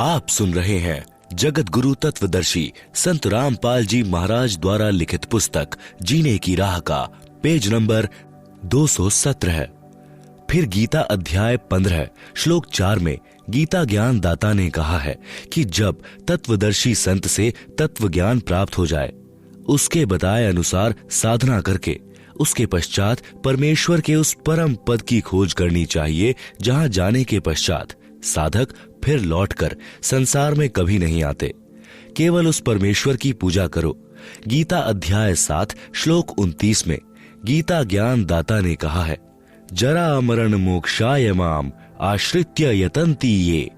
आप सुन रहे हैं जगत गुरु तत्वदर्शी संत रामपाल जी महाराज द्वारा लिखित पुस्तक जीने की राह का पेज नंबर 217। फिर गीता अध्याय 15 श्लोक 4 में गीता ज्ञान दाता ने कहा है कि जब तत्वदर्शी संत से तत्व ज्ञान प्राप्त हो जाए, उसके बताए अनुसार साधना करके उसके पश्चात परमेश्वर के उस परम पद की खोज करनी चाहिए, जहां जाने के पश्चात साधक फिर लौटकर संसार में कभी नहीं आते। केवल उस परमेश्वर की पूजा करो। गीता अध्याय 7 श्लोक 29 में गीता ज्ञान दाता ने कहा है, जरा मरण मोक्षाय माम आश्रित्य यतन्ति ये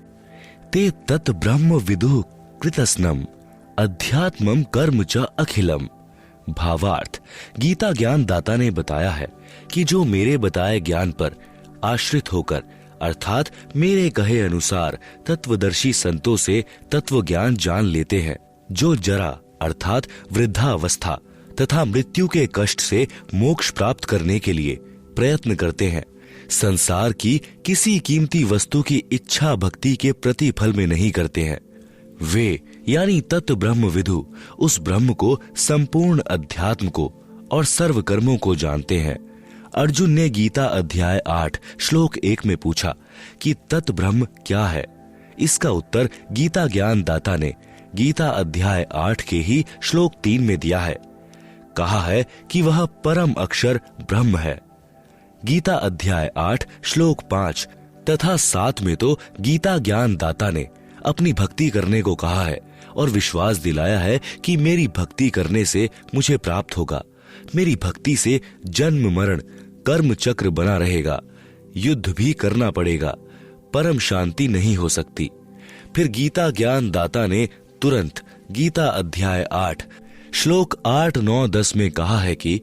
ते तत् ब्रह्म विदुः कृतस्नम अध्यात्मम कर्म च अखिलम। भावार्थ, गीता ज्ञान दाता ने बताया है कि जो मेरे बताए ज्ञान पर आश्रित होकर अर्थात मेरे कहे अनुसार तत्वदर्शी संतों से तत्व ज्ञान जान लेते हैं, जो जरा अर्थात वृद्धावस्था तथा मृत्यु के कष्ट से मोक्ष प्राप्त करने के लिए प्रयत्न करते हैं, संसार की किसी कीमती वस्तु की इच्छा भक्ति के प्रतिफल में नहीं करते हैं, वे यानी तत्व ब्रह्म विदु उस ब्रह्म को, संपूर्ण अध्यात्म को और सर्व कर्मों को जानते हैं। अर्जुन ने गीता अध्याय 8 श्लोक 1 में पूछा कि तत् ब्रह्म क्या है। इसका उत्तर गीता ज्ञान दाता ने गीता अध्याय 8 के ही श्लोक 3 में दिया है। कहा है कि वह परम अक्षर ब्रह्म है। गीता अध्याय 8 श्लोक 5 तथा 7 में तो गीता ज्ञान दाता ने अपनी भक्ति करने को कहा है और विश्वास दिलाया है कि मेरी भक्ति करने से मुझे प्राप्त होगा। मेरी भक्ति से जन्म मरण कर्म चक्र बना रहेगा, युद्ध भी करना पड़ेगा, परम शांति नहीं हो सकती। फिर गीता ज्ञान दाता ने तुरंत गीता अध्याय 8 श्लोक 8, 9, 10 में कहा है कि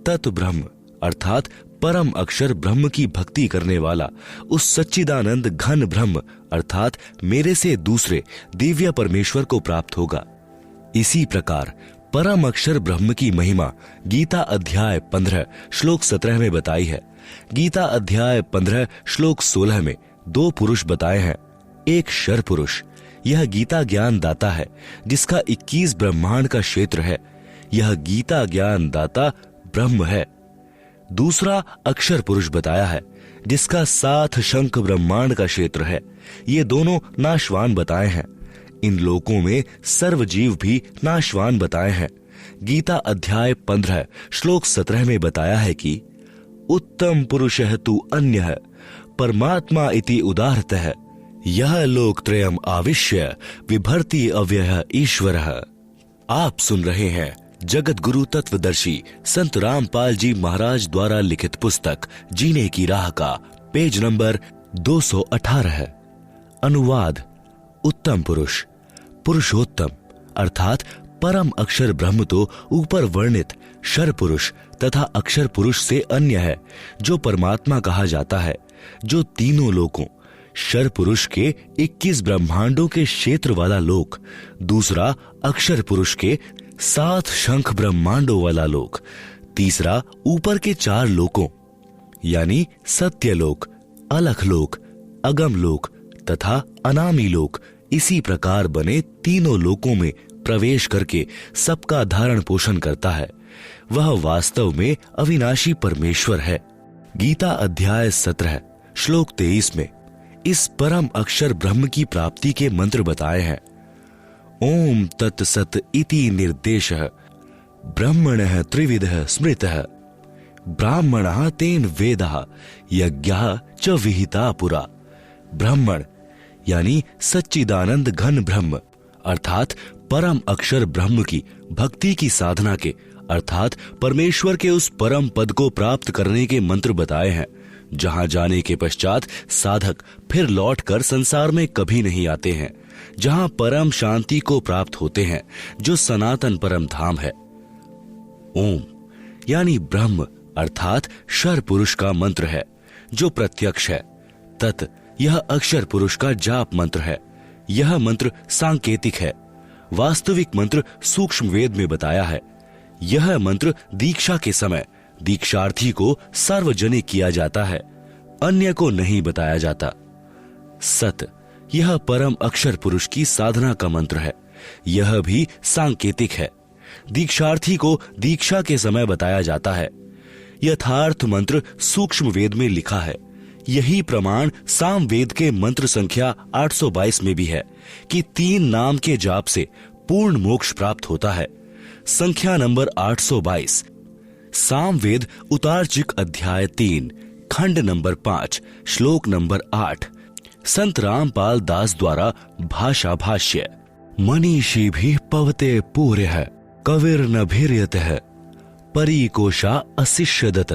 तत् ब्रह्म अर्थात परम अक्षर ब्रह्म की भक्ति करने वाला उस सच्चिदानंद घन ब्रह्म अर्थात मेरे से दूसरे दिव्य परमेश्वर को प्राप्त होगा। इसी प्रकार परम अक्षर ब्रह्म की महिमा गीता अध्याय 15 श्लोक 17 में बताई है। गीता अध्याय 15 श्लोक 16 में 2 पुरुष बताए हैं। एक शर पुरुष, यह गीता ज्ञान दाता है जिसका 21 ब्रह्मांड का क्षेत्र है। यह गीता ज्ञान दाता ब्रह्म है। दूसरा अक्षर पुरुष बताया है जिसका 7 शंख ब्रह्मांड का क्षेत्र है। ये दोनों नाशवान बताए हैं। इन लोकों में सर्व जीव भी नाशवान बताए हैं। गीता अध्याय 15 श्लोक 17 में बताया है कि उत्तम पुरुषः तु अन्यः परमात्मा इति उदाहृतः यह लोकत्रयम् आविश्य विभर्ति अव्ययः ईश्वरः। आप सुन रहे हैं जगत गुरु तत्वदर्शी संत रामपाल जी महाराज द्वारा लिखित पुस्तक जीने की राह का पेज नंबर 218। अनुवाद, उत्तम पुरुष, पुरुषोत्तम अर्थात परम अक्षर ब्रह्म तो ऊपर वर्णित शर पुरुष तथा अक्षर पुरुष से अन्य है, जो परमात्मा कहा जाता है, जो तीनों लोकों शर पुरुष के 21 ब्रह्मांडों के क्षेत्र वाला लोक, दूसरा अक्षर पुरुष के 7 शंख ब्रह्मांडों वाला लोक, तीसरा ऊपर के 4 लोकों यानी सत्यलोक, अलख लोक, अगम लोक तथा अनामी लोक, इसी प्रकार बने तीनों लोकों में प्रवेश करके सबका धारण पोषण करता है। वह वास्तव में अविनाशी परमेश्वर है। गीता अध्याय 17 श्लोक 23 में इस परम अक्षर ब्रह्म की प्राप्ति के मंत्र बताए हैं। ओम तत्सत इति निर्देशः ब्रह्मणः त्रिविधः स्मृतः ब्राह्मणः तेन वेदः यज्ञः च विहिता पुरा। ब्राह्मण यानी सच्चिदानंद घन ब्रह्म अर्थात परम अक्षर ब्रह्म की भक्ति की साधना के अर्थात परमेश्वर के उस परम पद को प्राप्त करने के मंत्र बताए हैं, जहां जाने के पश्चात साधक फिर लौटकर संसार में कभी नहीं आते हैं, जहां परम शांति को प्राप्त होते हैं, जो सनातन परम धाम है। ओम यानी ब्रह्म अर्थात शर पुरुष का मंत्र है, जो प्रत्यक्ष है। तत् यह अक्षर पुरुष का जाप मंत्र है। यह मंत्र सांकेतिक है। वास्तविक मंत्र सूक्ष्म वेद में बताया है। यह मंत्र दीक्षा के समय दीक्षार्थी को सार्वजनिक किया जाता है, अन्य को नहीं बताया जाता। सत यह परम अक्षर पुरुष की साधना का मंत्र है। यह भी सांकेतिक है। दीक्षार्थी को दीक्षा के समय बताया जाता है। यथार्थ मंत्र सूक्ष्म वेद में लिखा है। यही प्रमाण साम वेद के मंत्र संख्या 822 में भी है कि 3 नाम के जाप से पूर्ण मोक्ष प्राप्त होता है। संख्या नंबर 822 साम वेद उतारचिक अध्याय 3 खंड नंबर 5 श्लोक नंबर 8 संत रामपाल दास द्वारा भाषा भाष्य। मनीषी भी पवते पूर्य है कविर न भीर्यत है परिकोशा अशिष्यदत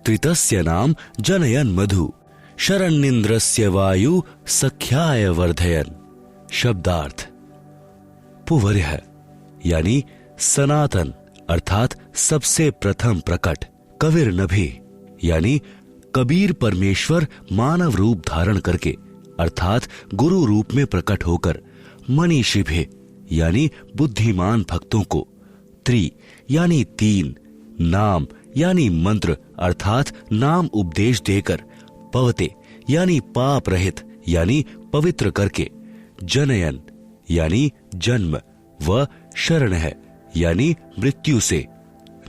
त्रितस्य नाम जनयन मधु शरण्येन्द्रस्य वायु सख्याय वर्धयन। शब्दार्थ पुवर्य है यानी सनातन अर्थात सबसे प्रथम प्रकट। कविर नभि यानी कबीर परमेश्वर मानव रूप धारण करके अर्थात गुरु रूप में प्रकट होकर मनीषी भी यानी बुद्धिमान भक्तों को, त्रि यानी 3, नाम यानी मंत्र अर्थात नाम उपदेश देकर, पवते यानी पाप रहित यानी पवित्र करके, जनयन यानी जन्म व शरण है यानी मृत्यु से,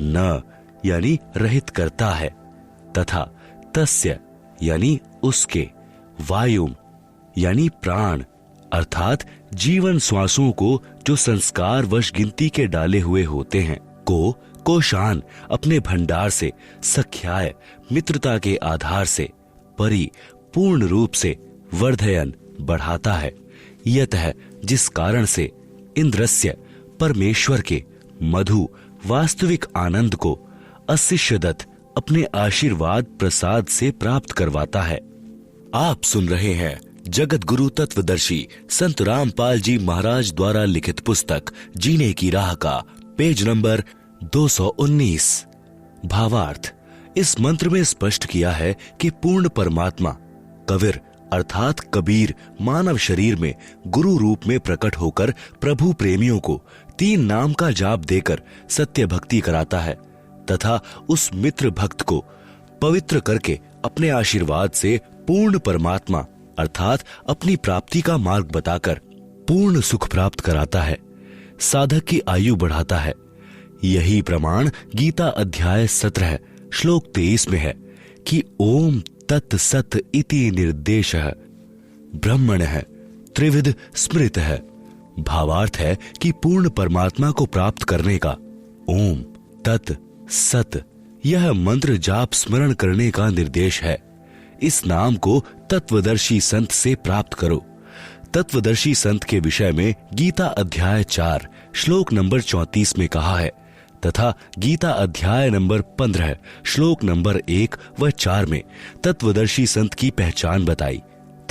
न यानी रहित करता है, तथा तस्य यानी उसके, वायुम यानी प्राण अर्थात जीवन श्वासों को जो संस्कार वश गिनती के डाले हुए होते हैं, कोशान अपने भंडार से, सख्याय मित्रता के आधार से, परि पूर्ण रूप से, वर्धयन बढ़ाता है, यतः जिस कारण से, इंद्रस्य परमेश्वर के, मधु वास्तविक आनंद को, अशिष्यदत अपने आशीर्वाद प्रसाद से प्राप्त करवाता है। आप सुन रहे हैं जगत गुरु तत्वदर्शी संत रामपाल जी महाराज द्वारा लिखित पुस्तक जीने की राह का पेज नंबर 219। भावार्थ इस मंत्र में स्पष्ट किया है कि पूर्ण परमात्मा कविर अर्थात कबीर मानव शरीर में गुरु रूप में प्रकट होकर प्रभु प्रेमियों को 3 नाम का जाप देकर सत्य भक्ति कराता है तथा उस मित्र भक्त को पवित्र करके अपने आशीर्वाद से पूर्ण परमात्मा अर्थात अपनी प्राप्ति का मार्ग बताकर पूर्ण सुख प्राप्त कराता है, साधक की आयु बढ़ाता है। यही प्रमाण गीता अध्याय 17 श्लोक 23 में है कि ओम तत् सत इति निर्देशः ब्रह्मणः त्रिविध स्मृत है। भावार्थ है कि पूर्ण परमात्मा को प्राप्त करने का ओम तत् सत यह मंत्र जाप स्मरण करने का निर्देश है। इस नाम को तत्वदर्शी संत से प्राप्त करो। तत्वदर्शी संत के विषय में गीता अध्याय 4 श्लोक नंबर 34 में कहा है तथा गीता अध्याय नंबर 15 श्लोक नंबर 1 व 4 में तत्वदर्शी संत की पहचान बताई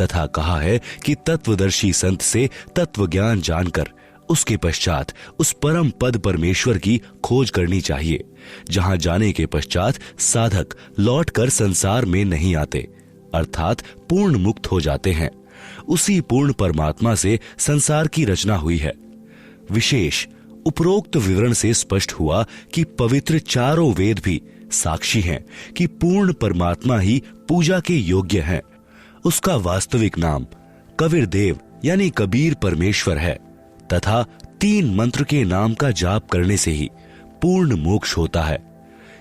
तथा कहा है कि तत्वदर्शी संत से तत्व ज्ञान जानकर उसके पश्चात उस परम पद परमेश्वर की खोज करनी चाहिए, जहां जाने के पश्चात साधक लौटकर संसार में नहीं आते अर्थात पूर्ण मुक्त हो जाते हैं। उसी पूर्ण परमात्मा से संसार की रचना हुई है। विशेष उपरोक्त विवरण से स्पष्ट हुआ कि पवित्र चारों वेद भी साक्षी हैं कि पूर्ण परमात्मा ही पूजा के योग्य हैं। उसका वास्तविक नाम कबीर देव यानी कबीर परमेश्वर है तथा 3 मंत्र के नाम का जाप करने से ही पूर्ण मोक्ष होता है।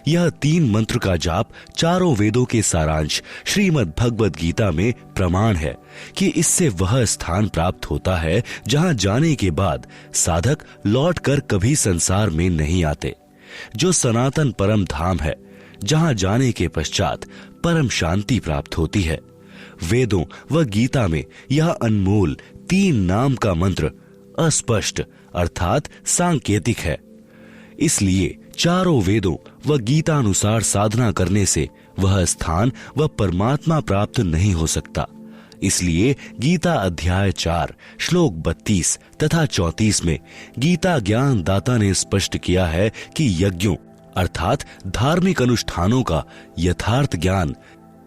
यह 3 मंत्र का जाप चारों वेदों के सारांश श्रीमद् भगवद गीता में प्रमाण है कि इससे वह स्थान प्राप्त होता है जहां जाने के बाद साधक लौटकर कभी संसार में नहीं आते, जो सनातन परम धाम है, जहां जाने के पश्चात परम शांति प्राप्त होती है। वेदों व गीता में यह अनमोल 3 नाम का मंत्र अस्पष्ट अर्थात सांकेतिक है। इसलिए चारों वेदों व गीता अनुसार साधना करने से वह स्थान व परमात्मा प्राप्त नहीं हो सकता। इसलिए गीता अध्याय 4 श्लोक 32 तथा 34 में गीता ज्ञान दाता ने स्पष्ट किया है कि यज्ञों अर्थात धार्मिक अनुष्ठानों का यथार्थ ज्ञान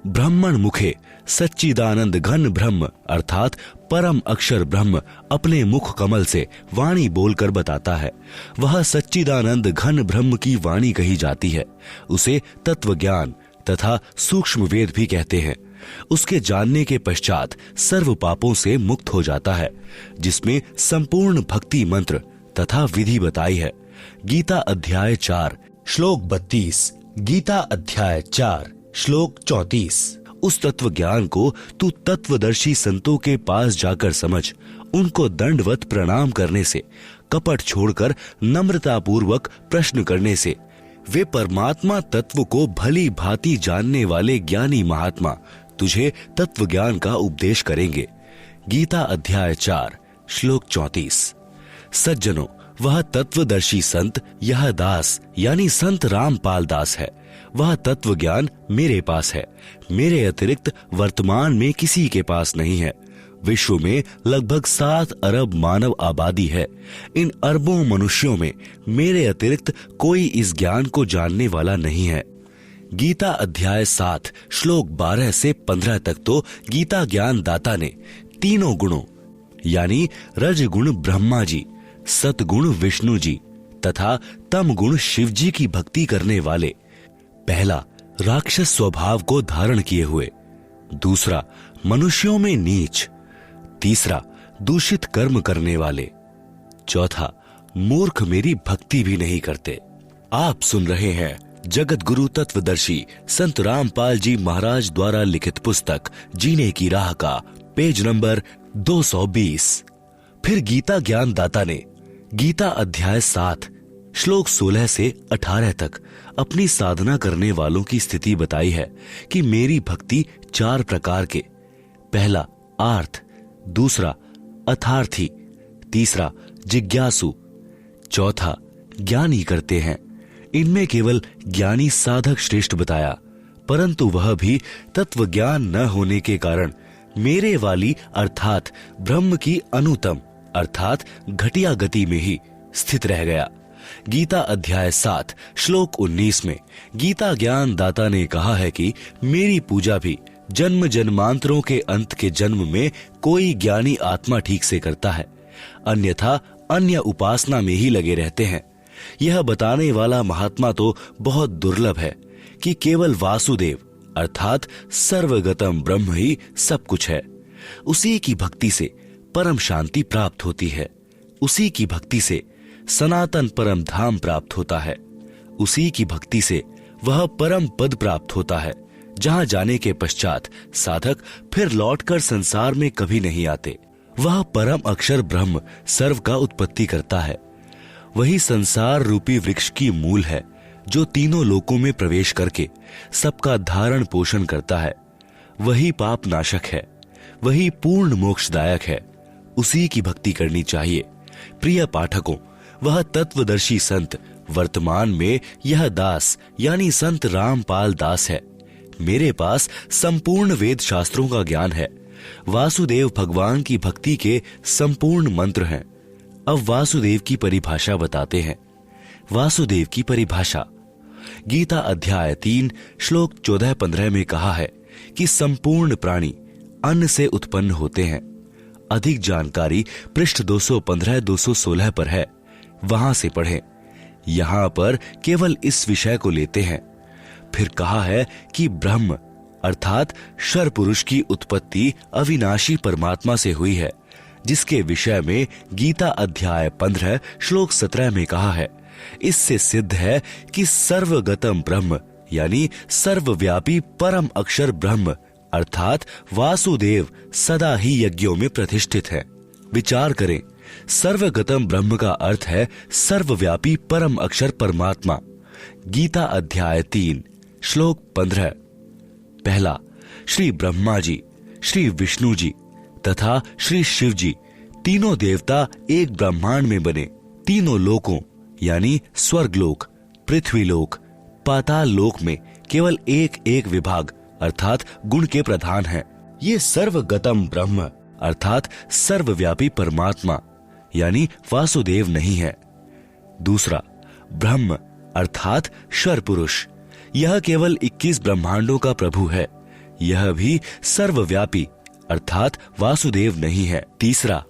ब्रह्मण मुखे सच्चिदानंद घन ब्रह्म अर्थात परम अक्षर ब्रह्म अपने मुख कमल से वाणी बोलकर बताता है। वह सच्चिदानंद घन ब्रह्म की वाणी कही जाती है। उसे तत्व ज्ञान तथा सूक्ष्म वेद भी कहते हैं। उसके जानने के पश्चात सर्व पापों से मुक्त हो जाता है, जिसमें संपूर्ण भक्ति मंत्र तथा विधि बताई है। गीता अध्याय 4 श्लोक 32, गीता अध्याय 4 श्लोक 34। उस तत्व ज्ञान को तू तत्वदर्शी संतों के पास जाकर समझ। उनको दंडवत प्रणाम करने से, कपट छोड़कर नम्रता पूर्वक प्रश्न करने से वे परमात्मा तत्व को भली भांति जानने वाले ज्ञानी महात्मा तुझे तत्व ज्ञान का उपदेश करेंगे। गीता अध्याय 4 श्लोक 34। सज्जनों, वह तत्वदर्शी संत यह दास यानी संत रामपाल दास है। वह तत्व ज्ञान मेरे पास है। मेरे अतिरिक्त वर्तमान में किसी के पास नहीं है। विश्व में लगभग 7 अरब मानव आबादी है। इन अरबों मनुष्यों में मेरे अतिरिक्त कोई इस ज्ञान को जानने वाला नहीं है। गीता अध्याय 7 श्लोक 12 से 15 तक तो गीता ज्ञान दाता ने तीनों गुणों यानी रजगुण ब्रह्मा जी, सतगुण विष्णु जी तथा तम गुण शिव जी की भक्ति करने वाले, पहला राक्षस स्वभाव को धारण किए हुए, दूसरा मनुष्यों में नीच, तीसरा दूषित कर्म करने वाले, चौथा मूर्ख मेरी भक्ति भी नहीं करते। आप सुन रहे हैं जगत गुरु तत्वदर्शी संत रामपाल जी महाराज द्वारा लिखित पुस्तक जीने की राह का पेज नंबर 220। फिर गीता ज्ञान दाता ने गीता अध्याय 7 श्लोक 16 से 18 तक अपनी साधना करने वालों की स्थिति बताई है कि मेरी भक्ति 4 प्रकार के, पहला आर्थ, दूसरा अथार्थी, तीसरा जिज्ञासु, चौथा ज्ञानी करते हैं। इनमें केवल ज्ञानी साधक श्रेष्ठ बताया, परंतु वह भी तत्व ज्ञान न होने के कारण मेरे वाली अर्थात ब्रह्म की अनुतम अर्थात घटिया गति में ही स्थित रह गया। गीता अध्याय 7 श्लोक 19 में गीता ज्ञान दाता ने कहा है कि मेरी पूजा भी जन्म जन्मांतरों के अंत के जन्म में कोई ज्ञानी आत्मा ठीक से करता है, अन्यथा अन्य उपासना में ही लगे रहते हैं। यह बताने वाला महात्मा तो बहुत दुर्लभ है कि केवल वासुदेव अर्थात सर्वगतम ब्रह्म ही सब कुछ है। उसी की भक्ति से परम शांति प्राप्त होती है। उसी की भक्ति से सनातन परम धाम प्राप्त होता है। उसी की भक्ति से वह परम पद प्राप्त होता है, जहां जाने के पश्चात साधक फिर लौटकर संसार में कभी नहीं आते। वह परम अक्षर ब्रह्म सर्व का उत्पत्ति करता है। वही संसार रूपी वृक्ष की मूल है, जो तीनों लोकों में प्रवेश करके सबका धारण पोषण करता है। वही पाप नाशक है, वही पूर्ण मोक्षदायक है। उसी की भक्ति करनी चाहिए। प्रिय पाठकों, वह तत्वदर्शी संत वर्तमान में यह दास यानी संत रामपाल दास है। मेरे पास संपूर्ण वेद शास्त्रों का ज्ञान है। वासुदेव भगवान की भक्ति के संपूर्ण मंत्र हैं। अब वासुदेव की परिभाषा बताते हैं। वासुदेव की परिभाषा गीता अध्याय 3 श्लोक 14-15 में कहा है कि संपूर्ण प्राणी अन्न से उत्पन्न होते हैं। अधिक जानकारी पृष्ठ 215-216 पर है, वहां से पढ़ें। यहां पर केवल इस विषय को लेते हैं। फिर कहा है कि ब्रह्म अर्थात शर पुरुष की उत्पत्ति अविनाशी परमात्मा से हुई है, जिसके विषय में गीता अध्याय 15 श्लोक 17 में कहा है। इससे सिद्ध है कि सर्वगतम ब्रह्म यानी सर्वव्यापी परम अक्षर ब्रह्म अर्थात वासुदेव सदा ही यज्ञों में प्रतिष्ठित है। विचार करें, सर्वगतम ब्रह्म का अर्थ है सर्वव्यापी परम अक्षर परमात्मा। गीता अध्याय 3 श्लोक 15। पहला, श्री ब्रह्मा जी, श्री विष्णु जी तथा श्री शिव जी तीनों देवता एक ब्रह्मांड में बने। तीनों लोकों यानी स्वर्गलोक, पृथ्वीलोक, पाताल लोक में केवल एक एक विभाग अर्थात गुण के प्रधान हैं। ये सर्वगतम ब्रह्म अर्थात सर्वव्यापी परमात्मा यानी वासुदेव नहीं है। दूसरा, ब्रह्म अर्थात शर पुरुष, यह केवल 21 ब्रह्मांडों का प्रभु है। यह भी सर्वव्यापी अर्थात वासुदेव नहीं है। तीसरा,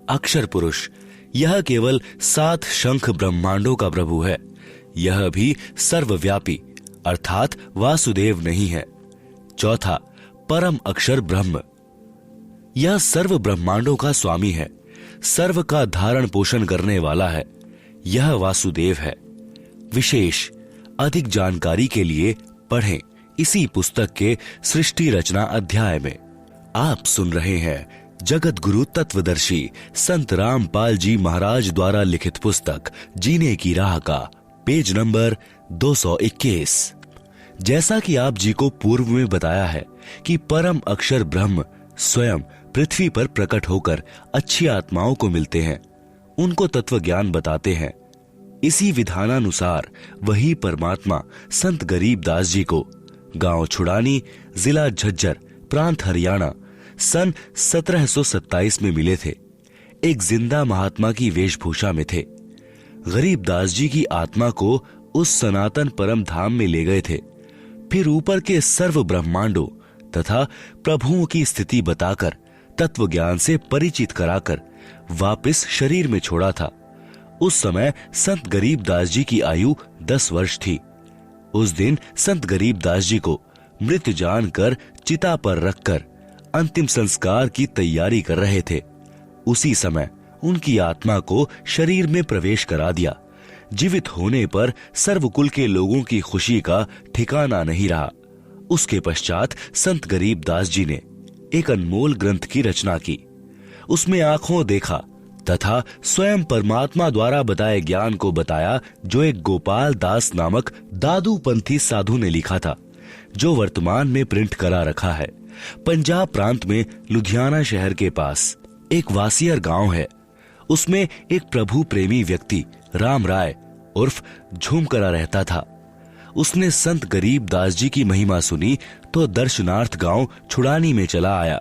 अक्षर पुरुष, यह केवल 7 शंख ब्रह्मांडों का प्रभु है। यह भी सर्वव्यापी अर्थात वासुदेव नहीं है। चौथा, परम अक्षर ब्रह्म। यह सर्व ब्रह्मांडों का स्वामी है, सर्व का धारण पोषण करने वाला है। यह वासुदेव है। विशेष अधिक जानकारी के लिए पढ़ें इसी पुस्तक के सृष्टि रचना अध्याय में। आप सुन रहे हैं जगत गुरु तत्वदर्शी संत रामपाल जी महाराज द्वारा लिखित पुस्तक जीने की राह का पेज नंबर 221। जैसा कि आप जी को पूर्व में बताया है कि परम अक्षर ब्रह्म स्वयं पृथ्वी पर प्रकट होकर अच्छी आत्माओं को मिलते हैं, उनको तत्व ज्ञान बताते हैं। इसी विधानानुसार वही परमात्मा संत गरीबदास जी को गांव छुड़ानी, जिला झज्जर, प्रांत हरियाणा, सन 1727 में मिले थे। एक जिंदा महात्मा की वेशभूषा में थे। गरीबदास जी की आत्मा को उस सनातन परम धाम में ले गए थे। फिर ऊपर के सर्व ब्रह्मांडों तथा प्रभुओं की स्थिति बताकर तत्व ज्ञान से परिचित कराकर वापस शरीर में छोड़ा था। उस समय संत गरीबदास जी की आयु 10 वर्ष थी। उस दिन संत गरीबदास जी को मृत जानकर चिता पर रखकर अंतिम संस्कार की तैयारी कर रहे थे। उसी समय उनकी आत्मा को शरीर में प्रवेश करा दिया। जीवित होने पर सर्वकुल के लोगों की खुशी का ठिकाना नहीं रहा। उसके पश्चात संत गरीबदास जी ने एक अनमोल ग्रंथ की रचना की। उसमें आंखों देखा तथा स्वयं परमात्मा द्वारा बताए ज्ञान को बताया, जो एक गोपाल दास नामक दादूपंथी साधु ने लिखा था, जो वर्तमान में प्रिंट करा रखा है। पंजाब प्रांत में लुधियाना शहर के पास एक वासियर गांव है। उसमें एक प्रभु प्रेमी व्यक्ति राम राय उर्फ झूमकरा रहता था। उसने संत गरीबदास जी की महिमा सुनी तो दर्शनार्थ गांव छुड़ानी में चला आया।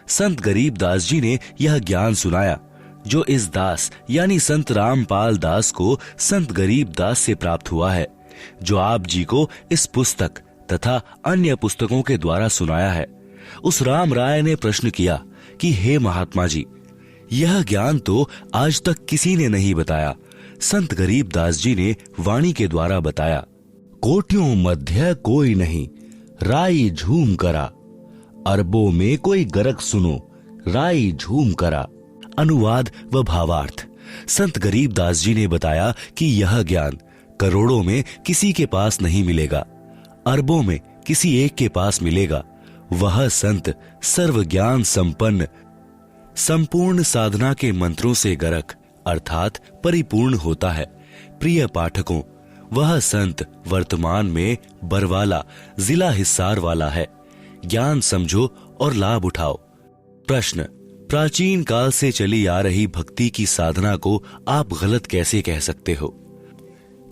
संत गरीबदास जी ने यह ज्ञान सुनाया, जो इस दास यानी संत रामपाल दास को संत गरीबदास से प्राप्त हुआ है, जो आप जी को इस पुस्तक तथा अन्य पुस्तकों के द्वारा सुनाया है। उस राम राय ने प्रश्न किया कि हे महात्मा जी, यह ज्ञान तो आज तक किसी ने नहीं बताया। संत गरीबदास जी ने वाणी के द्वारा बताया, कोटियों मध्य कोई नहीं, राई झूम करा, अरबों में कोई गरक सुनो, राई झूम करा। अनुवाद व भावार्थ। संत गरीबदास जी ने बताया कि यह ज्ञान करोड़ों में किसी के पास नहीं मिलेगा, अरबों में किसी एक के पास मिलेगा। वह संत सर्व ज्ञान संपन्न, संपूर्ण साधना के मंत्रों से गरक अर्थात परिपूर्ण होता है। प्रिय पाठकों, वह संत वर्तमान में बरवाला जिला हिसार वाला है। ज्ञान समझो और लाभ उठाओ। प्रश्न, प्राचीन काल से चली आ रही भक्ति की साधना को आप गलत कैसे कह सकते हो?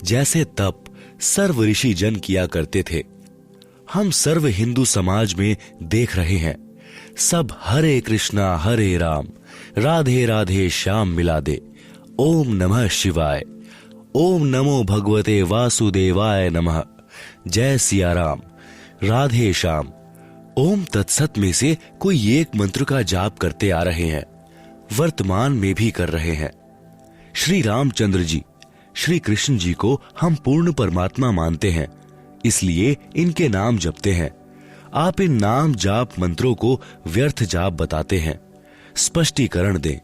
जैसे तप सर्व ऋषि जन किया करते थे, हम सर्व हिंदू समाज में देख रहे हैं। सब हरे कृष्णा हरे राम, राधे राधे श्याम मिला दे, ओम नमः शिवाय, ओम नमो भगवते वासुदेवाय नमः, जय सिया राम, राधे श्याम, ओम तत्सत में से कोई एक मंत्र का जाप करते आ रहे हैं, वर्तमान में भी कर रहे हैं। श्री रामचंद्र जी, श्री कृष्ण जी को हम पूर्ण परमात्मा मानते हैं, इसलिए इनके नाम जपते हैं। आप इन नाम जाप मंत्रों को व्यर्थ जाप बताते हैं। स्पष्टीकरण दें।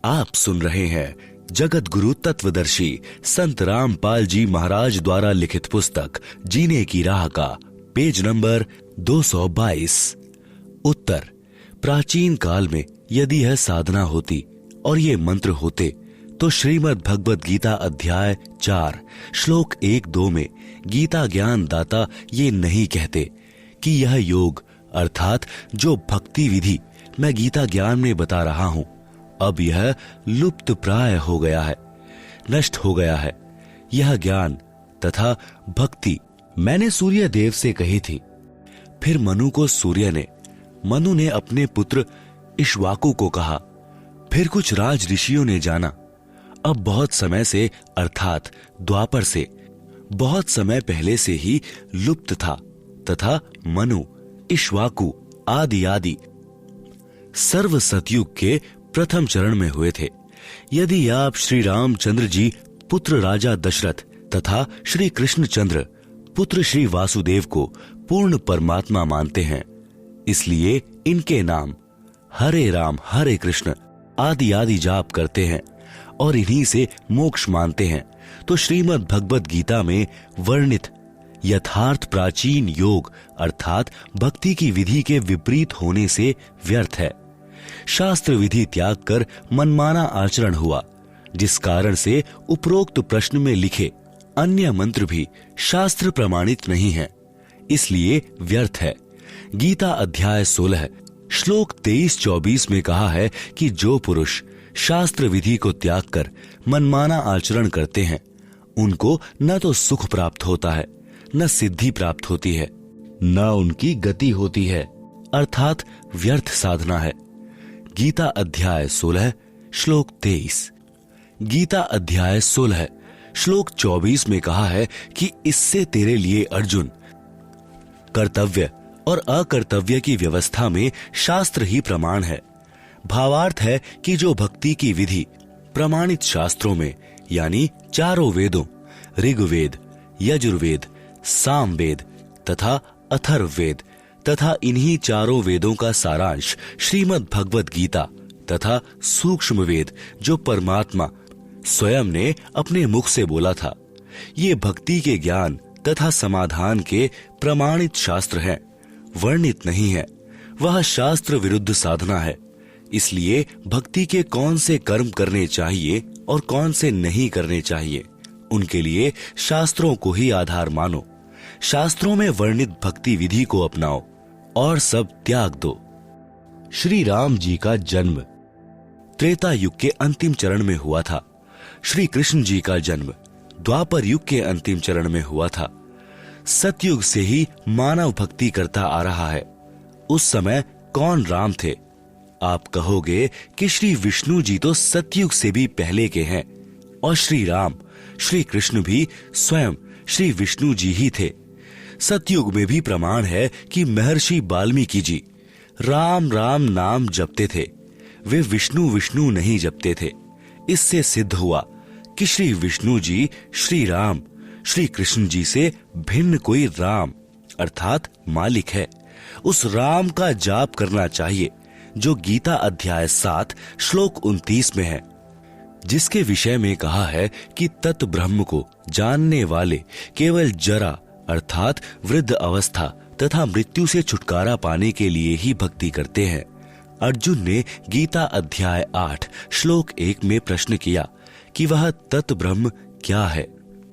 आप सुन रहे हैं जगत गुरु तत्वदर्शी संत रामपाल जी महाराज द्वारा लिखित पुस्तक जीने की राह का पेज नंबर 222। उत्तर, प्राचीन काल में यदि यह साधना होती और ये मंत्र होते तो श्रीमद् भगवत गीता अध्याय 4 श्लोक 1-2 में गीता ज्ञान दाता ये नहीं कहते कि यह योग अर्थात जो भक्ति विधि मैं गीता ज्ञान में बता रहा हूं, अब यह लुप्त प्राय हो गया है, नष्ट हो गया है। यह ज्ञान तथा भक्ति मैंने सूर्य देव से कही थी। फिर मनु को मनु ने अपने पुत्र इक्ष्वाकु को कहा। फिर कुछ राज ऋषियों ने जाना। अब बहुत समय से अर्थात द्वापर से बहुत समय पहले से ही लुप्त था तथा मनु, इक्ष्वाकु आदि सर्व सतयुग के प्रथम चरण में हुए थे। यदि आप श्री रामचंद्र जी पुत्र राजा दशरथ तथा श्री कृष्णचंद्र पुत्र श्री वासुदेव को पूर्ण परमात्मा मानते हैं, इसलिए इनके नाम हरे राम हरे कृष्ण आदि आदि जाप करते हैं और इन्हीं से मोक्ष मानते हैं, तो श्रीमद् भगवत गीता में वर्णित यथार्थ प्राचीन योग अर्थात भक्ति की विधि के विपरीत होने से व्यर्थ है। शास्त्र विधि त्याग कर मनमाना आचरण हुआ, जिस कारण से उपरोक्त प्रश्न में लिखे अन्य मंत्र भी शास्त्र प्रमाणित नहीं है, इसलिए व्यर्थ है। गीता अध्याय 16 श्लोक 23-24 में कहा है कि जो पुरुष शास्त्र विधि को त्याग कर मनमाना आचरण करते हैं, उनको न तो सुख प्राप्त होता है, न सिद्धि प्राप्त होती है, न उनकी गति होती है, अर्थात व्यर्थ साधना है। गीता अध्याय 16 श्लोक 23। गीता अध्याय 16 श्लोक 24 में कहा है कि इससे तेरे लिए अर्जुन कर्तव्य और अकर्तव्य की व्यवस्था में शास्त्र ही प्रमाण है। भावार्थ है कि जो भक्ति की विधि प्रमाणित शास्त्रों में यानी चारों वेदों ऋग्वेद, यजुर्वेद, सामवेद तथा अथर्ववेद तथा इन्हीं चारों वेदों का सारांश श्रीमद् भगवत गीता तथा सूक्ष्म वेद जो परमात्मा स्वयं ने अपने मुख से बोला था, ये भक्ति के ज्ञान तथा समाधान के प्रमाणित शास्त्र हैं, वर्णित नहीं है। वह शास्त्र विरुद्ध साधना है। इसलिए भक्ति के कौन से कर्म करने चाहिए और कौन से नहीं करने चाहिए, उनके लिए शास्त्रों को ही आधार मानो। शास्त्रों में वर्णित भक्ति विधि को अपनाओ और सब त्याग दो। श्री राम जी का जन्म त्रेता युग के अंतिम चरण में हुआ था। श्री कृष्ण जी का जन्म द्वापर युग के अंतिम चरण में हुआ था। सतयुग से ही मानव भक्ति करता आ रहा है। उस समय कौन राम थे? आप कहोगे कि श्री विष्णु जी तो सतयुग से भी पहले के हैं और श्री राम श्री कृष्ण भी स्वयं श्री विष्णु जी ही थे। सतयुग में भी प्रमाण है कि महर्षि वाल्मीकि जी राम राम नाम जपते थे, वे विष्णु विष्णु नहीं जपते थे। इससे सिद्ध हुआ कि श्री विष्णु जी श्री राम श्री कृष्ण जी से भिन्न कोई राम अर्थात मालिक है। उस राम का जाप करना चाहिए जो गीता अध्याय 7 श्लोक 29 में है, जिसके विषय में कहा है कि तत् ब्रह्म को जानने वाले केवल जरा अर्थात वृद्ध अवस्था तथा मृत्यु से छुटकारा पाने के लिए ही भक्ति करते हैं। अर्जुन ने गीता अध्याय 8 श्लोक 1 में प्रश्न किया कि वह तत् ब्रह्म क्या है।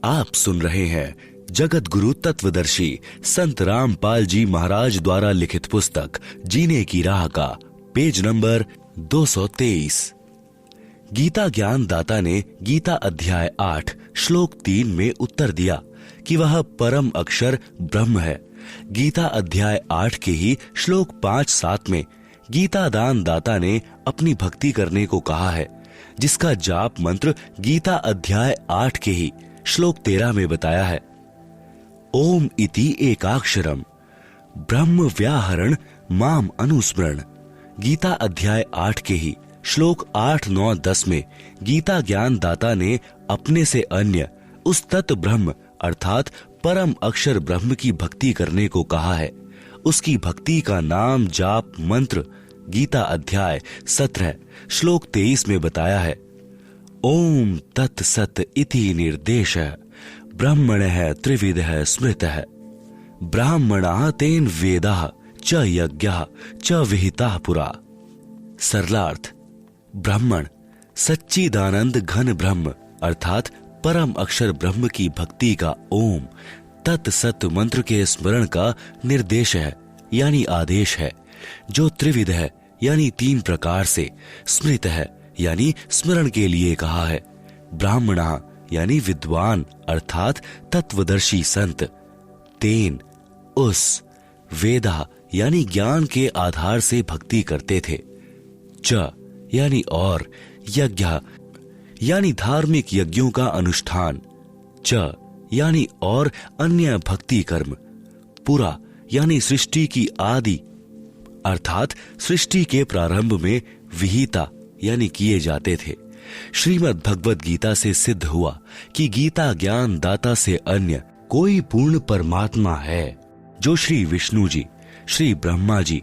आप सुन रहे हैं जगत गुरु तत्वदर्शी संत रामपाल जी महाराज द्वारा लिखित पुस्तक जीने की राह का पेज नंबर 223। गीता ज्ञान दाता ने गीता अध्याय 8 श्लोक 3 में उत्तर दिया कि वह परम अक्षर ब्रह्म है। गीता अध्याय 8 के ही श्लोक 5-7 में गीता दान दाता ने अपनी भक्ति करने को कहा है, जिसका जाप मंत्र गीता अध्याय 8 के ही श्लोक 13 में बताया है। ओम इति एकाक्षरम ब्रह्म व्याहरण माम अनुस्मरण। गीता अध्याय 8 के ही श्लोक 8, 9, 10 में गीता ज्ञान दाता ने अपने से अन्य उस तत् ब्रह्म अर्थात परम अक्षर ब्रह्म की भक्ति करने को कहा है। उसकी भक्ति का नाम जाप मंत्र गीता अध्याय 17 श्लोक 23 में बताया है। ओम तत् सत इति निर्देश ब्रह्मणः त्रिविधः स्मृतः ब्राह्मणः तेन वेदाः च यज्ञः च विहिताः पुरा। सरलार्थ ब्राह्मण सच्चिदानंद घन ब्रह्म अर्थात परम अक्षर ब्रह्म की भक्ति का ओम तत् सत मंत्र के स्मरण का निर्देश है यानी आदेश है, जो त्रिविध है यानी 3 प्रकार से, स्मृत है यानी स्मरण के लिए कहा है, ब्राह्मणः यानी विद्वान अर्थात तत्वदर्शी संत, तेन उस, वेदा यानी ज्ञान के आधार से भक्ति करते थे, च यानी और, यज्ञ यानी धार्मिक यज्ञों का अनुष्ठान, च यानी और अन्य भक्ति कर्म, पुरा यानी सृष्टि की आदि अर्थात सृष्टि के प्रारंभ में विहिता यानी किए जाते थे। श्रीमद् भगवत गीता से सिद्ध हुआ कि गीता ज्ञान दाता से अन्य कोई पूर्ण परमात्मा है जो श्री विष्णु जी, श्री ब्रह्मा जी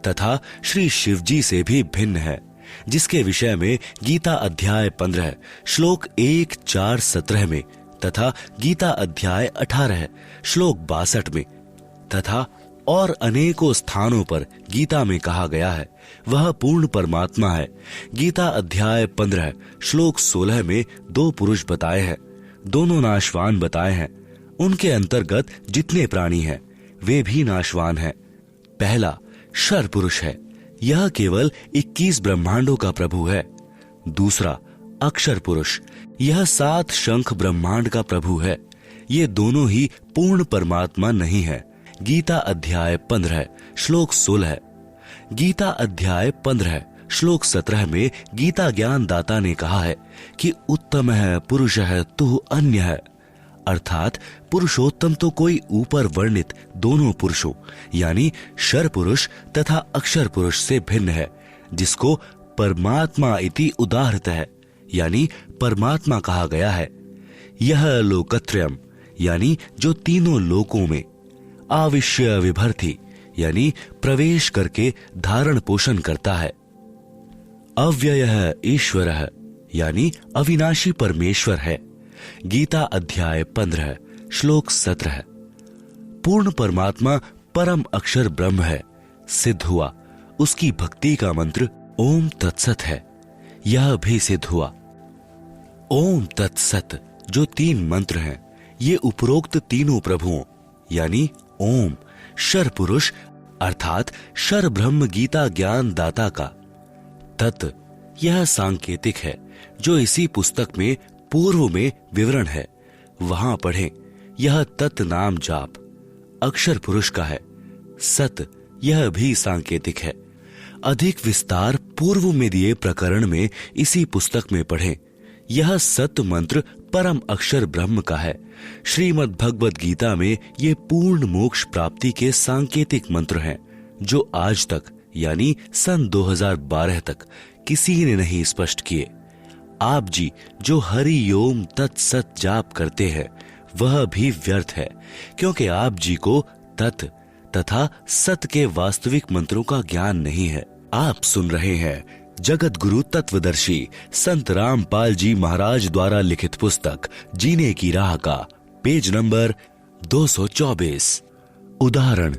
तथा श्री शिवजी से भी भिन्न है, जिसके विषय में गीता अध्याय 15 श्लोक 1-4-17 में तथा गीता अध्याय 18 श्लोक 62 में तथा और अनेकों स्थानों पर गीता में कहा गया है, वह पूर्ण परमात्मा है। गीता अध्याय 15 श्लोक 16 में 2 पुरुष बताए हैं, दोनों नाशवान बताए हैं। उनके अंतर्गत जितने प्राणी हैं वे भी नाशवान हैं। पहला शर पुरुष है, यह केवल 21 ब्रह्मांडों का प्रभु है। दूसरा अक्षर पुरुष, यह 7 शंख ब्रह्मांड का प्रभु है। ये दोनों ही पूर्ण परमात्मा नहीं है। गीता अध्याय 15 श्लोक 16। गीता अध्याय 15 श्लोक 17 में गीता ज्ञान दाता ने कहा है कि उत्तम है पुरुष है तु अन्य है, अर्थात पुरुषोत्तम तो कोई ऊपर वर्णित दोनों पुरुषों यानी शर पुरुष तथा अक्षर पुरुष से भिन्न है, जिसको परमात्मा इति उदाहृत है यानी परमात्मा कहा गया है। यह लोकत्रयम यानी जो तीनों लोकों में आविश्य विभर्ति यानी प्रवेश करके धारण पोषण करता है। अव्ययः ईश्वरः यानी अविनाशी परमेश्वर है। गीता अध्याय 15 श्लोक 17। पूर्ण परमात्मा परम अक्षर ब्रह्म है, सिद्ध हुआ। उसकी भक्ति का मंत्र ओम तत्सत है, यह भी सिद्ध हुआ। ओम तत्सत जो 3 मंत्र हैं, ये उपरोक्त तीनों प्रभुओं यानी ओम शर पुरुष अर्थात शर ब्रह्म गीता ज्ञान दाता का, तत् यह सांकेतिक है जो इसी पुस्तक में पूर्व में विवरण है, वहां पढ़ें। यह तत् नाम जाप अक्षर पुरुष का है। सत यह भी सांकेतिक है। अधिक विस्तार पूर्व में दिए प्रकरण में इसी पुस्तक में पढ़ें। यह सत मंत्र परम अक्षर ब्रह्म का है। श्रीमद् भगवद गीता में ये पूर्ण मोक्ष प्राप्ति के सांकेतिक मंत्र हैं, जो आज तक यानी सन 2012 तक किसी ने नहीं स्पष्ट किए। आप जी जो हरि ओम तत्सत जाप करते हैं वह भी व्यर्थ है, क्योंकि आप जी को तत् तथा सत के वास्तविक मंत्रों का ज्ञान नहीं है। आप सुन रहे हैं जगत गुरु तत्वदर्शी संत रामपाल जी महाराज द्वारा लिखित पुस्तक जीने की राह का पेज नंबर 224। उदाहरण,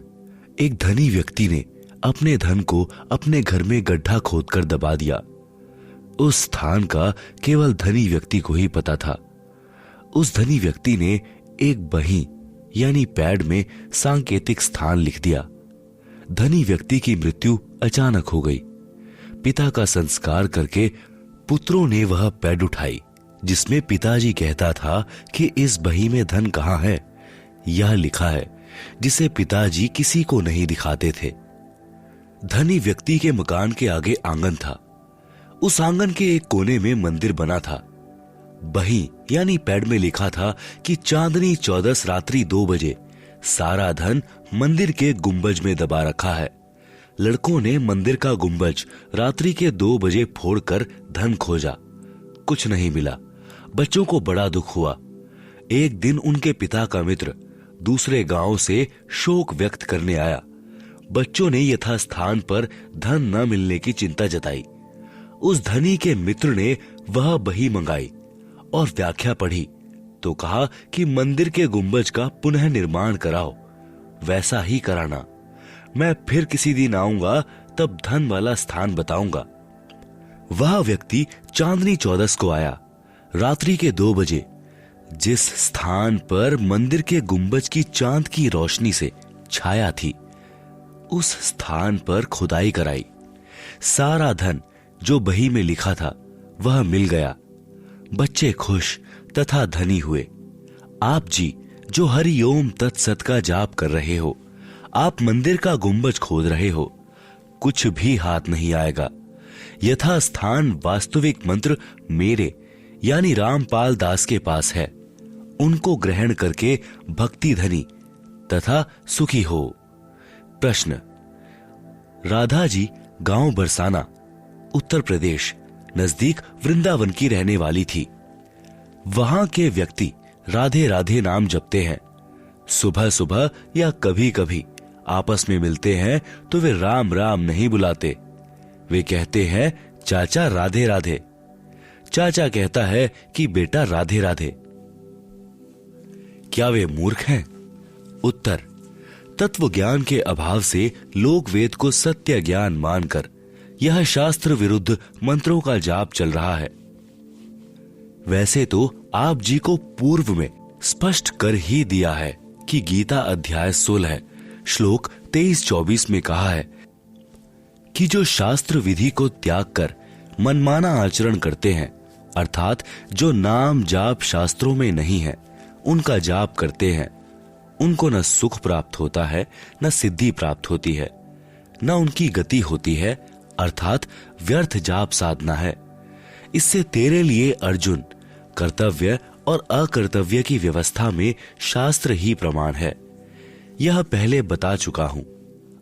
एक धनी व्यक्ति ने अपने धन को अपने घर में गड्ढा खोदकर दबा दिया। उस स्थान का केवल धनी व्यक्ति को ही पता था। उस धनी व्यक्ति ने एक बही यानी पैड में सांकेतिक स्थान लिख दिया। धनी व्यक्ति की मृत्यु अचानक हो गई। पिता का संस्कार करके पुत्रों ने वह पैड उठाई जिसमें पिताजी कहता था कि इस बही में धन कहाँ है। यह लिखा है जिसे पिताजी किसी को नहीं दिखाते थे। धनी व्यक्ति के मकान के आगे आंगन था। उस आंगन के एक कोने में मंदिर बना था। बही यानी पैड में लिखा था कि चांदनी 14 रात्रि 2 बजे सारा धन मंदिर के गुंबज में दबा रखा है। लड़कों ने मंदिर का गुंबज रात्रि के 2 बजे फोड़कर धन खोजा, कुछ नहीं मिला। बच्चों को बड़ा दुख हुआ। एक दिन उनके पिता का मित्र दूसरे गांव से शोक व्यक्त करने आया। बच्चों ने यथास्थान पर धन न मिलने की चिंता जताई। उस धनी के मित्र ने वह बही मंगाई और व्याख्या पढ़ी तो कहा कि मंदिर के गुंबज का पुनः निर्माण कराओ, वैसा ही कराना। मैं फिर किसी दिन आऊंगा, तब धन वाला स्थान बताऊंगा। वह व्यक्ति चांदनी 14 को आया। रात्रि के 2 बजे जिस स्थान पर मंदिर के गुंबज की चांद की रोशनी से छाया थी, उस स्थान पर खुदाई कराई। सारा धन जो बही में लिखा था वह मिल गया। बच्चे खुश तथा धनी हुए। आप जी जो हरि ओम तत्सत का जाप कर रहे हो, आप मंदिर का गुंबज खोद रहे हो, कुछ भी हाथ नहीं आएगा। यथास्थान वास्तविक मंत्र मेरे यानी रामपाल दास के पास है। उनको ग्रहण करके भक्ति धनी तथा सुखी हो। प्रश्न, राधा जी गांव बरसाना उत्तर प्रदेश नजदीक वृंदावन की रहने वाली थी। वहां के व्यक्ति राधे राधे नाम जपते हैं। सुबह सुबह या कभी कभी आपस में मिलते हैं तो वे राम राम नहीं बुलाते, वे कहते हैं चाचा राधे राधे। चाचा कहता है कि बेटा राधे राधे। क्या वे मूर्ख हैं? उत्तर, तत्व ज्ञान के अभाव से लोग वेद को सत्य ज्ञान मानकर यह शास्त्र विरुद्ध मंत्रों का जाप चल रहा है। वैसे तो आप जी को पूर्व में स्पष्ट कर ही दिया है कि गीता अध्याय 16 श्लोक 23-24 में कहा है कि जो शास्त्र विधि को त्याग कर मनमाना आचरण करते हैं, अर्थात जो नाम जाप शास्त्रों में नहीं है उनका जाप करते हैं, उनको न सुख प्राप्त होता है, न सिद्धि प्राप्त होती है, न उनकी गति होती है, अर्थात व्यर्थ जाप साधना है। इससे तेरे लिए अर्जुन कर्तव्य और अकर्तव्य की व्यवस्था में शास्त्र ही प्रमाण है। यह पहले बता चुका हूं।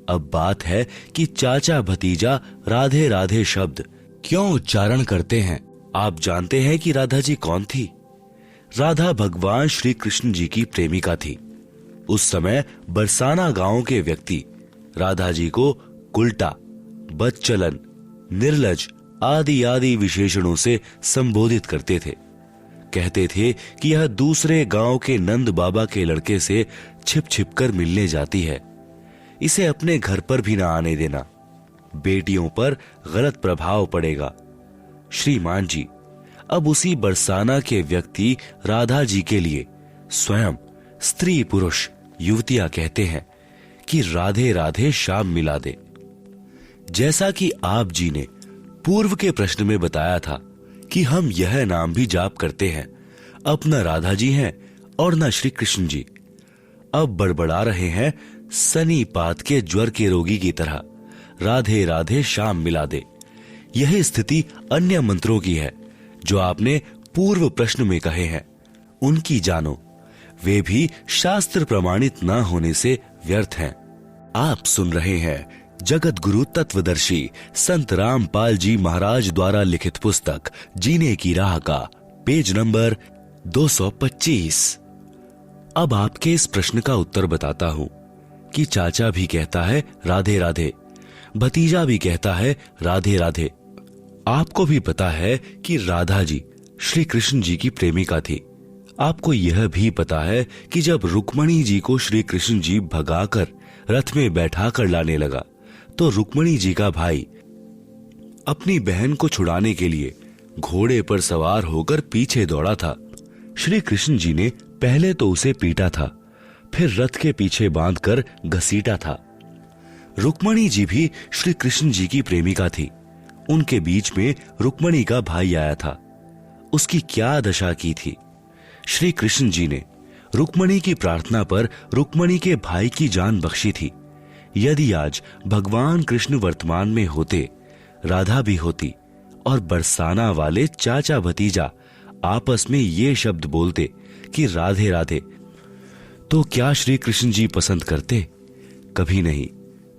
अब बात है कि चाचा भतीजा राधे राधे शब्द क्यों उच्चारण करते हैं। आप जानते हैं कि राधा जी कौन थी? राधा भगवान श्री कृष्ण जी की प्रेमिका थी। उस समय बरसाना गांव के व्यक्ति राधा जी को उल्टा, बदचलन, निर्लज आदि आदि विशेषणों से संबोधित करते थे। कहते थे कि यह दूसरे गांव के नंद बाबा के लड़के से छिप छिप कर मिलने जाती है, इसे अपने घर पर भी ना आने देना, बेटियों पर गलत प्रभाव पड़ेगा। श्रीमान जी, अब उसी बरसाना के व्यक्ति राधा जी के लिए स्वयं स्त्री पुरुष युवतियां कहते हैं कि राधे राधे शाम मिला दे। जैसा कि आप जी ने पूर्व के प्रश्न में बताया था कि हम यह नाम भी जाप करते हैं, अब न राधा जी हैं और न श्री कृष्ण जी। अब बड़बड़ा रहे हैं सनी पात के ज्वर के रोगी की तरह, राधे राधे शाम मिला दे। यही स्थिति अन्य मंत्रों की है जो आपने पूर्व प्रश्न में कहे हैं, उनकी जानो, वे भी शास्त्र प्रमाणित न होने से व्यर्थ हैं। आप सुन रहे हैं जगत गुरु तत्वदर्शी संत रामपाल जी महाराज द्वारा लिखित पुस्तक जीने की राह का पेज नंबर 225। अब आपके इस प्रश्न का उत्तर बताता हूं कि चाचा भी कहता है राधे राधे, भतीजा भी कहता है राधे राधे। आपको भी पता है कि राधा जी श्री कृष्ण जी की प्रेमिका थी। आपको यह भी पता है कि जब रुक्मणी जी को श्री कृष्ण जी भगाकर रथ में बैठा कर लाने लगा तो रुक्मणी जी का भाई अपनी बहन को छुड़ाने के लिए घोड़े पर सवार होकर पीछे दौड़ा था। श्री कृष्ण जी ने पहले तो उसे पीटा था, फिर रथ के पीछे बांधकर घसीटा था। रुक्मणी जी भी श्री कृष्ण जी की प्रेमिका थी। उनके बीच में रुक्मणी का भाई आया था। उसकी क्या दशा की थी। श्री कृष्ण जी ने रुक्मणी की प्रार्थना पर रुक्मणी के भाई की जान बख्शी थी। यदि आज भगवान कृष्ण वर्तमान में होते, राधा भी होती और बरसाना वाले चाचा भतीजा आपस में ये शब्द बोलते कि राधे राधे, तो क्या श्री कृष्ण जी पसंद करते? कभी नहीं।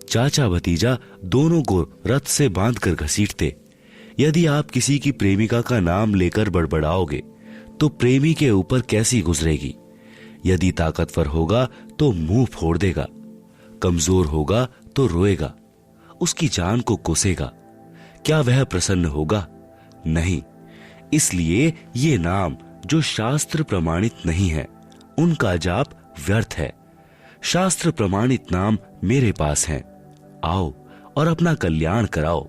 चाचा भतीजा दोनों को रथ से बांधकर घसीटते। यदि आप किसी की प्रेमिका का नाम लेकर बड़बड़ाओगे तो प्रेमी के ऊपर कैसी गुजरेगी। यदि ताकतवर होगा तो मुंह फोड़ देगा, कमजोर होगा तो रोएगा, उसकी जान को कोसेगा। क्या वह प्रसन्न होगा? नहीं। इसलिए ये नाम जो शास्त्र प्रमाणित नहीं है, उनका जाप व्यर्थ है। शास्त्र प्रमाणित नाम मेरे पास हैं, आओ और अपना कल्याण कराओ।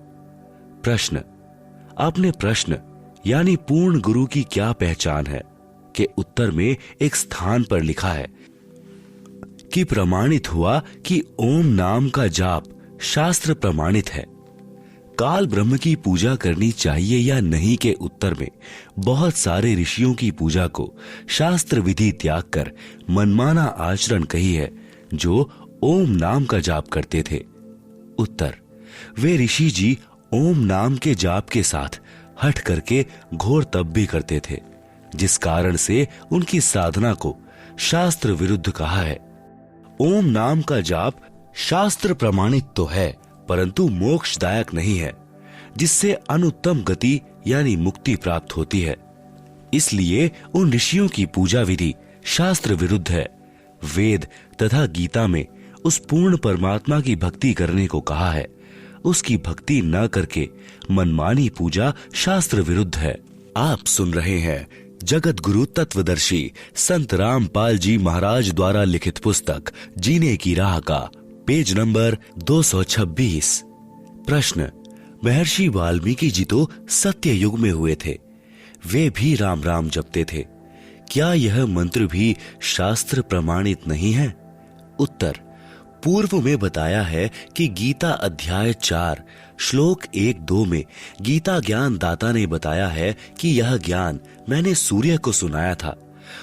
प्रश्न, आपने प्रश्न यानी पूर्ण गुरु की क्या पहचान है के उत्तर में एक स्थान पर लिखा है कि प्रमाणित हुआ कि ओम नाम का जाप शास्त्र प्रमाणित है। काल ब्रह्म की पूजा करनी चाहिए या नहीं के उत्तर में बहुत सारे ऋषियों की पूजा को शास्त्र विधि त्याग कर मनमाना आचरण कही है जो ओम नाम का जाप करते थे। उत्तर, वे ऋषि जी ओम नाम के जाप के साथ हट करके घोर तप भी करते थे, जिस कारण से उनकी साधना को शास्त्र विरुद्ध कहा है। ओम नाम का जाप शास्त्र प्रमाणित तो है परंतु मोक्षदायक नहीं है, जिससे अनुत्तम गति यानी मुक्ति प्राप्त होती है। इसलिए उन ऋषियों की पूजा विधि शास्त्र विरुद्ध है। वेद तथा गीता में उस पूर्ण परमात्मा की भक्ति करने को कहा है। उसकी भक्ति न करके मनमानी पूजा शास्त्र विरुद्ध है। आप सुन रहे हैं जगत गुरु तत्वदर्शी संत रामपाल जी महाराज द्वारा लिखित पुस्तक जीने की राह का पेज नंबर 226। प्रश्न, महर्षि वाल्मीकि जी तो सत्य युग में हुए थे, वे भी राम राम जपते थे, क्या यह मंत्र भी शास्त्र प्रमाणित नहीं है? उत्तर, पूर्व में बताया है कि गीता अध्याय 4 श्लोक 1-2 में गीता ज्ञान दाता ने बताया है कि यह ज्ञान मैंने सूर्य को सुनाया था,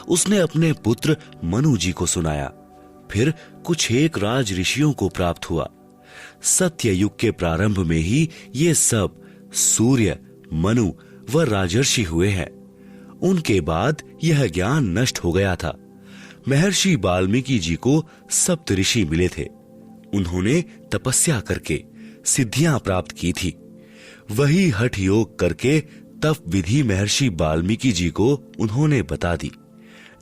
उसने अपने पुत्र मनु जी को सुनाया, फिर कुछ एक राज ऋषियों को प्राप्त हुआ। सत्य युग के प्रारंभ में ही ये सब सूर्य, मनु व राजर्षि हुए हैं। उनके बाद यह ज्ञान नष्ट हो गया था। महर्षि वाल्मीकि जी को सप्त ऋषि मिले थे, उन्होंने तपस्या करके सिद्धियां प्राप्त की थी। वही हठ योग करके तप विधि महर्षि वाल्मीकि जी को उन्होंने बता दी।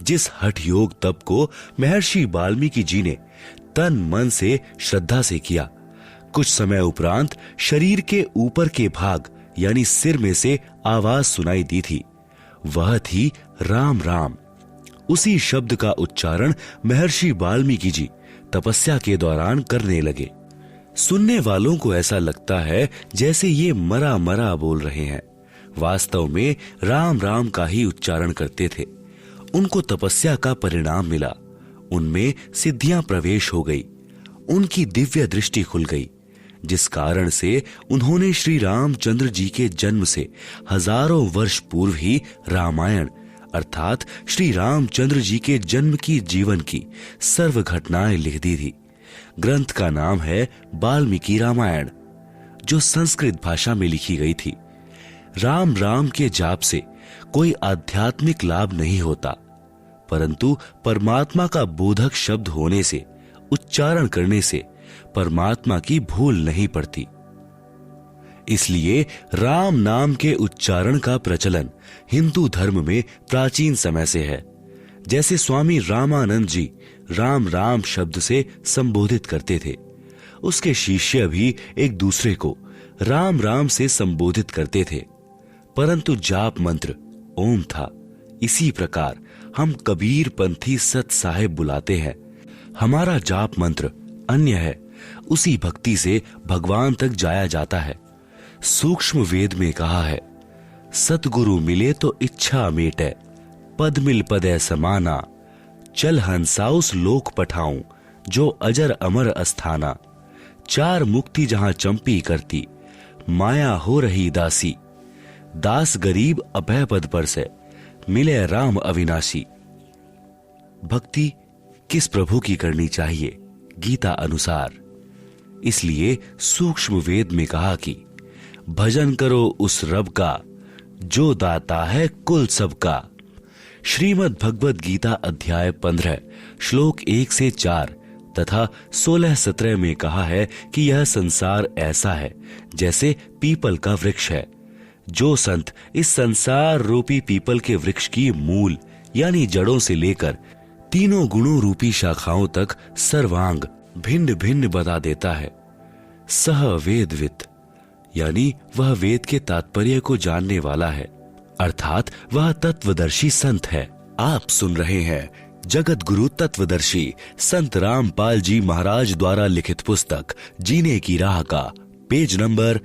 जिस हठ योग तप को महर्षि वाल्मीकि जी ने तन मन से श्रद्धा से किया, कुछ समय उपरांत शरीर के ऊपर के भाग यानी सिर में से आवाज सुनाई दी थी, वह थी राम राम। उसी शब्द का उच्चारण महर्षि वाल्मीकि जी तपस्या के दौरान करने लगे। सुनने वालों को ऐसा लगता है जैसे ये मरा मरा बोल रहे हैं, वास्तव में राम राम का ही उच्चारण करते थे। उनको तपस्या का परिणाम मिला, उनमें सिद्धियां प्रवेश हो गई, उनकी दिव्य दृष्टि खुल गई, जिस कारण से उन्होंने श्री रामचंद्र जी के जन्म से हजारों वर्ष पूर्व ही रामायण अर्थात श्री रामचंद्र जी के जन्म की जीवन की सर्व घटनाएं लिख दी थी। ग्रंथ का नाम है वाल्मीकि रामायण, जो संस्कृत भाषा में लिखी गई थी। राम राम के जाप से कोई आध्यात्मिक लाभ नहीं होता, परंतु परमात्मा का बोधक शब्द होने से, उच्चारण करने से परमात्मा की भूल नहीं पड़ती। इसलिए राम नाम के उच्चारण का प्रचलन हिंदू धर्म में प्राचीन समय से है। जैसे स्वामी रामानंद जी राम राम शब्द से संबोधित करते थे, उसके शिष्य भी एक दूसरे को राम राम से संबोधित करते थे, परंतु जाप मंत्र ओम था। इसी प्रकार हम कबीर पंथी सत साहेब बुलाते हैं, हमारा जाप मंत्र अन्य है, उसी भक्ति से भगवान तक जाया जाता है। सूक्ष्म वेद में कहा है, सतगुरु मिले तो इच्छा मेटे, पद मिल पदे समाना, चल हंसा उस लोक पठाऊं, जो अजर अमर अस्थाना। चार मुक्ति जहां चंपी करती, माया हो रही दासी, दास गरीब अभय पद पर से, मिले राम अविनाशी। भक्ति किस प्रभु की करनी चाहिए गीता अनुसार? इसलिए सूक्ष्म वेद में कहा कि भजन करो उस रब का, जो दाता है कुल सबका। श्रीमद् भगवद गीता अध्याय 15 श्लोक 1 से 4 तथा 16-17 में कहा है कि यह संसार ऐसा है जैसे पीपल का वृक्ष है। जो संत इस संसार रूपी पीपल के वृक्ष की मूल यानी जड़ों से लेकर तीनों गुणों रूपी शाखाओं तक सर्वांग भिन्न भिन्न बता देता है, सह वेदवित यानी वह वेद के तात्पर्य को जानने वाला है, अर्थात वह तत्वदर्शी संत है। आप सुन रहे हैं जगत गुरु तत्वदर्शी संत रामपाल जी महाराज द्वारा लिखित पुस्तक जीने की राह का पेज नंबर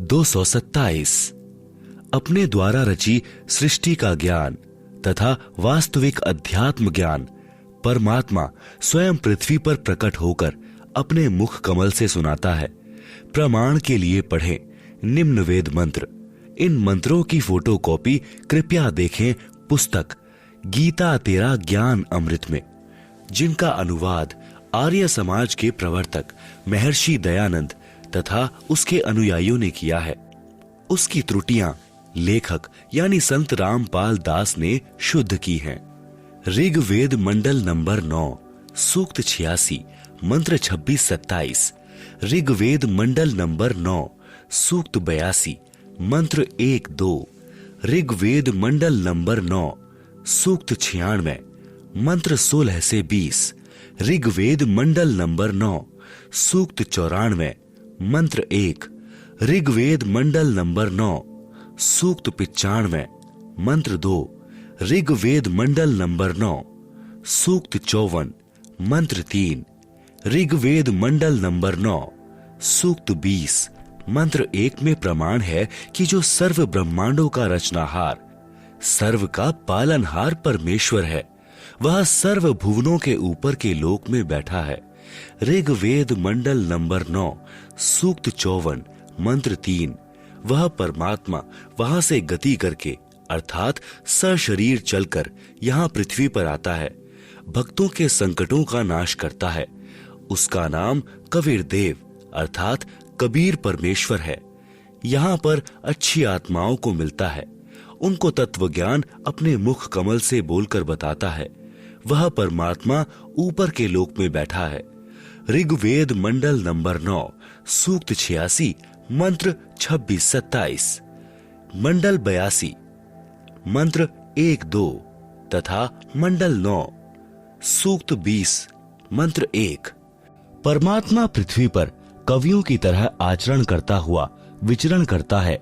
227। अपने द्वारा रची सृष्टि का ज्ञान तथा वास्तविक अध्यात्म ज्ञान परमात्मा स्वयं पृथ्वी पर प्रकट होकर अपने मुख कमल से सुनाता है। प्रमाण के लिए पढ़ें निम्न वेद मंत्र। इन मंत्रों की फोटोकॉपी कृपया देखें पुस्तक गीता तेरा ज्ञान अमृत में, जिनका अनुवाद आर्य समाज के प्रवर्तक महर्षि दयानंद तथा उसके अनुयायियों ने किया है। उसकी त्रुटियां लेखक यानी संत रामपाल दास ने शुद्ध की हैं। ऋग्वेद मंडल नंबर 9 सूक्त 86 मंत्र 26-27, ऋग्वेद मंडल नंबर 9 सूक्त 82 मंत्र 1-2, ऋग्वेद मंडल नंबर 9 सूक्त 96 मंत्र 16 से 20, ऋग्वेद मंडल नंबर 9 सूक्त 94 मंत्र 1। ऋग्वेद मंडल नंबर 9 सूक्त 95 मंत्र 2। ऋग्वेद मंडल नंबर 9 सूक्त 54 मंत्र 3। ऋग्वेद मंडल नंबर 9 सूक्त 20 मंत्र 1 में प्रमाण है कि जो सर्व ब्रह्मांडों का रचनाहार, सर्व का पालनहार परमेश्वर है, वह सर्व भुवनों के ऊपर के लोक में बैठा है। ऋग्वेद मंडल नंबर 9 सूक्त 54 मंत्र 3। वह परमात्मा वहां से गति करके अर्थात सशरीर चलकर यहाँ पृथ्वी पर आता है, भक्तों के संकटों का नाश करता है। उसका नाम कबीर देव अर्थात कबीर परमेश्वर है। यहाँ पर अच्छी आत्माओं को मिलता है, उनको तत्व ज्ञान अपने मुख कमल से बोलकर बताता है। वह परमात्मा ऊपर के लोक में बैठा है। ऋग्वेद मंडल नंबर 9 सूक्त 86 मंत्र 26-27, मंडल 82 मंत्र 1-2 तथा मंडल 9 सूक्त 20 मंत्र 1। परमात्मा पृथ्वी पर कवियों की तरह आचरण करता हुआ विचरण करता है।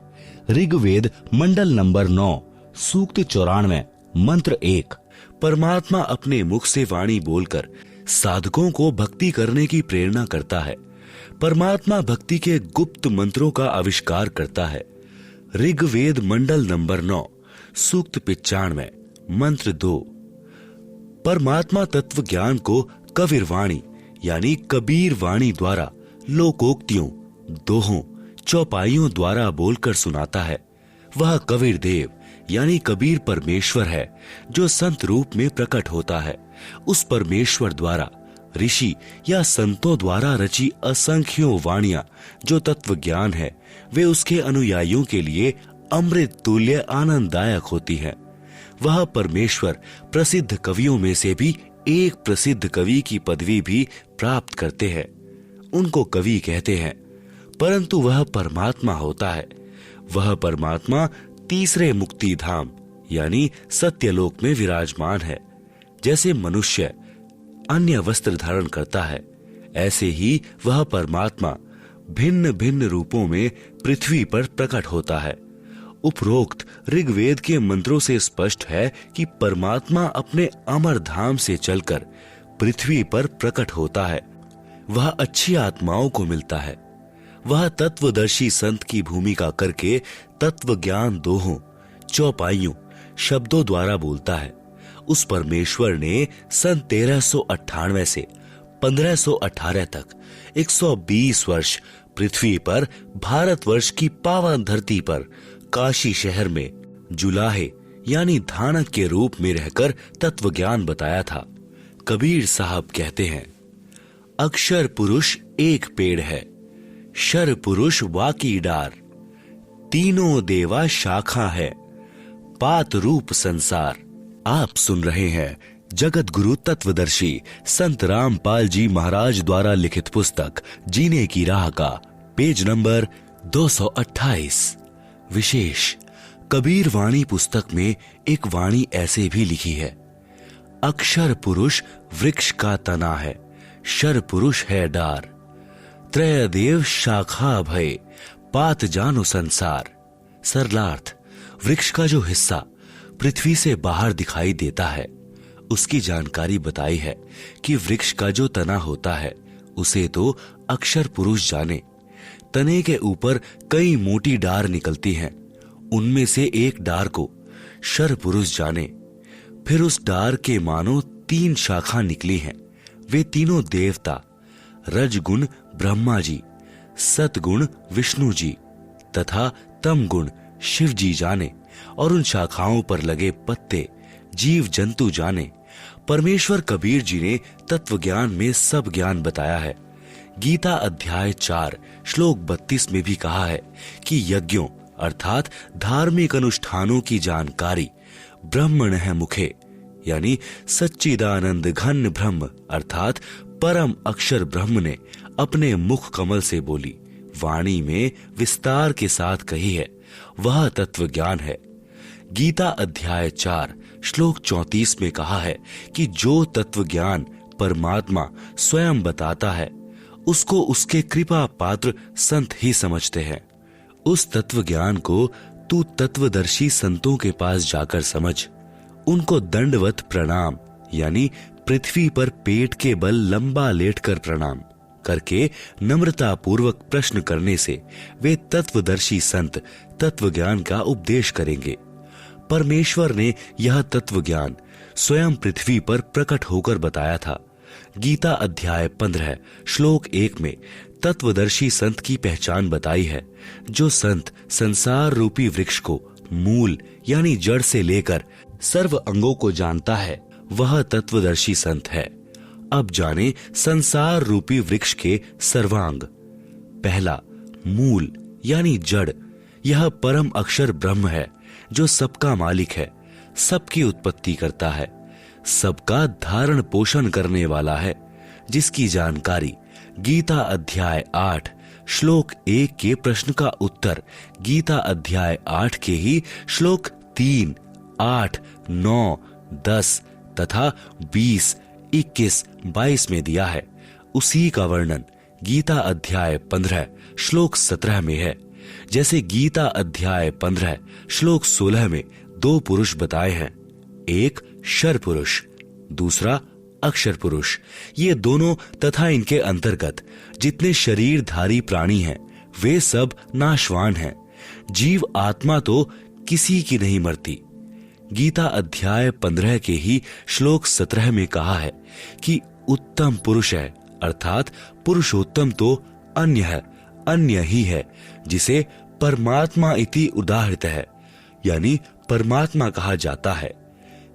ऋग्वेद मंडल नंबर 9 सूक्त 94 मंत्र 1। परमात्मा अपने मुख से वाणी बोलकर साधकों को भक्ति करने की प्रेरणा करता है। परमात्मा भक्ति के गुप्त मंत्रों का आविष्कार करता है। ऋग्वेद मंडल नंबर 9 सूक्त 95 मंत्र 2। परमात्मा तत्व ज्ञान को कबीर वाणी यानी कबीर वाणी द्वारा लोकोक्तियों, दोहों, चौपाइयों द्वारा बोलकर सुनाता है। वह कबीर देव यानी कबीर परमेश्वर है जो संत रूप में प्रकट होता है। उस परमेश्वर द्वारा ऋषि या संतों द्वारा रची असंख्यों वाणियां जो तत्व ज्ञान है, वे उसके अनुयायियों के लिए अमृत तुल्य आनंददायक होती हैं। वह परमेश्वर प्रसिद्ध कवियों में से भी एक प्रसिद्ध कवि की पदवी भी प्राप्त करते हैं। उनको कवि कहते हैं, परंतु वह परमात्मा होता है। वह परमात्मा तीसरे मुक्ति धाम यानी सत्यलोक में विराजमान है। जैसे मनुष्य अन्य वस्त्र धारण करता है, ऐसे ही वह परमात्मा भिन्न भिन्न रूपों में पृथ्वी पर प्रकट होता है। उपरोक्त ऋग्वेद के मंत्रों से स्पष्ट है कि परमात्मा अपने अमर धाम से चलकर पृथ्वी पर प्रकट होता है। वह अच्छी आत्माओं को मिलता है। वह तत्वदर्शी संत की भूमिका करके तत्व ज्ञान दोहों, चौपाइयों, शब्दों द्वारा बोलता है। उस परमेश्वर ने सन 1398 से 1518 तक 120 वर्ष पृथ्वी पर भारतवर्ष की पावन धरती पर काशी शहर में जुलाहे यानी धानक के रूप में रहकर तत्व ज्ञान बताया था। कबीर साहब कहते हैं, अक्षर पुरुष एक पेड़ है, शर पुरुष वाकी डार, तीनों देवा शाखा है, पात रूप संसार। आप सुन रहे हैं जगत गुरु तत्वदर्शी संत रामपाल जी महाराज द्वारा लिखित पुस्तक जीने की राह का पेज नंबर 228। विशेष कबीर वाणी पुस्तक में एक वाणी ऐसे भी लिखी है, अक्षर पुरुष वृक्ष का तना है, शर पुरुष है डार, त्रय देव शाखा भय, पात जानो संसार। सरलार्थ, वृक्ष का जो हिस्सा पृथ्वी से बाहर दिखाई देता है, उसकी जानकारी बताई है कि वृक्ष का जो तना होता है उसे तो अक्षर पुरुष जाने। तने के ऊपर कई मोटी डार निकलती हैं, उनमें से एक डार को शर पुरुष जाने। फिर उस डार के मानो 3 शाखा निकली हैं। वे तीनों देवता रजगुण ब्रह्मा जी, सतगुण विष्णु जी तथा तमगुण शिव जी जाने, और उन शाखाओं पर लगे पत्ते जीव जंतु जाने। परमेश्वर कबीर जी ने तत्व ज्ञान में सब ज्ञान बताया है। गीता अध्याय 4 श्लोक 32 में भी कहा है कि यज्ञों अर्थात धार्मिक अनुष्ठानों की जानकारी ब्रह्मणः मुखे यानी सच्चिदानंद घन ब्रह्म अर्थात परम अक्षर ब्रह्म ने अपने मुख कमल से बोली, वाणी में विस्तार के साथ कही है। वह तत्व ज्ञान है। गीता अध्याय 4 श्लोक 34 में कहा है कि जो तत्व ज्ञान परमात्मा स्वयं बताता है, उसको उसके कृपा पात्र संत ही समझते हैं। उस तत्व ज्ञान को तू तत्वदर्शी संतों के पास जाकर समझ। उनको दंडवत प्रणाम यानी पृथ्वी पर पेट के बल लंबा लेटकर प्रणाम करके नम्रता पूर्वक प्रश्न करने से वे तत्वदर्शी संत तत्व ज्ञान का उपदेश करेंगे। परमेश्वर ने यह तत्व ज्ञान स्वयं पृथ्वी पर प्रकट होकर बताया था। गीता अध्याय 15 श्लोक 1 में तत्वदर्शी संत की पहचान बताई है। जो संत संसार रूपी वृक्ष को मूल यानी जड़ से लेकर सर्व अंगों को जानता है, वह तत्वदर्शी संत है। अब जाने संसार रूपी वृक्ष के सर्वांग। पहला, मूल यानी जड़। यह परम अक्षर ब्रह्म है जो सबका मालिक है, सबकी उत्पत्ति करता है, सबका धारण पोषण करने वाला है, जिसकी जानकारी गीता अध्याय 8 श्लोक 1 के प्रश्न का उत्तर गीता अध्याय 8 के ही श्लोक 3, 8, 9, 10 तथा 20, 21, 22 में दिया है। उसी का वर्णन गीता अध्याय 15 श्लोक 17 में है। जैसे गीता अध्याय 15 श्लोक 16 में दो पुरुष बताए हैं, एक शर पुरुष, दूसरा अक्षर पुरुष। ये दोनों तथा इनके अंतर्गत जितने शरीरधारी प्राणी हैं, वे सब नाशवान हैं। जीव आत्मा तो किसी की नहीं मरती। गीता अध्याय 15 के ही श्लोक 17 में कहा है कि उत्तम पुरुष है, अर्थात पुरुषोत्तम तो अन्य है, अन्य ही है, जिसे परमात्मा इति उदाहृत है, यानी परमात्मा कहा जाता है।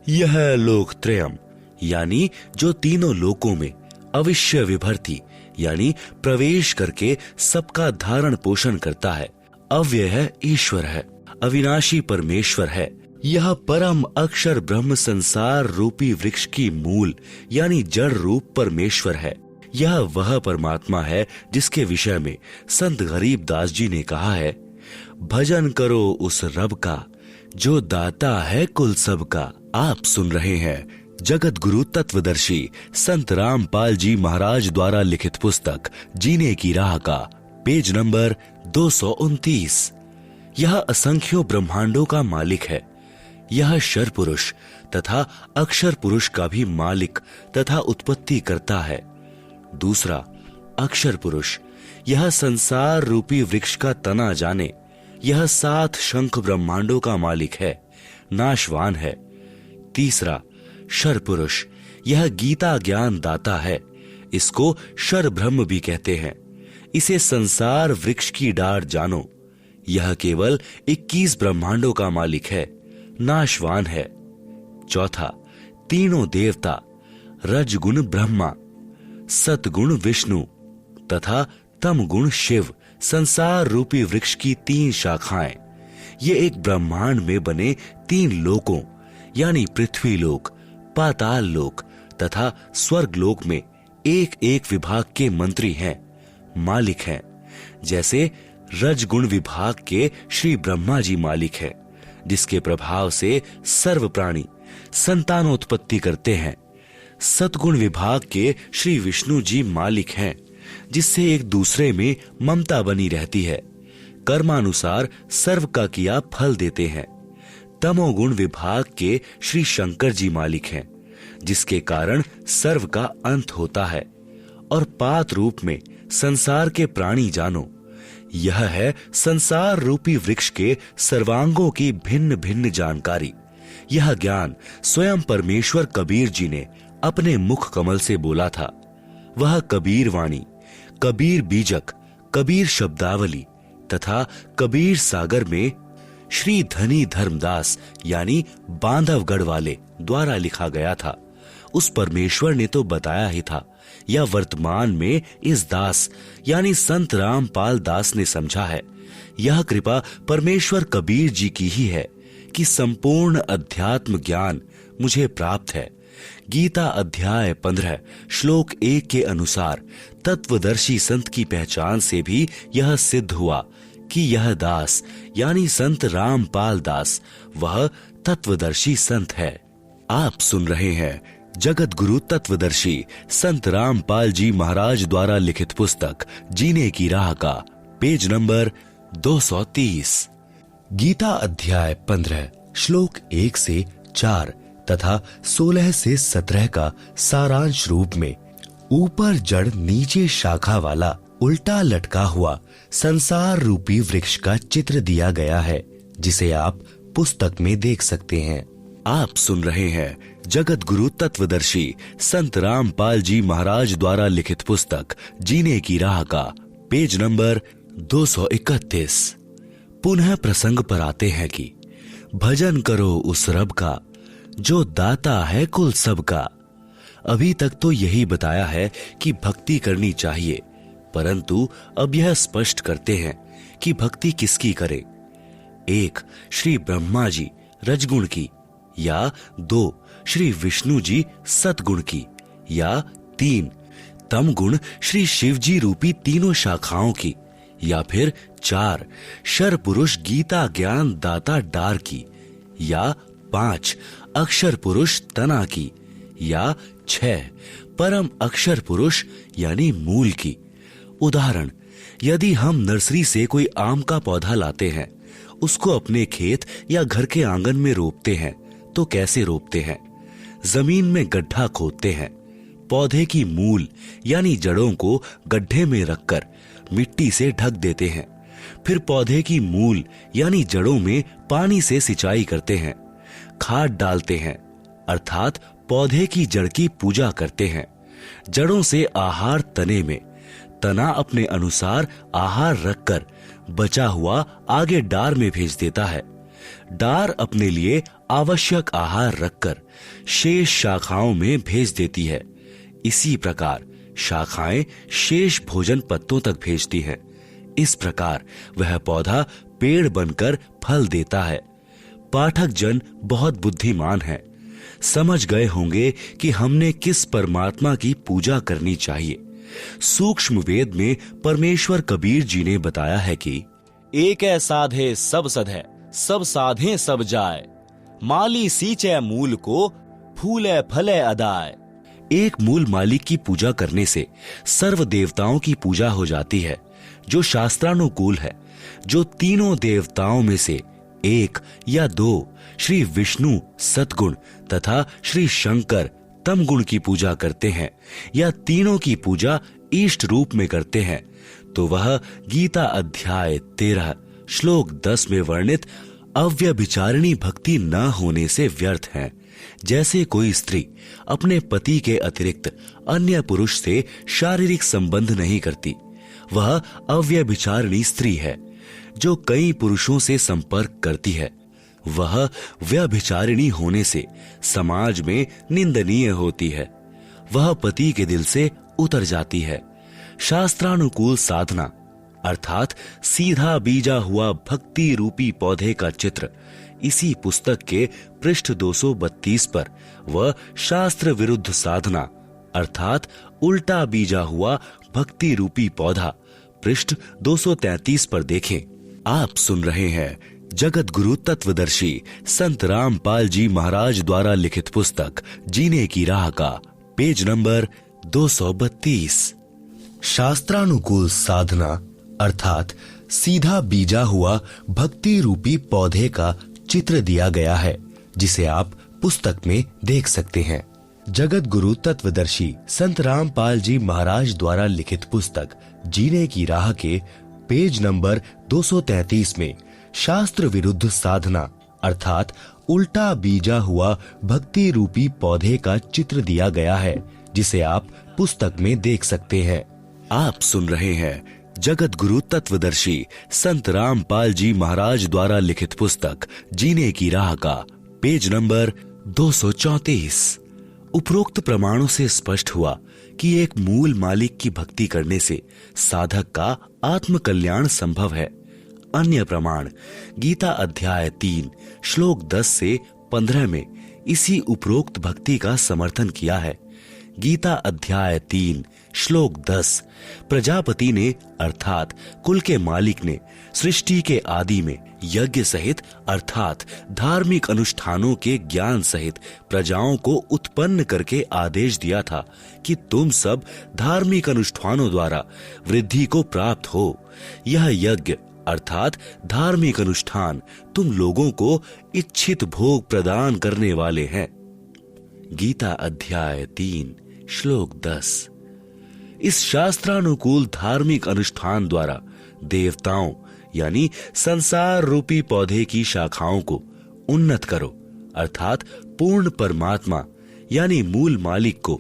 यह लोकत्रयम यानी जो तीनों लोकों में अविश्य विभर्ति यानी प्रवेश करके सबका धारण पोषण करता है, अव्यय है, ईश्वर है, अविनाशी परमेश्वर है। यह परम अक्षर ब्रह्म संसार रूपी वृक्ष की मूल यानी जड़ रूप परमेश्वर है। यह वह परमात्मा है जिसके विषय में संत गरीब दास जी ने कहा है, भजन करो उस रब का जो दाता है कुल सबका। आप सुन रहे हैं जगत गुरु तत्वदर्शी संत रामपाल जी महाराज द्वारा लिखित पुस्तक जीने की राह का पेज नंबर 229। यह असंख्यों ब्रह्मांडों का मालिक है। यह शर पुरुष तथा अक्षर पुरुष का भी मालिक तथा उत्पत्ति करता है। दूसरा अक्षर पुरुष, यह संसार रूपी वृक्ष का तना जाने, यह 7 शंख ब्रह्मांडों का मालिक है, नाशवान है। तीसरा शर पुरुष, यह गीता ज्ञान दाता है, इसको शर ब्रह्म भी कहते हैं। इसे संसार वृक्ष की डाढ़ जानो, यह केवल 21 ब्रह्मांडों का मालिक है, नाशवान है। चौथा तीनों देवता, रजगुण ब्रह्मा, सतगुण विष्णु तथा तमगुण शिव, संसार रूपी वृक्ष की 3 शाखाएं। ये एक ब्रह्मांड में बने 3 लोकों यानी पृथ्वी लोक, पाताल लोक तथा स्वर्ग लोक में एक एक विभाग के मंत्री हैं, मालिक हैं। जैसे रजगुण विभाग के श्री ब्रह्मा जी मालिक हैं, जिसके प्रभाव से सर्व प्राणी संतानोत्पत्ति करते हैं। सतगुण विभाग के श्री विष्णु जी मालिक हैं, जिससे एक दूसरे में ममता बनी रहती है, कर्मानुसार सर्व का किया फल देते हैं। तमोगुण विभाग के श्री शंकर जी मालिक हैं, जिसके कारण सर्व का अंत होता है। और पात रूप में संसार के प्राणी जानो, यह है संसार रूपी वृक्ष के सर्वांगों की भिन्न भिन्न जानकारी। यह ज्ञान स्वयं परमेश्वर कबीर जी ने अपने मुख कमल से बोला था। वह कबीर वाणी, कबीर बीजक, कबीर शब्दावली तथा कबीर सागर में श्री धनी धर्मदास यानी बांधवगढ़ वाले द्वारा लिखा गया था। उस परमेश्वर ने तो बताया ही था, या वर्तमान में इस दास यानी संत रामपाल दास ने समझा है। यह कृपा परमेश्वर कबीर जी की ही है कि संपूर्ण अध्यात्म ज्ञान मुझे प्राप्त है। गीता अध्याय 15 श्लोक 1 के अनुसार तत्वदर्शी संत की पहचान से भी यह सिद्ध हुआ कि यह दास यानी संत रामपाल दास वह तत्वदर्शी संत है। आप सुन रहे हैं जगत गुरु तत्वदर्शी संत रामपाल जी महाराज द्वारा लिखित पुस्तक जीने की राह का पेज नंबर 230। गीता अध्याय 15 श्लोक 1 से 4 तथा 16 से 17 का सारांश रूप में ऊपर जड़ नीचे शाखा वाला उल्टा लटका हुआ संसार रूपी वृक्ष का चित्र दिया गया है, जिसे आप पुस्तक में देख सकते हैं। आप सुन रहे हैं जगत गुरु तत्वदर्शी संत रामपाल जी महाराज द्वारा लिखित पुस्तक जीने की राह का पेज नंबर 231। पुनः प्रसंग पर आते हैं कि भजन करो उस रब का जो दाता है कुल सबका। अभी तक तो यही बताया है कि भक्ति करनी चाहिए, परंतु अब यह स्पष्ट करते हैं कि भक्ति किसकी करें। 1 श्री ब्रह्मा जी रजगुण की, या 2 श्री विष्णु जी सतगुण की, या 3 तम गुण श्री शिव जी रूपी तीनों शाखाओं की, या फिर 4 शर पुरुष गीता ज्ञान दाता डार की, या 5 अक्षर पुरुष तना की, या 6 परम अक्षर पुरुष यानी मूल की। उदाहरण, यदि हम नर्सरी से कोई आम का पौधा लाते हैं, उसको अपने खेत या घर के आंगन में रोपते हैं, तो कैसे रोपते हैं? जमीन में गड्ढा खोदते हैं, पौधे की मूल यानी जड़ों को गड्ढे में रखकर मिट्टी से ढक देते हैं, फिर पौधे की मूल यानी जड़ों में पानी से सिंचाई करते हैं, खाद डालते हैं, अर्थात पौधे की जड़ की पूजा करते हैं। जड़ों से आहार तने में, तना अपने अनुसार आहार रखकर बचा हुआ आगे डार में भेज देता है, डार अपने लिए आवश्यक आहार रखकर शेष शाखाओं में भेज देती है। इसी प्रकार शाखाएं शेष भोजन पत्तों तक भेजती हैं। इस प्रकार वह पौधा पेड़ बनकर फल देता है। पाठक जन बहुत बुद्धिमान है, समझ गए होंगे कि हमने किस परमात्मा की पूजा करनी चाहिए। सूक्ष्म वेद में परमेश्वर कबीर जी ने बताया है कि एक है साधे सब सधे, सब साधे सब जाए, माली सींचे मूल को, फूले फले अदाए। एक मूल मालिक की पूजा करने से सर्व देवताओं की पूजा हो जाती है, जो शास्त्रानुकूल है। जो तीनों देवताओं में से 1 या 2 श्री विष्णु सतगुण तथा श्री शंकर तम गुण की पूजा करते हैं, या तीनों की पूजा इष्ट रूप में करते हैं, तो वह गीता अध्याय 13 श्लोक 10 में वर्णित अव्यभिचारिणी भक्ति न होने से व्यर्थ है। जैसे कोई स्त्री अपने पति के अतिरिक्त अन्य पुरुष से शारीरिक संबंध नहीं करती, वह अव्यभिचारिणी स्त्री है। जो कई पुरुषों से संपर्क करती है, वह व्यभिचारिणी होने से समाज में निंदनीय होती है। वह पति के दिल से उतर जाती है। शास्त्रानुकूल साधना अर्थात सीधा बीजा हुआ भक्ति रूपी पौधे का चित्र इसी पुस्तक के पृष्ठ 232 पर व शास्त्र विरुद्ध साधना अर्थात उल्टा बीजा हुआ भक्ति रूपी पौधा पृष्ठ 233 पर देखें। आप सुन रहे हैं जगत गुरु तत्वदर्शी संत रामपाल जी महाराज द्वारा लिखित पुस्तक जीने की राह का पेज नंबर 232। शास्त्रानुकूल साधना अर्थात सीधा बीजा हुआ भक्ति रूपी पौधे का चित्र दिया गया है, जिसे आप पुस्तक में देख सकते हैं। जगत गुरु तत्वदर्शी संत रामपाल जी महाराज द्वारा लिखित पुस्तक जीने की राह के पेज नंबर 233 में शास्त्र विरुद्ध साधना अर्थात उल्टा बीजा हुआ भक्ति रूपी पौधे का चित्र दिया गया है, जिसे आप पुस्तक में देख सकते हैं। आप सुन रहे हैं जगत गुरु तत्वदर्शी संत रामपाल जी महाराज द्वारा लिखित पुस्तक जीने की राह का पेज नंबर 234। उपरोक्त प्रमाणों से स्पष्ट हुआ कि एक मूल मालिक की भक्ति करने से साधक का आत्म कल्याण संभव है। अन्य प्रमाण गीता अध्याय 3 श्लोक 10 से 15 में इसी उपरोक्त भक्ति का समर्थन किया है। गीता अध्याय 3 श्लोक 10। प्रजापति ने अर्थात कुल के मालिक ने सृष्टि के आदि में यज्ञ सहित अर्थात धार्मिक अनुष्ठानों के ज्ञान सहित प्रजाओं को उत्पन्न करके आदेश दिया था कि तुम सब धार्मिक अनुष्ठानों द्वारा वृद्धि को प्राप्त हो। यह यज्ञ अर्थात धार्मिक अनुष्ठान तुम लोगों को इच्छित भोग प्रदान करने वाले हैं। गीता अध्याय 3 श्लोक 10। इस शास्त्रानुकूल धार्मिक अनुष्ठान द्वारा देवताओं यानी संसार रूपी पौधे की शाखाओं को उन्नत करो अर्थात पूर्ण परमात्मा यानी मूल मालिक को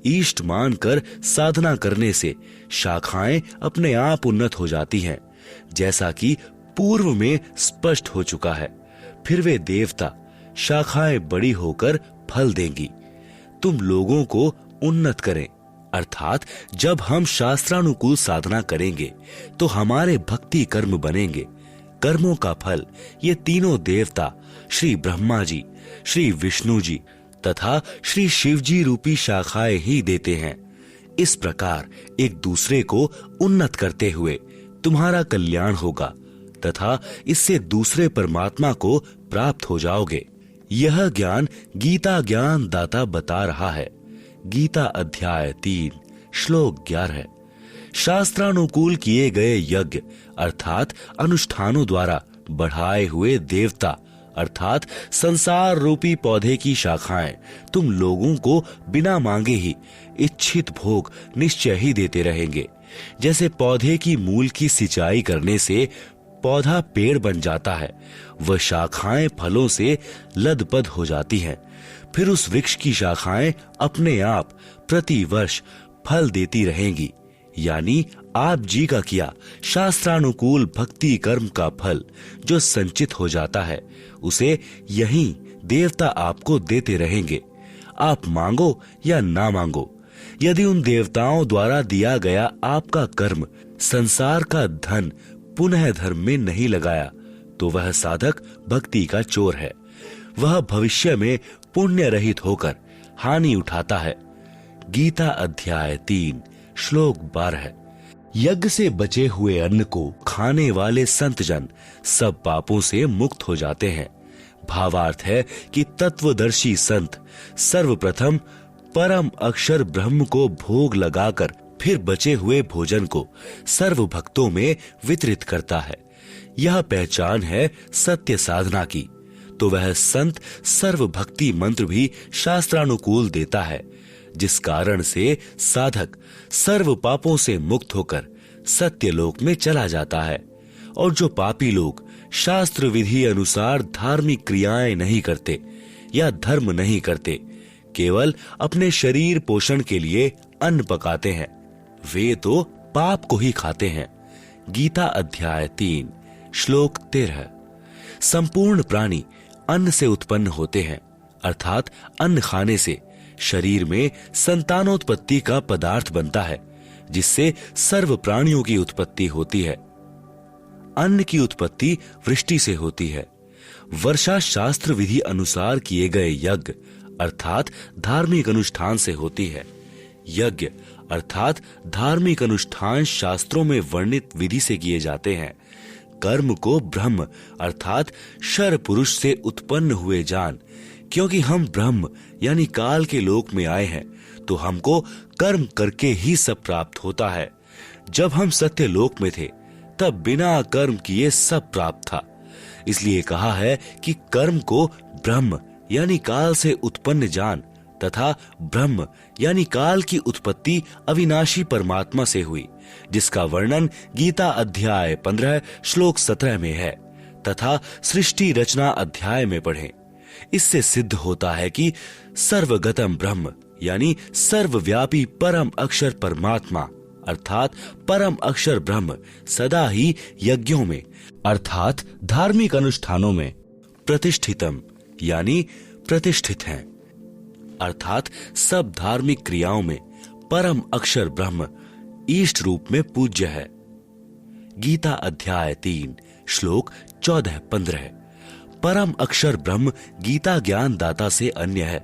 इष्ट मानकर साधना करने से शाखाएं अपने आप उन्नत हो जाती हैं, जैसा कि पूर्व में स्पष्ट हो चुका है। फिर वे देवता शाखाएं बड़ी होकर फल देंगी। तुम लोगों को उन्नत करें अर्थात जब हम शास्त्रानुकूल साधना करेंगे तो हमारे भक्ति कर्म बनेंगे। कर्मों का फल ये तीनों देवता श्री ब्रह्मा जी, श्री विष्णु जी तथा श्री शिव जी रूपी शाखाएं ही देते हैं। इस प्रकार एक दूसरे को उन्नत करते हुए तुम्हारा कल्याण होगा तथा इससे दूसरे परमात्मा को प्राप्त हो जाओगे। यह ज्ञान गीता ज्ञान दाता बता रहा है। गीता अध्याय 3 श्लोक 11। शास्त्रानुकूल किए गए यज्ञ अर्थात अनुष्ठानों द्वारा बढ़ाए हुए देवता अर्थात संसार रूपी पौधे की शाखाएं तुम लोगों को बिना मांगे ही इच्छित भोग निश्चय ही देते रहेंगे। जैसे पौधे की मूल की सिंचाई करने से पौधा पेड़ बन जाता है, वह शाखाएं फलों से लदपद हो जाती हैं। फिर उस वृक्ष की शाखाएं अपने आप प्रति वर्ष फल देती रहेंगी। यानी आप जी का किया शास्त्रानुकूल भक्ति कर्म का फल जो संचित हो जाता है, उसे यहीं देवता आपको देते रहेंगे। आप मांगो या ना मांगो। यदि उन देवताओं द्वारा दिया गया आपका कर्म संसार का धन पुनः धर्म में नहीं लगाया तो वह साधक भक्ति का चोर है। वह भविष्य में पुण्य रहित होकर हानि उठाता है। गीता अध्याय 3 श्लोक 12। यज्ञ से बचे हुए अन्न को खाने वाले संत जन सब पापों से मुक्त हो जाते हैं। भावार्थ है कि तत्वदर्शी संत सर्वप्रथम परम अक्षर ब्रह्म को भोग लगाकर फिर बचे हुए भोजन को सर्व भक्तों में वितरित करता है। यह पहचान है सत्य साधना की। तो वह संत सर्व भक्ति मंत्र भी शास्त्रानुकूल देता है, जिस कारण से साधक सर्व पापों से मुक्त होकर सत्य लोक में चला जाता है। और जो पापी लोग शास्त्र विधि अनुसार धार्मिक क्रियाएं नहीं करते या धर्म नहीं करते, केवल अपने शरीर पोषण के लिए अन्न पकाते हैं, वे तो पाप को ही खाते हैं। गीता अध्याय 3 श्लोक 13। संपूर्ण प्राणी अन्न से उत्पन्न होते हैं अर्थात अन्न खाने से शरीर में संतानोत्पत्ति का पदार्थ बनता है, जिससे सर्व प्राणियों की उत्पत्ति होती है। अन्न की उत्पत्ति वृष्टि से होती है। वर्षा शास्त्र विधि अनुसार किए गए यज्ञ अर्थात धार्मिक अनुष्ठान से होती है। यज्ञ अर्थात धार्मिक अनुष्ठान शास्त्रों में वर्णित विधि से किए जाते हैं। कर्म को ब्रह्म अर्थात शर पुरुष से उत्पन्न हुए जान, क्योंकि हम ब्रह्म यानी काल के लोक में आए हैं तो हमको कर्म करके ही सब प्राप्त होता है। जब हम सत्य लोक में थे तब बिना कर्म किए सब प्राप्त था। इसलिए कहा है कि कर्म को ब्रह्म यानी काल से उत्पन्न जान तथा ब्रह्म यानी काल की उत्पत्ति अविनाशी परमात्मा से हुई, जिसका वर्णन गीता अध्याय 15 श्लोक 17 में है तथा सृष्टि रचना अध्याय में पढ़ें। इससे सिद्ध होता है कि सर्वगतम ब्रह्म यानी सर्वव्यापी परम अक्षर परमात्मा अर्थात परम अक्षर ब्रह्म सदा ही यज्ञों में अर्थात धार्मिक अनुष्ठानों में प्रतिष्ठितम यानी प्रतिष्ठित हैं। अर्थात सब धार्मिक क्रियाओं में परम अक्षर ब्रह्म ईष्ट रूप में पूज्य है। गीता अध्याय 3 श्लोक 14-15। परम अक्षर ब्रह्म गीता ज्ञान दाता से अन्य है।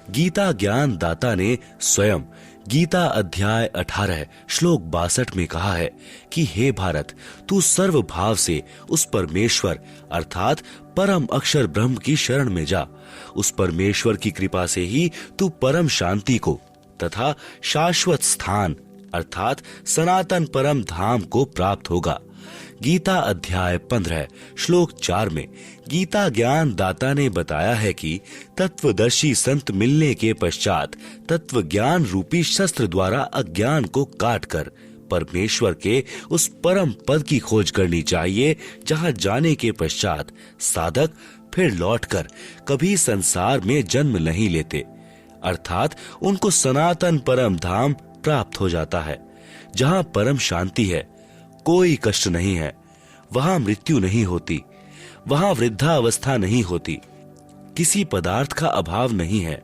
गीता ज्ञान दाता ने स्वयं गीता अध्याय 18 श्लोक 62 में कहा है कि हे भारत, तू सर्व भाव से उस परमेश्वर अर्थात परम अक्षर ब्रह्म की शरण में जा। उस परमेश्वर की कृपा से ही तू परम शांति को तथा शाश्वत स्थान अर्थात सनातन परम धाम को प्राप्त होगा। गीता अध्याय 15 श्लोक 4 में गीता ज्ञान दाता ने बताया है कि तत्वदर्शी संत मिलने के पश्चात तत्व ज्ञान रूपी शस्त्र द्वारा अज्ञान को काटकर परमेश्वर के उस परम पद की खोज करनी चाहिए, जहां जाने के पश्चात साधक फिर लौटकर कभी संसार में जन्म नहीं लेते, अर्थात उनको सनातन परम धाम प्राप्त हो जाता है, जहां परम शांति है, कोई कष्ट नहीं है, वहां मृत्यु नहीं होती, वहां वृद्धावस्था नहीं होती, किसी पदार्थ का अभाव नहीं है।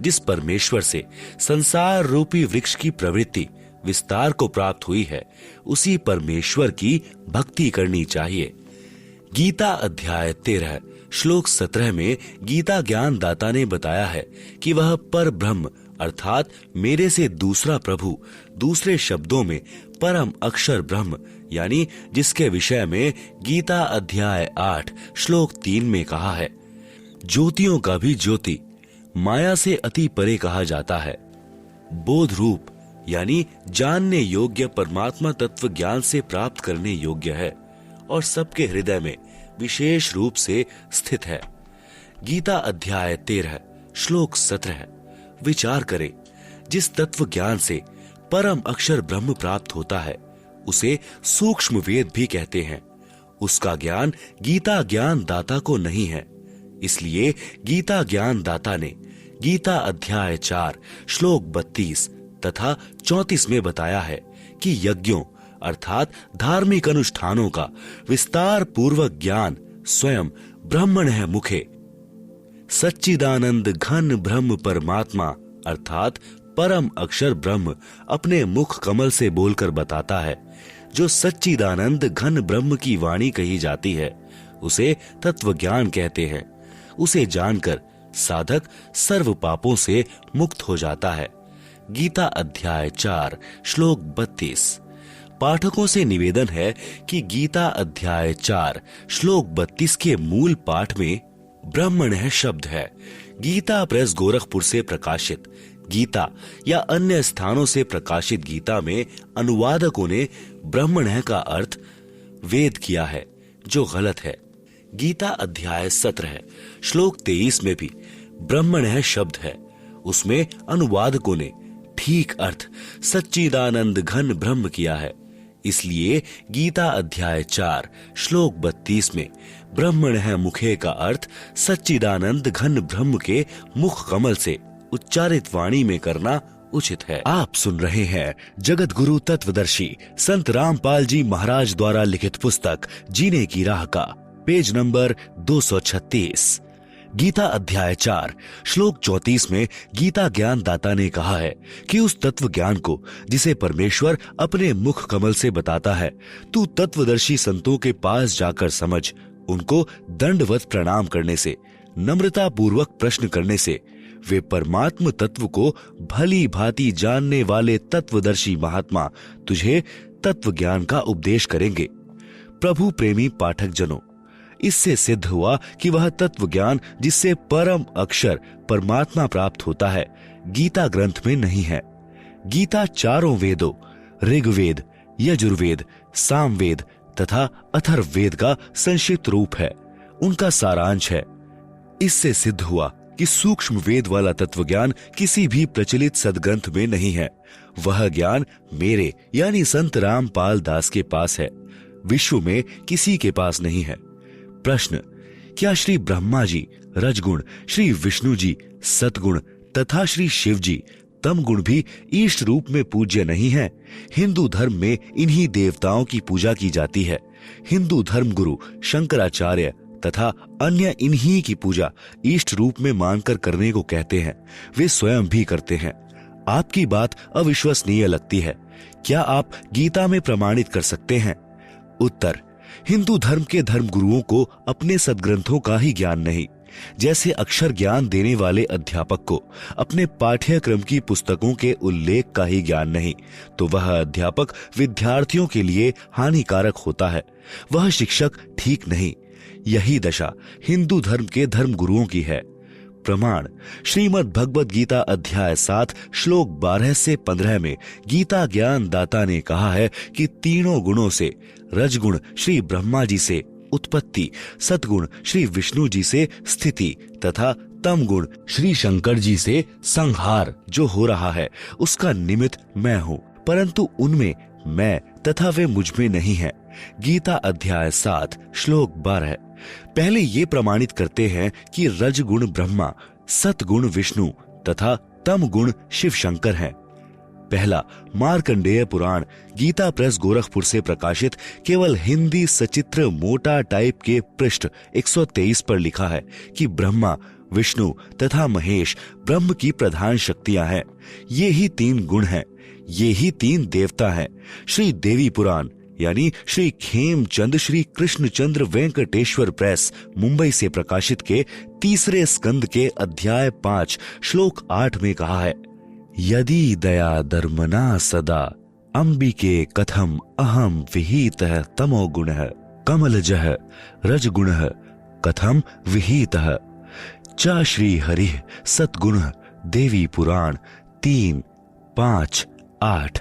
जिस परमेश्वर से संसार रूपी वृक्ष की प्रवृत्ति विस्तार को प्राप्त हुई है, उसी परमेश्वर की भक्ति करनी चाहिए। गीता अध्याय 13 श्लोक 17 में गीता ज्ञान दाता ने बताया है कि वह पर ब्रह्म अर्थात मेरे से दूसरा प्रभु, दूसरे शब्दों में परम अक्षर ब्रह्म, यानी जिसके विषय में गीता अध्याय 8 श्लोक 3 में कहा है, ज्योतियों का भी ज्योति, माया से अति परे कहा जाता है। बोध रूप यानी जानने योग्य परमात्मा तत्व ज्ञान से प्राप्त करने योग्य है और सबके हृदय में विशेष रूप से स्थित है। गीता अध्याय 13 श्लोक 17 विचार करें, जिस तत्व ज्ञान से परम अक्षर ब्रह्म प्राप्त होता है उसे सूक्ष्म वेद भी कहते हैं। उसका ज्ञान गीता ज्ञान दाता को नहीं है। इसलिए गीता ज्ञान दाता ने गीता अध्याय 4 श्लोक 32 तथा 34 में बताया है कि यज्ञों अर्थात धार्मिक अनुष्ठानों का विस्तार पूर्वक ज्ञान स्वयं ब्रह्मण है मुखे, सच्चिदानंद घन ब्रह्म परमात्मा अर्थात परम अक्षर ब्रह्म अपने मुख कमल से बोलकर बताता है। जो सच्चिदानंद घन ब्रह्म की वाणी कही जाती है उसे तत्व ज्ञान कहते हैं। उसे जानकर साधक सर्व पापों से मुक्त हो जाता है। गीता अध्याय 4 श्लोक 32। पाठकों से निवेदन है कि गीता अध्याय 4 श्लोक 32 के मूल पाठ में ब्रह्मण्य शब्द है। गीता प्रेस गोरखपुर से प्रकाशित गीता या अन्य स्थानों से प्रकाशित गीता में अनुवादकों ने ब्रह्मण्य का अर्थ वेद किया है, जो गलत है। गीता अध्याय 17 श्लोक 23 में भी ब्रह्मण्य शब्द है, उसमें अनुवादकों ने ठीक अर्थ सच्चिदानंद घन ब्रह्म किया है। इसलिए गीता अध्याय 4 श्लोक 32 में ब्रह्मण्य मुखे का अर्थ सच्चिदानंद घन ब्रह्म के मुख कमल से उच्चारित वाणी में करना उचित है। आप सुन रहे हैं जगत गुरु तत्वदर्शी संत रामपाल जी महाराज द्वारा लिखित पुस्तक जीने की राह का पेज नंबर 236। गीता अध्याय 4 श्लोक 34 में गीता ज्ञान दाता ने कहा है कि उस तत्व ज्ञान को जिसे परमेश्वर अपने मुख कमल से बताता है, तू तत्वदर्शी संतों के पास जाकर समझ। उनको दंडवत प्रणाम करने से, नम्रता पूर्वक प्रश्न करने से वे परमात्म तत्व को भली भांति जानने वाले तत्वदर्शी महात्मा तुझे तत्व ज्ञान का उपदेश करेंगे। प्रभु प्रेमी पाठक जनों, इससे सिद्ध हुआ कि वह तत्व ज्ञान जिससे परम अक्षर परमात्मा प्राप्त होता है, गीता ग्रंथ में नहीं है। गीता चारों वेदों ऋग्वेद, यजुर्वेद, सामवेद तथा अथर्ववेद का संक्षिप्त रूप है, उनका सारांश है। इससे सिद्ध हुआ कि सूक्ष्म वेद वाला तत्व ज्ञान किसी भी प्रचलित सदग्रंथ में नहीं है। वह ज्ञान मेरे यानी संत रामपाल दास के पास है, विश्व में किसी के पास नहीं है। प्रश्न, क्या श्री ब्रह्मा जी रजगुण, श्री विष्णु जी सतगुण तथा श्री शिव जी तम गुण भी ईष्ट रूप में पूज्य नहीं है? हिंदू धर्म में इन्हीं देवताओं की पूजा की जाती है। हिंदू धर्म गुरु शंकराचार्य तथा अन्य इन्हीं की पूजा ईष्ट रूप में मानकर करने को कहते हैं। वे स्वयं भी करते हैं। आपकी बात अविश्वसनीय लगती है। क्या आप गीता में प्रमाणित कर सकते हैं? उत्तर, हिंदू धर्म के धर्म गुरुओं को अपने सदग्रंथों का ही ज्ञान नहीं, जैसे अक्षर ज्ञान देने वाले अध्यापक को अपने पाठ्यक्रम की पुस्तकों के उल्लेख का ही ज्ञान नहीं, तो वह अध्यापक विद्यार्थियों के लिए हानिकारक होता है, वह शिक्षक ठीक नहीं। यही दशा हिंदू धर्म के धर्म गुरुओं की है। प्रमाण श्रीमद् भगवद गीता अध्याय 7 श्लोक 12 से 15 में गीता ज्ञान दाता ने कहा है कि तीनों गुणों से, रजगुण श्री ब्रह्मा जी से उत्पत्ति, सतगुण श्री विष्णु जी से स्थिति तथा तम गुण श्री शंकर जी से संहार जो हो रहा है, उसका निमित्त मैं हूँ, परंतु उनमें मैं तथा वे मुझ में नहीं है। गीता अध्याय 7 श्लोक 12। पहले ये प्रमाणित करते हैं कि रजगुण ब्रह्मा, सतगुण विष्णु तथा तम गुण शिव शंकर हैं। पहला मार्कंडेय पुराण गीता प्रेस गोरखपुर से प्रकाशित केवल हिंदी सचित्र मोटा टाइप के पृष्ठ 123 पर लिखा है कि ब्रह्मा, विष्णु तथा महेश ब्रह्म की प्रधान शक्तियां हैं। ये ही 3 गुण हैं, ये ही 3 देवता हैं। श्री देवी पुराण यानी श्री खेमचंद श्री कृष्णचंद्र वेंकटेश्वर प्रेस मुंबई से प्रकाशित के 3 स्कंद के अध्याय 5 श्लोक 8 में कहा है, यदि दया धर्मना सदा अंबिके कथम अहम विहितः तमो गुणः कमलजः रजगुणः कथम विहितः च श्री हरिः सतगुण देवी पुराण 3, 5, 8।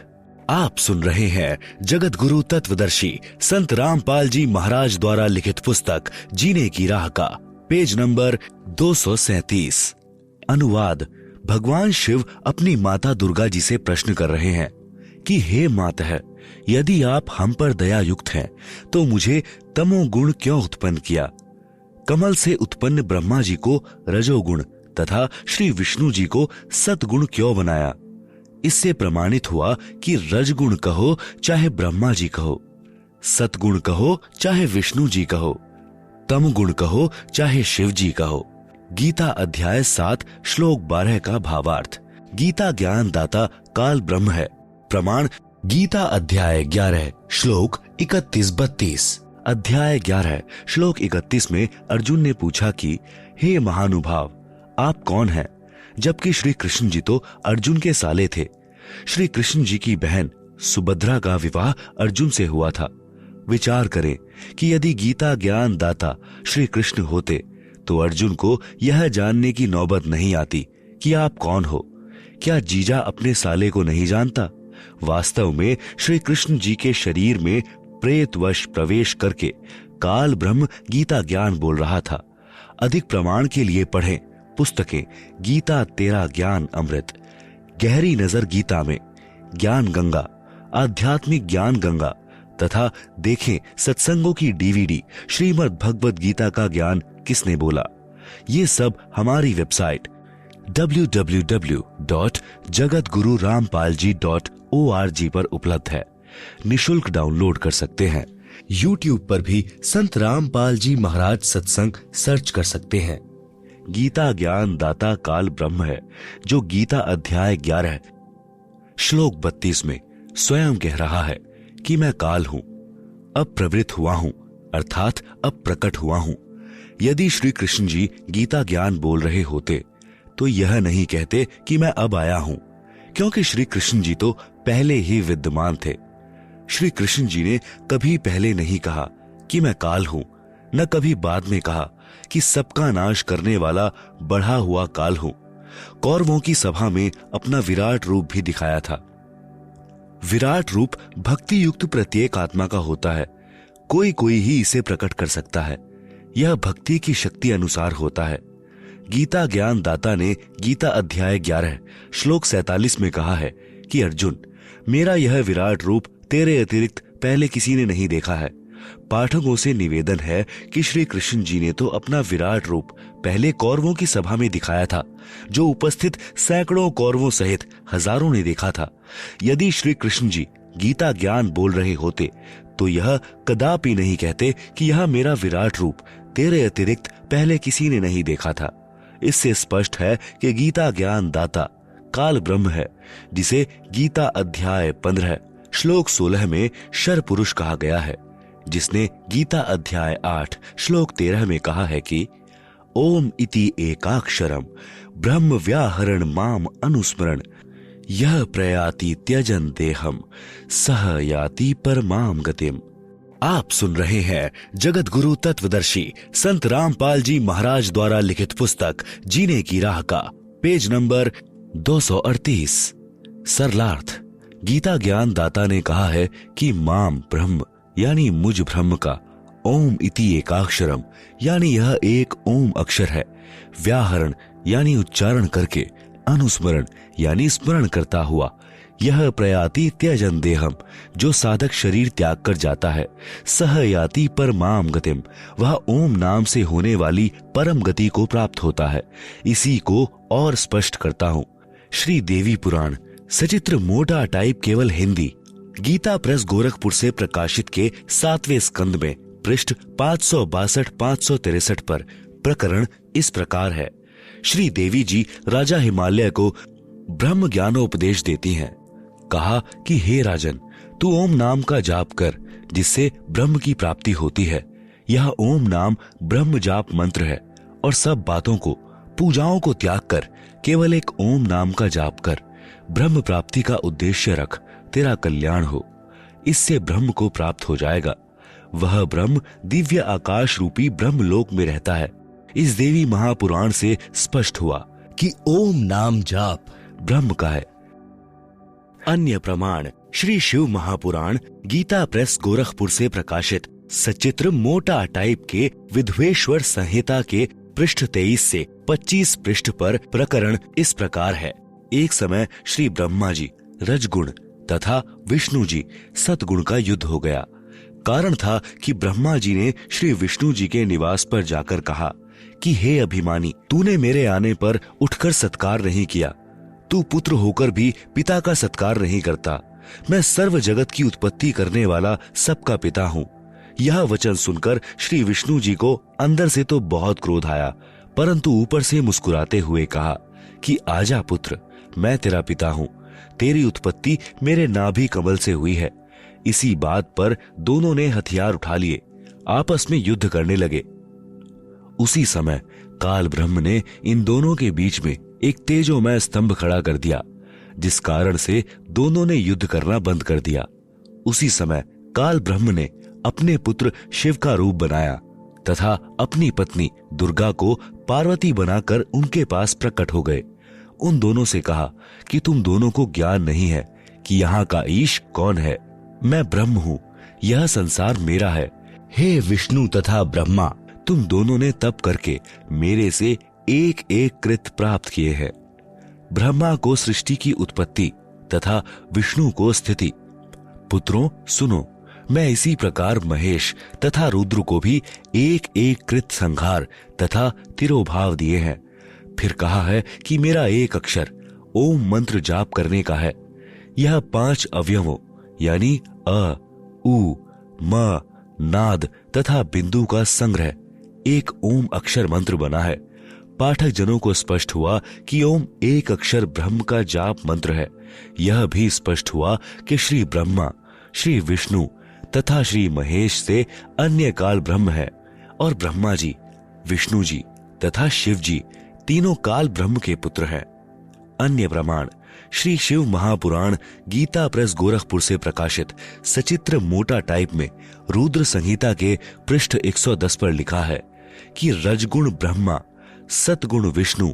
आप सुन रहे हैं जगत गुरु तत्वदर्शी संत रामपाल जी महाराज द्वारा लिखित पुस्तक जीने की राह का पेज नंबर 237। अनुवाद भगवान शिव अपनी माता दुर्गा जी से प्रश्न कर रहे हैं कि हे माता, यदि आप हम पर दया युक्त हैं तो मुझे तमोगुण क्यों उत्पन्न किया? कमल से उत्पन्न ब्रह्मा जी को रजोगुण तथा श्री विष्णु जी को सतगुण क्यों बनाया? इससे प्रमाणित हुआ कि रजगुण कहो चाहे ब्रह्मा जी कहो, सतगुण कहो चाहे विष्णु जी कहो, तम गुण कहो चाहे शिव जी कहो। गीता अध्याय 7 श्लोक 12 का भावार्थ, गीता ज्ञान दाता काल ब्रह्म है। प्रमाण गीता अध्याय 11 श्लोक 31-32। अध्याय 11 श्लोक 31 में अर्जुन ने पूछा कि हे महानुभाव, आप कौन हैं? जबकि श्री कृष्ण जी तो अर्जुन के साले थे। श्री कृष्ण जी की बहन सुभद्रा का विवाह अर्जुन से हुआ था। विचार करें कि यदि गीता ज्ञान दाता श्री कृष्ण होते तो अर्जुन को यह जानने की नौबत नहीं आती कि आप कौन हो। क्या जीजा अपने साले को नहीं जानता? वास्तव में श्री कृष्ण जी के शरीर में प्रेतवश प्रवेश करके काल ब्रह्म गीता ज्ञान बोल रहा था। अधिक प्रमाण के लिए पढ़ें पुस्तकें गीता तेरा ज्ञान अमृत, गहरी नजर गीता में, ज्ञान गंगा, आध्यात्मिक ज्ञान गंगा तथा देखें सत्संगों की डीवीडी श्रीमद् भगवद गीता का ज्ञान किसने बोला। ये सब हमारी वेबसाइट www.jagatgururampalji.org पर उपलब्ध है। निशुल्क डाउनलोड कर सकते हैं। YouTube पर भी संत रामपाल जी महाराज सत्संग सर्च कर सकते हैं। गीता ज्ञान दाता काल ब्रह्म है, जो गीता अध्याय 11 श्लोक 32 में स्वयं कह रहा है कि मैं काल हूं, अब प्रवृत्त हुआ हूं, अर्थात अब प्रकट हुआ हूं। यदि श्री कृष्ण जी गीता ज्ञान बोल रहे होते तो यह नहीं कहते कि मैं अब आया हूं, क्योंकि श्री कृष्ण जी तो पहले ही विद्यमान थे। श्री कृष्ण जी ने कभी पहले नहीं कहा कि मैं काल हूं, न कभी बाद में कहा कि सबका नाश करने वाला बढ़ा हुआ काल हूं। कौरवों की सभा में अपना विराट रूप भी दिखाया था। विराट रूप भक्ति युक्त प्रत्येक आत्मा का होता है, कोई कोई ही इसे प्रकट कर सकता है। यह भक्ति की शक्ति अनुसार होता है। गीता ज्ञान दाता ने गीता अध्याय 11 श्लोक 47 में कहा है कि अर्जुन, मेरा यह विराट रूप तेरे अतिरिक्त पहले किसी ने नहीं देखा है। पाठकों से निवेदन है कि श्री कृष्ण जी ने तो अपना विराट रूप पहले कौरवों की सभा में दिखाया था, जो उपस्थित सैकड़ों कौरवों सहित हजारों ने देखा था। यदि श्री कृष्ण जी गीता ज्ञान बोल रहे होते तो यह कदापि नहीं कहते कि यह मेरा विराट रूप तेरे अतिरिक्त पहले किसी ने नहीं देखा था। इससे स्पष्ट है कि गीता ज्ञान दाता काल ब्रह्म है, जिसे गीता अध्याय 15 श्लोक 16 में शर पुरुष कहा गया है, जिसने गीता अध्याय 8 श्लोक 13 में कहा है कि ओम इति एकाक्षरम ब्रह्म व्याहरण माम अनुस्मरण यह प्रयाति त्यजन देहम सह याति परमाम गतिम। आप सुन रहे हैं जगत गुरु तत्वदर्शी संत रामपाल जी महाराज द्वारा लिखित पुस्तक जीने की राह का पेज नंबर 238। सरलार्थ। गीता ज्ञान दाता ने कहा है कि माम ब्रह्म यानी मुझ ब्रह्म का, ओम इति एकाक्षरम यानी यह एक ओम अक्षर है, व्याहरण यानी उच्चारण करके, अनुस्मरण यानी स्मरण करता हुआ, यह प्रयाति त्यजन देहम जो साधक शरीर त्याग कर जाता है, सह याति परमाम गतिम वह ओम नाम से होने वाली परम गति को प्राप्त होता है। इसी को और स्पष्ट करता हूँ। श्री देवी पुराण सचित्र मोटा टाइप केवल हिंदी, गीता प्रेस गोरखपुर से प्रकाशित के 7वें स्कंद में पृष्ठ 562-563 पर प्रकरण इस प्रकार है। श्री देवी जी राजा हिमालय को ब्रह्म ज्ञानोपदेश देती हैं। कहा कि हे राजन, तू ओम नाम का जाप कर जिससे ब्रह्म की प्राप्ति होती है। यह ओम नाम ब्रह्म जाप मंत्र है और सब बातों को, पूजाओं को त्याग कर केवल एक ओम नाम का जाप कर। ब्रह्म प्राप्ति का उद्देश्य रख, तेरा कल्याण हो। इससे ब्रह्म को प्राप्त हो जाएगा। वह ब्रह्म दिव्य आकाश रूपी ब्रह्म लोक में रहता है। इस देवी महापुराण से स्पष्ट हुआ कि ओम नाम जाप ब्रह्म का है। अन्य प्रमाण श्री शिव महापुराण गीता प्रेस गोरखपुर से प्रकाशित सचित्र मोटा टाइप के विधवेश्वर संहिता के पृष्ठ 23 से 25 पृष्ठ पर प्रकरण इस प्रकार है। एक समय श्री ब्रह्मा जी रजगुण तथा विष्णु जी सतगुण का युद्ध हो गया। कारण था कि ब्रह्मा जी ने श्री विष्णु जी के निवास पर जाकर कहा कि हे अभिमानी, तूने मेरे आने पर उठकर सत्कार नहीं किया। तू पुत्र होकर भी पिता का सत्कार नहीं करता। मैं सर्व जगत की उत्पत्ति करने वाला सबका पिता हूँ। यह वचन सुनकर श्री विष्णु जी को अंदर से तो बहुत क्रोध आया, परंतु ऊपर से मुस्कुराते हुए कहा कि आजा पुत्र, मैं तेरा पिता हूँ। तेरी उत्पत्ति मेरे नाभि कमल से हुई है। इसी बात पर दोनों ने हथियार उठा लिए, आपस में युद्ध करने लगे। उसी समय काल ब्रह्म ने इन दोनों के बीच में एक तेजोमय स्तंभ खड़ा कर दिया, जिस कारण से दोनों ने युद्ध करना बंद कर दिया। उसी समय काल ब्रह्म ने अपने पुत्र शिव का रूप बनाया तथा अपनी पत्नी दुर्गा को पार्वती बनाकर उनके पास प्रकट हो गए। उन दोनों से कहा कि तुम दोनों को ज्ञान नहीं है कि यहाँ का ईश कौन है। मैं ब्रह्म हूँ, यह संसार मेरा है। हे विष्णु तथा ब्रह्मा, तुम दोनों ने तप करके मेरे से एक एक कृत प्राप्त किए हैं। ब्रह्मा को सृष्टि की उत्पत्ति तथा विष्णु को स्थिति। पुत्रों सुनो, मैं इसी प्रकार महेश तथा रुद्र को भी एक एक कृत संहार तथा तिरोभाव दिए हैं। फिर कहा है कि मेरा एक अक्षर ओम मंत्र जाप करने का है। यह 5 अवयवों यानी अ, उ, म, नाद तथा बिंदु का संग्रह एक ओम अक्षर मंत्र बना है। पाठक जनों को स्पष्ट हुआ कि ओम एक अक्षर ब्रह्म का जाप मंत्र है। यह भी स्पष्ट हुआ कि श्री ब्रह्मा, श्री विष्णु तथा श्री महेश से अन्य काल ब्रह्म है और ब्रह्मा जी, विष्णु जी तथा शिव जी तीनों काल ब्रह्म के पुत्र हैं। अन्य प्रमाण श्री शिव महापुराण गीता प्रेस गोरखपुर से प्रकाशित सचित्र मोटा टाइप में रुद्र संहिता के पृष्ठ 110 पर लिखा है कि रजगुण ब्रह्मा, सतगुण विष्णु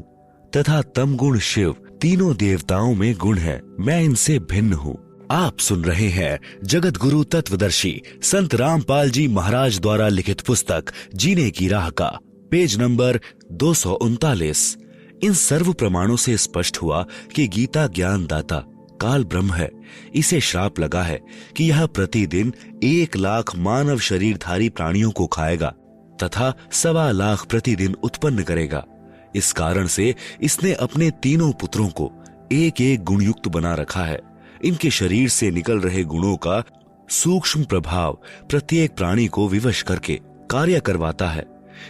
तथा तमगुण शिव तीनों देवताओं में गुण है। मैं इनसे भिन्न हूँ। आप सुन रहे हैं जगत गुरु तत्वदर्शी संत रामपाल जी महाराज द्वारा लिखित पुस्तक जीने की राह का पेज नंबर 239। इन सर्व प्रमाणों से स्पष्ट हुआ कि गीता ज्ञान दाता काल ब्रह्म है। इसे श्राप लगा है कि यह प्रतिदिन 1 लाख मानव शरीरधारी प्राणियों को खाएगा तथा 1.25 लाख प्रतिदिन उत्पन्न करेगा। इस कारण से इसने अपने तीनों पुत्रों को एक एक गुणयुक्त बना रखा है। इनके शरीर से निकल रहे गुणों का सूक्ष्म प्रभाव प्रत्येक प्राणी को विवश करके कार्य करवाता है।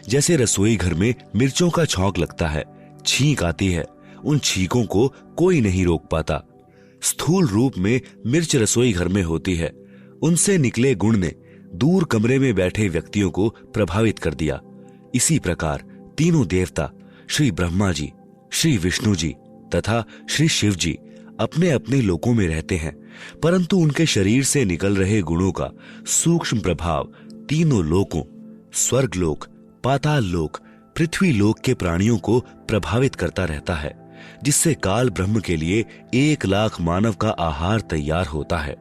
जैसे रसोई घर में मिर्चों का छौंक लगता है, छींक आती है, उन छींकों को कोई नहीं रोक पाता। स्थूल रूप में मिर्च रसोई घर में होती है। उनसे निकले गुण ने दूर कमरे में बैठे व्यक्तियों को प्रभावित कर दिया। इसी प्रकार तीनों देवता श्री ब्रह्मा जी, श्री विष्णु जी तथा श्री शिव जी अपने अपने लोकों में रहते हैं, परंतु उनके शरीर से निकल रहे गुणों का सूक्ष्म प्रभाव तीनों लोकों, स्वर्ग लोक, पाताल लोक, पृथ्वी लोक के प्राणियों को प्रभावित करता रहता है, जिससे काल ब्रह्म के लिए 1,00,000 मानव का आहार तैयार होता है।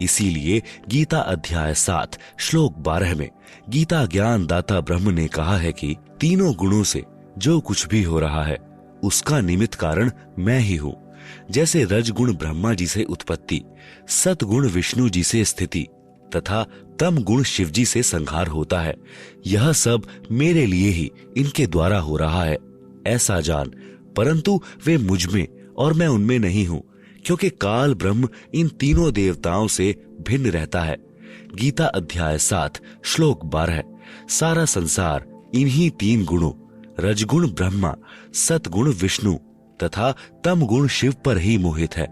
इसीलिए गीता अध्याय 7 श्लोक 12 में गीता ज्ञान दाता ब्रह्म ने कहा है कि तीनों गुणों से जो कुछ भी हो रहा है उसका निमित्त कारण मैं ही हूँ। जैसे रजगुण ब्रह्मा जी से उत्पत्ति, सतगुण विष्णु जी से स्थिति तथा तम गुण शिव जी से संहार होता है, यह सब मेरे लिए ही इनके द्वारा हो रहा है ऐसा जान, परंतु वे मुझ में और मैं उनमें नहीं हूँ, क्योंकि काल ब्रह्म इन तीनों देवताओं से भिन्न रहता है। गीता अध्याय 7 श्लोक 12। सारा संसार इन्हीं 3 गुणों रजगुण ब्रह्मा, सतगुण विष्णु तथा तम गुण शिव पर ही मोहित है,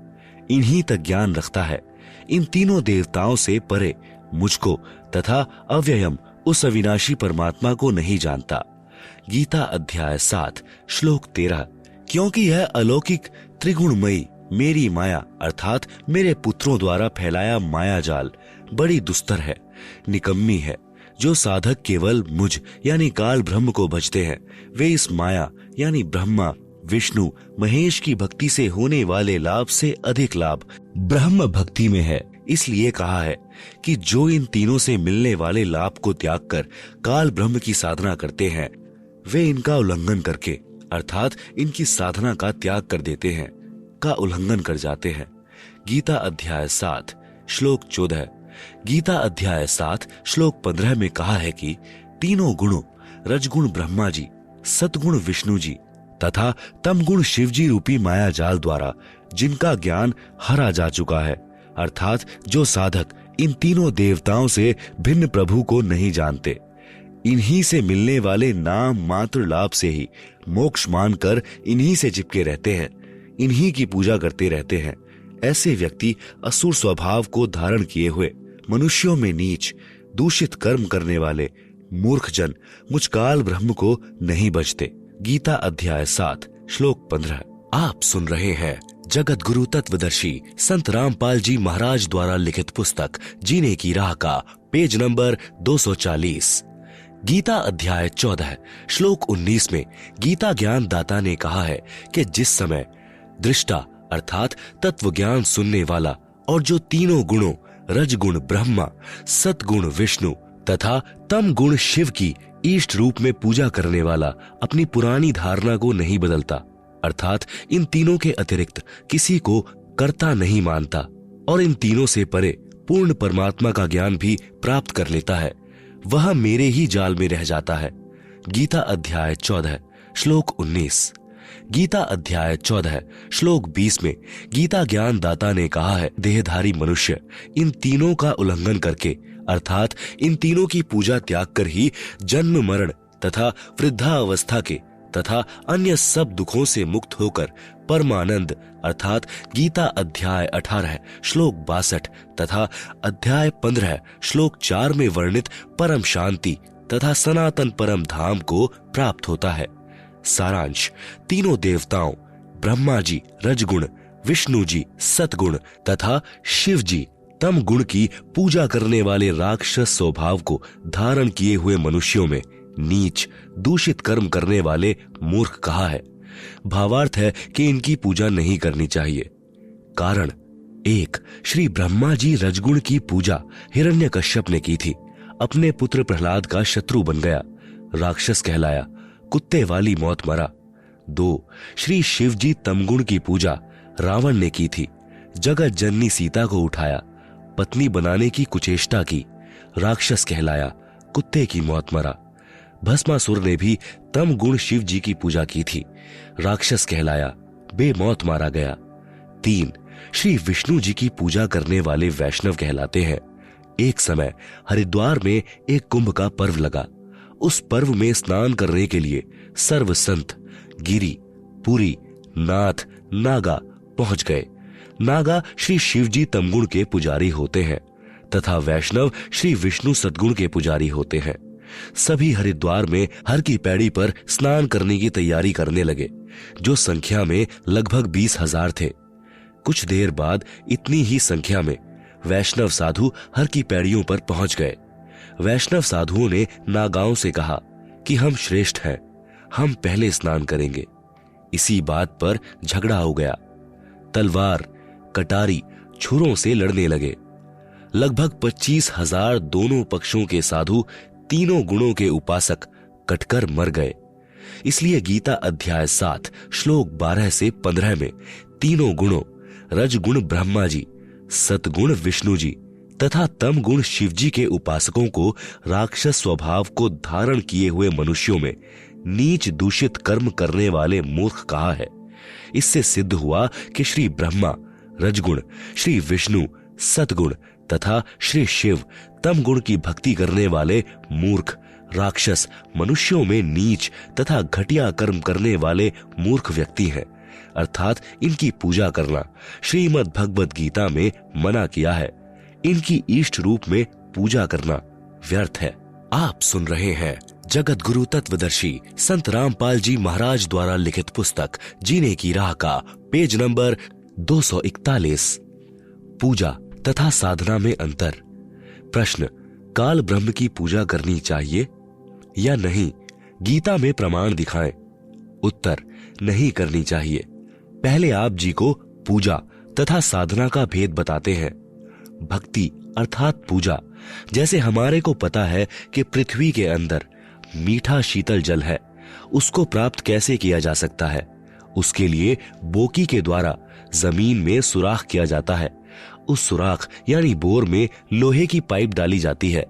इन्हीं तक ज्ञान रखता है। इन तीनों देवताओं से परे मुझको तथा अव्ययम उस अविनाशी परमात्मा को नहीं जानता। गीता अध्याय 7 श्लोक 13। क्योंकि यह अलौकिक त्रिगुणमयी मेरी माया अर्थात मेरे पुत्रों द्वारा फैलाया माया जाल बड़ी दुस्तर है, निकम्मी है। जो साधक केवल मुझ यानी काल ब्रह्म को भजते हैं, वे इस माया यानी ब्रह्मा विष्णु महेश की भक्ति से होने वाले लाभ से अधिक लाभ ब्रह्म भक्ति में है। इसलिए कहा है कि जो इन तीनों से मिलने वाले लाभ को त्याग कर काल ब्रह्म की साधना करते हैं, वे इनका उल्लंघन करके अर्थात इनकी साधना का त्याग कर देते हैं, का उल्लंघन कर जाते हैं। गीता अध्याय 7 श्लोक 14। गीता अध्याय 7 श्लोक 15 में कहा है कि तीनों गुणों रजगुण ब्रह्मा जी, सतगुण विष्णु जी तथा तम गुण शिव जी रूपी माया जाल द्वारा जिनका ज्ञान हरा जा चुका है, अर्थात जो साधक इन तीनों देवताओं से भिन्न प्रभु को नहीं जानते, इन्हीं से मिलने वाले नाम मात्र लाभ से ही मोक्ष मानकर इन्हीं से चिपके रहते हैं, इन्हीं की पूजा करते रहते हैं, ऐसे व्यक्ति असुर स्वभाव को धारण किए हुए मनुष्यों में नीच दूषित कर्म करने वाले मूर्ख जन मुझ काल ब्रह्म को नहीं बचते। गीता अध्याय 7 श्लोक 15। आप सुन रहे हैं जगत गुरु तत्वदर्शी संत रामपाल जी महाराज द्वारा लिखित पुस्तक जीने की राह का पेज नंबर 240। गीता अध्याय 14 श्लोक 19 में गीता ज्ञान दाता ने कहा है कि जिस समय दृष्टा अर्थात तत्व ज्ञान सुनने वाला और जो तीनों गुणों रजगुण ब्रह्मा, सतगुण विष्णु तथा तम गुण शिव की इष्ट रूप में पूजा करने वाला अपनी पुरानी धारणा को नहीं बदलता, अर्थात इन तीनों के अतिरिक्त किसी को कर्ता नहीं मानता और इन तीनों से परे पूर्ण परमात्मा का ज्ञान भी प्राप्त कर लेता है, वह मेरे ही जाल में रह जाता है। गीता अध्याय 14 श्लोक 19। गीता अध्याय 14 श्लोक 20 में गीता ज्ञान दाता ने कहा है, देहधारी मनुष्य इन तीनों का उल्लंघन करके अर्थात इन तीनों की पूजा त्याग कर ही जन्म मरण तथा वृद्धावस्था के तथा अन्य सब दुखों से मुक्त होकर परमानंद अर्थात गीता अध्याय 18 श्लोक 62 तथा अध्याय 15 श्लोक 4 में वर्णित परम शांति तथा सनातन परम धाम को प्राप्त होता है। सारांश, तीनों देवताओं ब्रह्मा जी रजगुण, विष्णु जी सतगुण तथा शिव जी तम गुण की पूजा करने वाले राक्षस स्वभाव को धारण किए हुए मनुष्यों में नीच दूषित कर्म करने वाले मूर्ख कहा है। भावार्थ है कि इनकी पूजा नहीं करनी चाहिए। कारण 1, श्री ब्रह्मा जी रजगुण की पूजा हिरण्यकश्यप ने की थी, अपने पुत्र प्रहलाद का शत्रु बन गया, राक्षस कहलाया, कुत्ते वाली मौत मरा। 2, श्री शिव जी तमगुण की पूजा रावण ने की थी, जगत जननी सीता को उठाया, पत्नी बनाने की कुचेष्टा की, राक्षस कहलाया, कुत्ते की मौत मरा। भस्मासुर ने भी तम गुण शिव जी की पूजा की थी, राक्षस कहलाया, बेमौत मारा गया। 3, श्री विष्णु जी की पूजा करने वाले वैष्णव कहलाते हैं। एक समय हरिद्वार में एक कुंभ का पर्व लगा। उस पर्व में स्नान करने के लिए सर्व संत गिरी, पुरी, नाथ, नागा पहुंच गए। नागा श्री शिवजी तमगुण के पुजारी होते हैं तथा वैष्णव श्री विष्णु सद्गुण के पुजारी होते हैं। सभी हरिद्वार में हर की पैड़ी पर स्नान करने की तैयारी करने लगे, जो संख्या में लगभग 20,000 थे। कुछ देर बाद इतनी ही संख्या में वैष्णव साधु हर की पैड़ियों पर पहुंच गए। वैष्णव साधुओं ने नागाओं से कहा कि हम श्रेष्ठ हैं, हम पहले स्नान करेंगे। इसी बात पर झगड़ा हो गया। तलवार, कटारी, छुरों से लड़ने लगे। लगभग 25,000 दोनों पक्षों के साधु, तीनों गुणों के उपासक कटकर मर गए। इसलिए गीता अध्याय 7 श्लोक 12 से 15 में तीनों गुणों रजगुण ब्रह्मा जी, सतगुण विष्णु जी तथा तम गुण शिव जी के उपासकों को राक्षस स्वभाव को धारण किए हुए मनुष्यों में नीच दूषित कर्म करने वाले मूर्ख कहा है। इससे सिद्ध हुआ कि श्री ब्रह्मा रजगुण, श्री विष्णु सतगुण तथा श्री शिव तम गुण की भक्ति करने वाले मूर्ख राक्षस मनुष्यों में नीच तथा घटिया कर्म करने वाले मूर्ख व्यक्ति हैं, अर्थात इनकी पूजा करना श्रीमद् भगवद गीता में मना किया है। इनकी इष्ट रूप में पूजा करना व्यर्थ है। आप सुन रहे हैं जगत गुरु तत्वदर्शी संत रामपाल जी महाराज द्वारा लिखित पुस्तक जीने की राह का पेज नंबर 241, पूजा तथा साधना में अंतर। प्रश्न, काल ब्रह्म की पूजा करनी चाहिए या नहीं? गीता में प्रमाण दिखाएं। उत्तर, नहीं करनी चाहिए। पहले आप जी को पूजा तथा साधना का भेद बताते हैं। भक्ति अर्थात पूजा, जैसे हमारे को पता है कि पृथ्वी के अंदर मीठा शीतल जल है, उसको प्राप्त कैसे किया जा सकता है? उसके लिए बोकी के द्वारा जमीन में सुराख किया जाता है। उस सुराख यानी बोर में लोहे की पाइप डाली जाती है,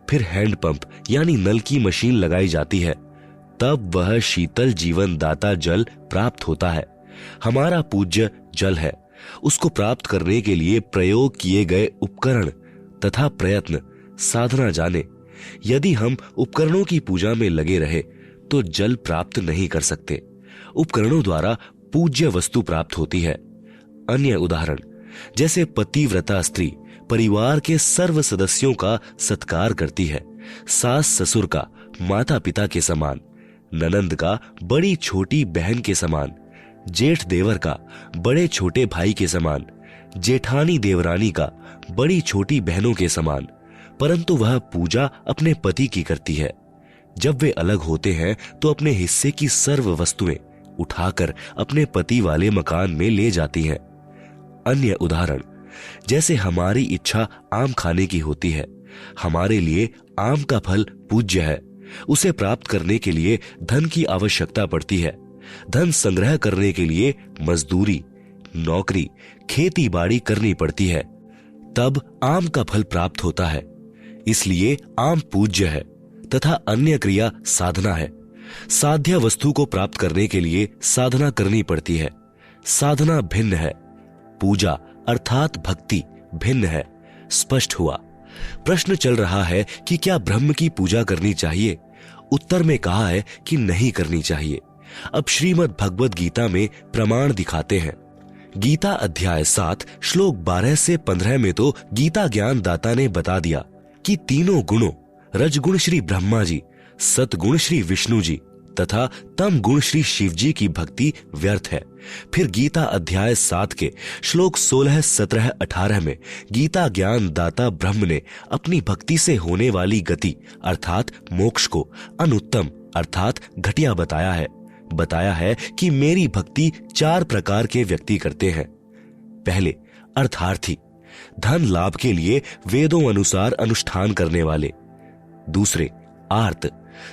फिर हैंडपंप यानी नल की मशीन लगाई जाती है, तब वह शीतल जीवन दाता जल प्राप्त होता है। हमारा पूज्य जल है। उसको प्राप्त करने के लिए प्रयोग किए गए उपकरण तथा प्रयत्न साधना जाने। यदि हम उपकरणों की पूजा में लगे रहे तो जल प्राप्त नहीं कर सकते। उपकरणों द्वारा पूज्य वस्तु प्राप्त होती है। अन्य उदाहरण, जैसे पतिव्रता स्त्री परिवार के सर्व सदस्यों का सत्कार करती है, सास ससुर का माता पिता के समान, ननंद का बड़ी छोटी बहन के समान, जेठ देवर का बड़े छोटे भाई के समान, जेठानी देवरानी का बड़ी छोटी बहनों के समान, परंतु वह पूजा अपने पति की करती है। जब वे अलग होते हैं तो अपने हिस्से की सर्व वस्तुएं उठाकर अपने पति वाले मकान में ले जाती हैं। अन्य उदाहरण, जैसे हमारी इच्छा आम खाने की होती है, हमारे लिए आम का फल पूज्य है। उसे प्राप्त करने के लिए धन की आवश्यकता पड़ती है। धन संग्रह करने के लिए मजदूरी, नौकरी, खेती बाड़ी करनी पड़ती है, तब आम का फल प्राप्त होता है। इसलिए आम पूज्य है तथा अन्य क्रिया साधना है। साध्य वस्तु को प्राप्त करने के लिए साधना करनी पड़ती है। साधना भिन्न है, पूजा अर्थात भक्ति भिन्न है। स्पष्ट हुआ। प्रश्न चल रहा है कि क्या ब्रह्म की पूजा करनी चाहिए? उत्तर में कहा है कि नहीं करनी चाहिए। अब श्रीमद् भगवद गीता में प्रमाण दिखाते हैं। गीता अध्याय 7 श्लोक 12 से 15 में तो गीता ज्ञान दाता ने बता दिया कि तीनों गुणों रजगुण श्री ब्रह्मा जी, सतगुण श्री विष्णु जी तथा तम गुण श्री शिव जी की भक्ति व्यर्थ है। फिर गीता अध्याय 7 के श्लोक 16, 17, 18 में गीता ज्ञान दाता ब्रह्म ने अपनी भक्ति से होने वाली गति अर्थात मोक्ष को अनुत्तम अर्थात घटिया बताया है कि मेरी भक्ति 4 प्रकार के व्यक्ति करते हैं। पहले, अर्थार्थी, धन लाभ के लिए वेदों अनुसार अनुष्ठान करने वाले। दूसरे, आर्त,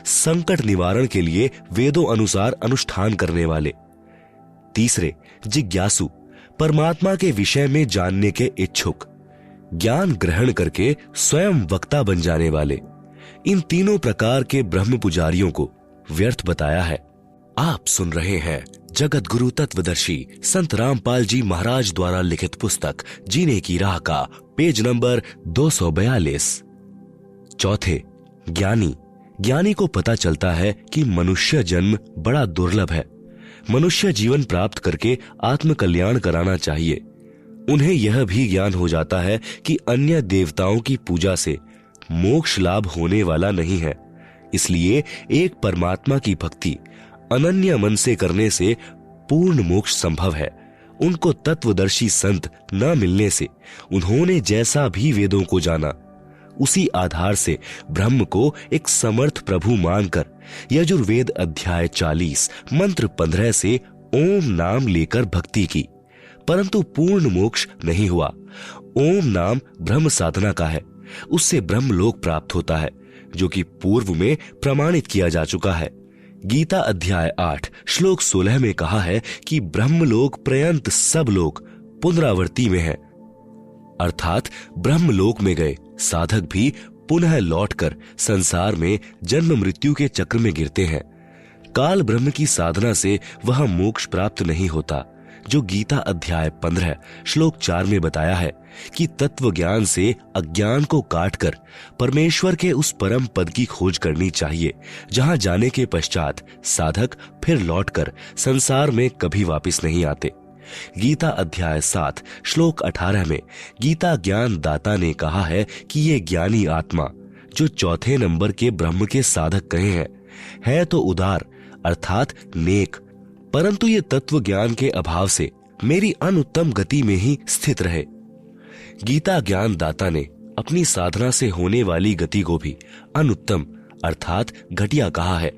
संकट निवारण के लिए वेदों अनुसार अनुष्ठान करने वाले। तीसरे, जिज्ञासु, परमात्मा के विषय में जानने के इच्छुक, ज्ञान ग्रहण करके स्वयं वक्ता बन जाने वाले। इन तीनों प्रकार के ब्रह्म पुजारियों को व्यर्थ बताया है। आप सुन रहे हैं जगत गुरु तत्वदर्शी संत रामपाल जी महाराज द्वारा लिखित पुस्तक जीने की राह का पेज नंबर 242। चौथे, ज्ञानी को पता चलता है कि मनुष्य जन्म बड़ा दुर्लभ है। मनुष्य जीवन प्राप्त करके आत्म कल्याण कराना चाहिए। उन्हें यह भी ज्ञान हो जाता है कि अन्य देवताओं की पूजा से मोक्ष लाभ होने वाला नहीं है। इसलिए एक परमात्मा की भक्ति अनन्य मन से करने से पूर्ण मोक्ष संभव है। उनको तत्वदर्शी संत न मिलने से उन्होंने जैसा भी वेदों को जाना, उसी आधार से ब्रह्म को एक समर्थ प्रभु मानकर यजुर्वेद अध्याय 40 मंत्र 15 से ओम नाम लेकर भक्ति की, परंतु पूर्ण मोक्ष नहीं हुआ। ओम नाम ब्रह्म साधना का है, उससे ब्रह्मलोक प्राप्त होता है, जो कि पूर्व में प्रमाणित किया जा चुका है। गीता अध्याय 8 श्लोक 16 में कहा है कि ब्रह्मलोक पर्यंत सब लोग पुनरावृत्ति में है, अर्थात ब्रह्मलोक में गए साधक भी पुनः लौटकर संसार में जन्म मृत्यु के चक्र में गिरते हैं। काल ब्रह्म की साधना से वह मोक्ष प्राप्त नहीं होता, जो गीता अध्याय 15 श्लोक 4 में बताया है कि तत्व ज्ञान से अज्ञान को काटकर परमेश्वर के उस परम पद की खोज करनी चाहिए, जहां जाने के पश्चात साधक फिर लौटकर संसार में कभी वापस नहीं आते। गीता अध्याय 7 श्लोक 18 में गीता ज्ञान दाता ने कहा है कि ये ज्ञानी आत्मा जो चौथे नंबर के ब्रह्म के साधक कहे हैं, है तो उदार अर्थात नेक, परंतु ये तत्व ज्ञान के अभाव से मेरी अनुत्तम गति में ही स्थित रहे। गीता ज्ञान दाता ने अपनी साधना से होने वाली गति को भी अनुत्तम अर्थात घटिया कहा है,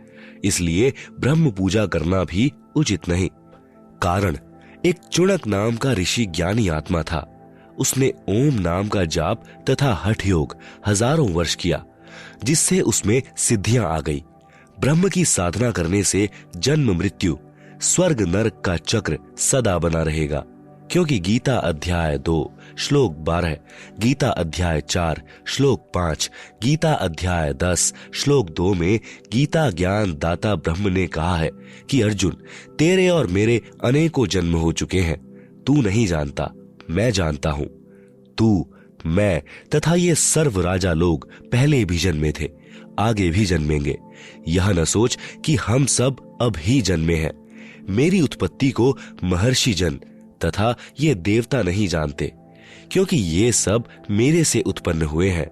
इसलिए ब्रह्म पूजा करना भी उचित नहीं। कारण, एक चुणक नाम का ऋषि ज्ञानी आत्मा था। उसने ओम नाम का जाप तथा हठ योग हजारों वर्ष किया, जिससे उसमें सिद्धियां आ गई। ब्रह्म की साधना करने से जन्म मृत्यु स्वर्ग नरक का चक्र सदा बना रहेगा, क्योंकि गीता अध्याय 2 श्लोक 12, गीता अध्याय 4 श्लोक 5, गीता अध्याय 10 श्लोक 2 में गीता ज्ञान दाता ब्रह्म ने कहा है कि अर्जुन, तेरे और मेरे अनेकों जन्म हो चुके हैं, तू नहीं जानता, मैं जानता हूं। तू, मैं तथा ये सर्व राजा लोग पहले भी जन्मे थे, आगे भी जन्मेंगे। यह न सोच कि हम सब अब ही जन्मे हैं। मेरी उत्पत्ति को महर्षि जन तथा ये देवता नहीं जानते, क्योंकि ये सब मेरे से उत्पन्न हुए हैं।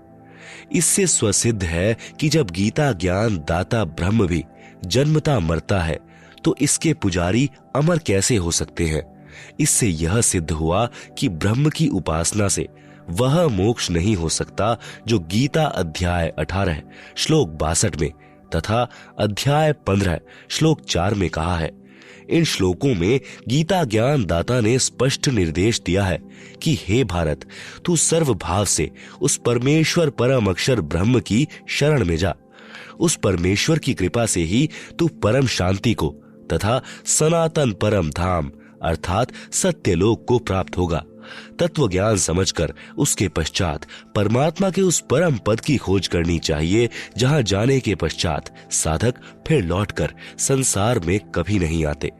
इससे स्वसिद्ध है कि जब गीता ज्ञान दाता ब्रह्म भी जन्मता मरता है, तो इसके पुजारी अमर कैसे हो सकते हैं। इससे यह सिद्ध हुआ कि ब्रह्म की उपासना से वह मोक्ष नहीं हो सकता, जो गीता अध्याय 18 श्लोक 62 में तथा अध्याय 15 श्लोक 4 में कहा है। इन श्लोकों में गीता ज्ञान दाता ने स्पष्ट निर्देश दिया है कि हे भारत, तू सर्वभाव से उस परमेश्वर परम अक्षर ब्रह्म की शरण में जा। उस परमेश्वर की कृपा से ही तू परम शांति को तथा सनातन परम धाम अर्थात सत्यलोक को प्राप्त होगा। तत्व ज्ञान समझकर उसके पश्चात परमात्मा के उस परम पद की खोज करनी चाहिए, जहां जाने के पश्चात साधक फिर लौटकर संसार में कभी नहीं आते।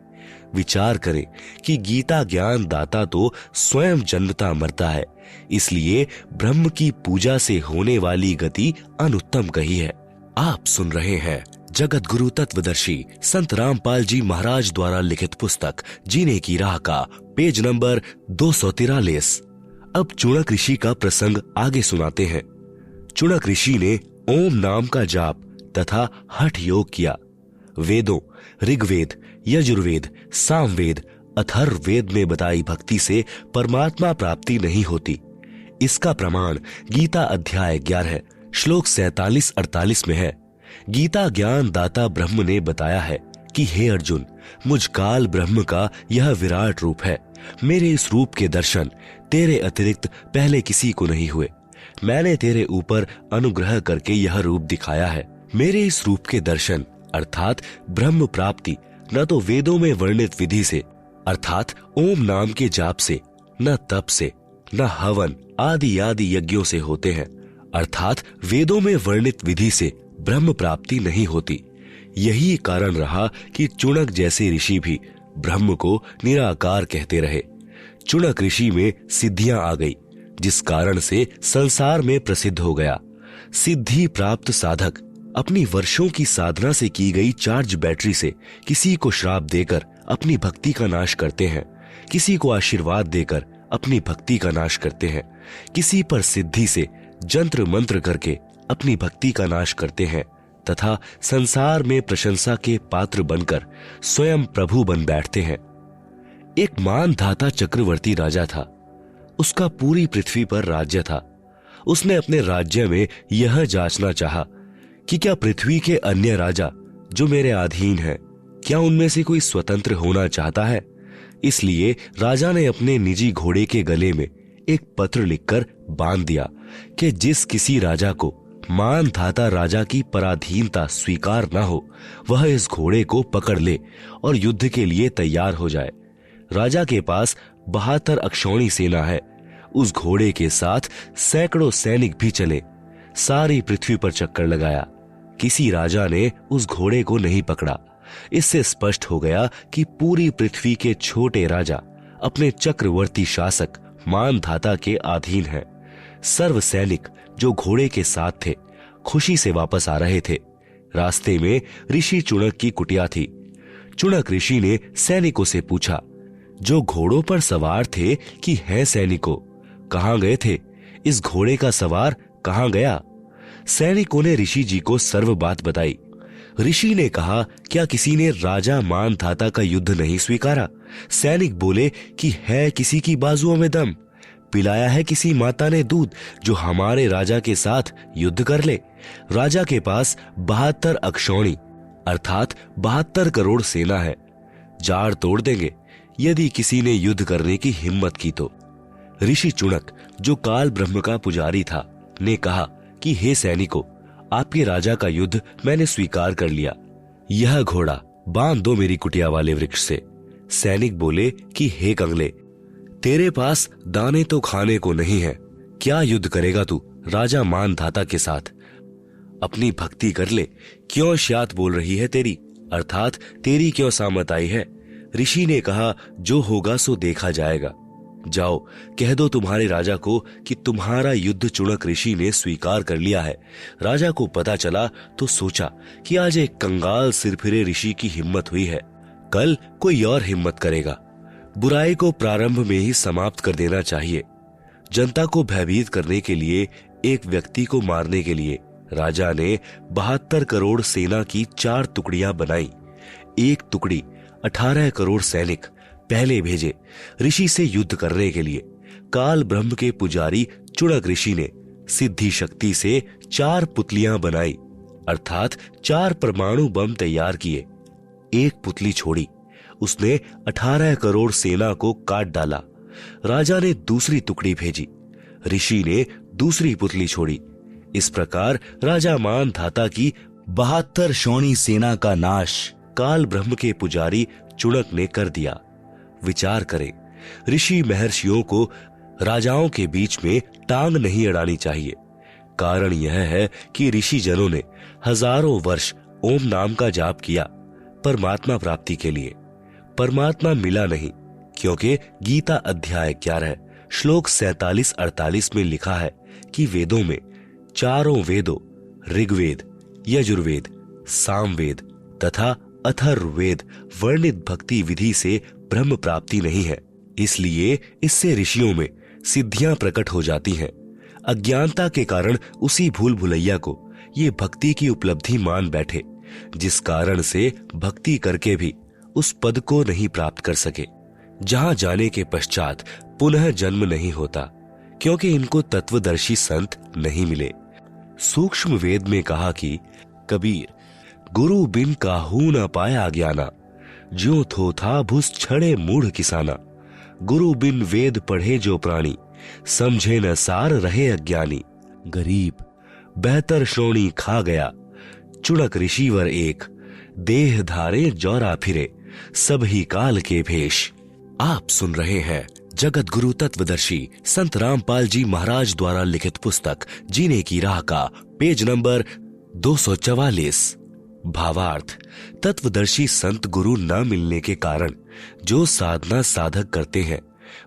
विचार करें कि गीता ज्ञान दाता तो स्वयं जन्मता मरता है, इसलिए ब्रह्म की पूजा से होने वाली गति अनुत्तम कही है। आप सुन रहे हैं जगत गुरु तत्वदर्शी संत रामपाल जी महाराज द्वारा लिखित पुस्तक जीने की राह का पेज नंबर 243। अब चुणक ऋषि का प्रसंग आगे सुनाते हैं। चुणक ऋषि ने ओम नाम का जाप तथा हठ योग किया। वेदों ऋग्वेद, यजुर्वेद, सामवेद, अथर्ववेद में बताई भक्ति से परमात्मा प्राप्ति नहीं होती। इसका प्रमाण गीता अध्याय 11 श्लोक 47-48 में है। गीता ज्ञान दाता ब्रह्म ने बताया है कि हे अर्जुन, मुझ काल ब्रह्म का यह विराट रूप है। मेरे इस रूप के दर्शन तेरे अतिरिक्त पहले किसी को नहीं हुए। मैंने तेरे ऊपर अनुग्रह करके यह रूप दिखाया है। मेरे इस रूप के दर्शन अर्थात ब्रह्म प्राप्ति न तो वेदों में वर्णित विधि से अर्थात ओम नाम के जाप से, न तप से, न हवन आदि आदि यज्ञों से होते हैं, अर्थात वेदों में वर्णित विधि से ब्रह्म प्राप्ति नहीं होती। यही कारण रहा कि चुणक जैसे ऋषि भी ब्रह्म को निराकार कहते रहे। चुणक ऋषि में सिद्धियां आ गई, जिस कारण से संसार में प्रसिद्ध हो गया। सिद्धि प्राप्त साधक अपनी वर्षों की साधना से की गई चार्ज बैटरी से किसी को श्राप देकर अपनी भक्ति का नाश करते हैं, किसी को आशीर्वाद देकर अपनी भक्ति का नाश करते हैं, किसी पर सिद्धि से जंत्र मंत्र करके अपनी भक्ति का नाश करते हैं, तथा संसार में प्रशंसा के पात्र बनकर स्वयं प्रभु बन बैठते हैं। एक मानधाता चक्रवर्ती राजा था। उसका पूरी पृथ्वी पर राज्य था। उसने अपने राज्य में यह जांचना चाहा कि क्या पृथ्वी के अन्य राजा जो मेरे अधीन हैं, क्या उनमें से कोई स्वतंत्र होना चाहता है। इसलिए राजा ने अपने निजी घोड़े के गले में एक पत्र लिखकर बांध दिया कि जिस किसी राजा को मानधाता राजा की पराधीनता स्वीकार न हो, वह इस घोड़े को पकड़ ले और युद्ध के लिए तैयार हो जाए। राजा के पास 72 अक्षौणी सेना है। उस घोड़े के साथ सैकड़ों सैनिक भी चले। सारी पृथ्वी पर चक्कर लगाया, किसी राजा ने उस घोड़े को नहीं पकड़ा। इससे स्पष्ट हो गया कि पूरी पृथ्वी के छोटे राजा अपने चक्रवर्ती शासक मानधाता के अधीन हैं। सर्व सैनिक जो घोड़े के साथ थे खुशी से वापस आ रहे थे। रास्ते में ऋषि चुणक की कुटिया थी। चुणक ऋषि ने सैनिकों से पूछा, जो घोड़ों पर सवार थे कि हैं सैनिकों, कहां गए थे? इस घोड़े का सवार कहां गया? सैनिकों ने ऋषि जी को सर्व बात बताई। ऋषि ने कहा, क्या किसी ने राजा मानधाता का युद्ध नहीं स्वीकारा? सैनिक बोले कि है किसी की बाजुओं में दम, पिलाया है किसी माता ने दूध जो हमारे राजा के साथ युद्ध कर ले। राजा के पास 72 अक्षौणी अर्थात 72 करोड़ सेना है। जाड़ तोड़ देंगे यदि किसी ने युद्ध करने की हिम्मत की तो। ऋषि चुणक जो काल ब्रह्म का पुजारी था ने कहा कि हे सैनिकों, आपके राजा का युद्ध मैंने स्वीकार कर लिया। यह घोड़ा बांध दो मेरी कुटिया वाले वृक्ष से। सैनिक बोले कि हे कंगले, तेरे पास दाने तो खाने को नहीं है, क्या युद्ध करेगा तू राजा मानधाता के साथ? अपनी भक्ति कर ले, क्यों श्यात बोल रही है तेरी, अर्थात तेरी क्यों सामत आई है? ऋषि ने कहा, जो होगा सो देखा जाएगा। जाओ कह दो तुम्हारे राजा को कि तुम्हारा युद्ध चुणक ऋषि ने स्वीकार कर लिया है। राजा को पता चला तो सोचा कि आज एक कंगाल सिरफिरे ऋषि की हिम्मत हुई है, कल कोई और हिम्मत करेगा। बुराई को प्रारंभ में ही समाप्त कर देना चाहिए। जनता को भयभीत करने के लिए, एक व्यक्ति को मारने के लिए राजा ने 72 करोड़ सेना की 4 टुकड़ियां बनाई। एक टुकड़ी 18 करोड़ सैनिक पहले भेजे ऋषि से युद्ध करने के लिए। काल ब्रह्म के पुजारी चुणक ऋषि ने सिद्धि शक्ति से 4 पुतलियां बनाई, अर्थात 4 परमाणु बम तैयार किए। एक पुतली छोड़ी, उसने 18 करोड़ सेना को काट डाला। राजा ने दूसरी टुकड़ी भेजी, ऋषि ने दूसरी पुतली छोड़ी। इस प्रकार राजा मानधाता की 72 शौणी सेना का नाश काल ब्रह्म के पुजारी चुणक ने कर दिया। विचार करें, ऋषि महर्षियों को राजाओं के बीच में टांग नहीं अड़ानी चाहिए। कारण यह है कि ऋषि जनों ने हजारों वर्ष ओम नाम का जाप किया परमात्मा प्राप्ति के लिए। परमात्मा मिला नहीं, क्योंकि गीता अध्याय 11 श्लोक 47-48 में लिखा है कि वेदों में चारों वेदों ऋग्वेद, यजुर्वेद, सामवेद तथा अथर्ववेद वर्णित भक्ति विधि से ब्रह्म प्राप्ति नहीं है। इसलिए इससे ऋषियों में सिद्धियां प्रकट हो जाती हैं। अज्ञानता के कारण उसी भूल भुलैया को ये भक्ति की उपलब्धि मान बैठे, जिस कारण से भक्ति करके भी उस पद को नहीं प्राप्त कर सके, जहां जाने के पश्चात पुनः जन्म नहीं होता, क्योंकि इनको तत्वदर्शी संत नहीं मिले। सूक्ष्म वेद में कहा कि कबीर गुरु बिन काहू न पाया ज्ञाना, ज्यों थो था भुस छड़े मूढ़ किसाना। गुरु बिन वेद पढ़े जो प्राणी, समझे न सार रहे अज्ञानी। गरीब बेहतर श्रोणी खा गया, चुणक ऋषिवर एक। देह धारे जौरा फिरे, सब ही काल के भेष। आप सुन रहे हैं जगत गुरु तत्वदर्शी संत रामपाल जी महाराज द्वारा लिखित पुस्तक जीने की राह का पेज नंबर 244। भावार्थ, तत्वदर्शी संत गुरु न मिलने के कारण जो साधना साधक करते हैं,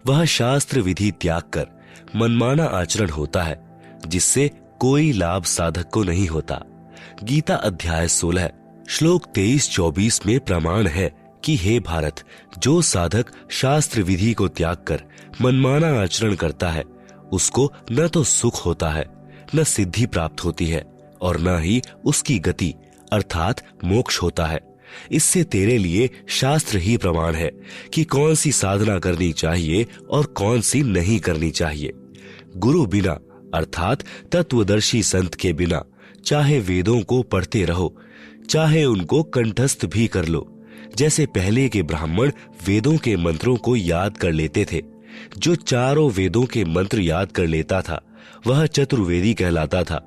वह शास्त्र विधि त्याग कर मनमाना आचरण होता है, जिससे कोई लाभ साधक को नहीं होता। गीता अध्याय 16 श्लोक 23-24 में प्रमाण है कि हे भारत, जो साधक शास्त्र विधि को त्याग कर मनमाना आचरण करता है, उसको न तो सुख होता है, न सिद्धि प्राप्त होती है, और न ही उसकी गति अर्थात मोक्ष होता है। इससे तेरे लिए शास्त्र ही प्रमाण है कि कौन सी साधना करनी चाहिए और कौन सी नहीं करनी चाहिए। गुरु बिना अर्थात तत्वदर्शी संत के बिना चाहे वेदों को पढ़ते रहो, चाहे उनको कंठस्थ भी कर लो। जैसे पहले के ब्राह्मण वेदों के मंत्रों को याद कर लेते थे। जो चारों वेदों के मंत्र याद कर लेता था वह चतुर्वेदी कहलाता था।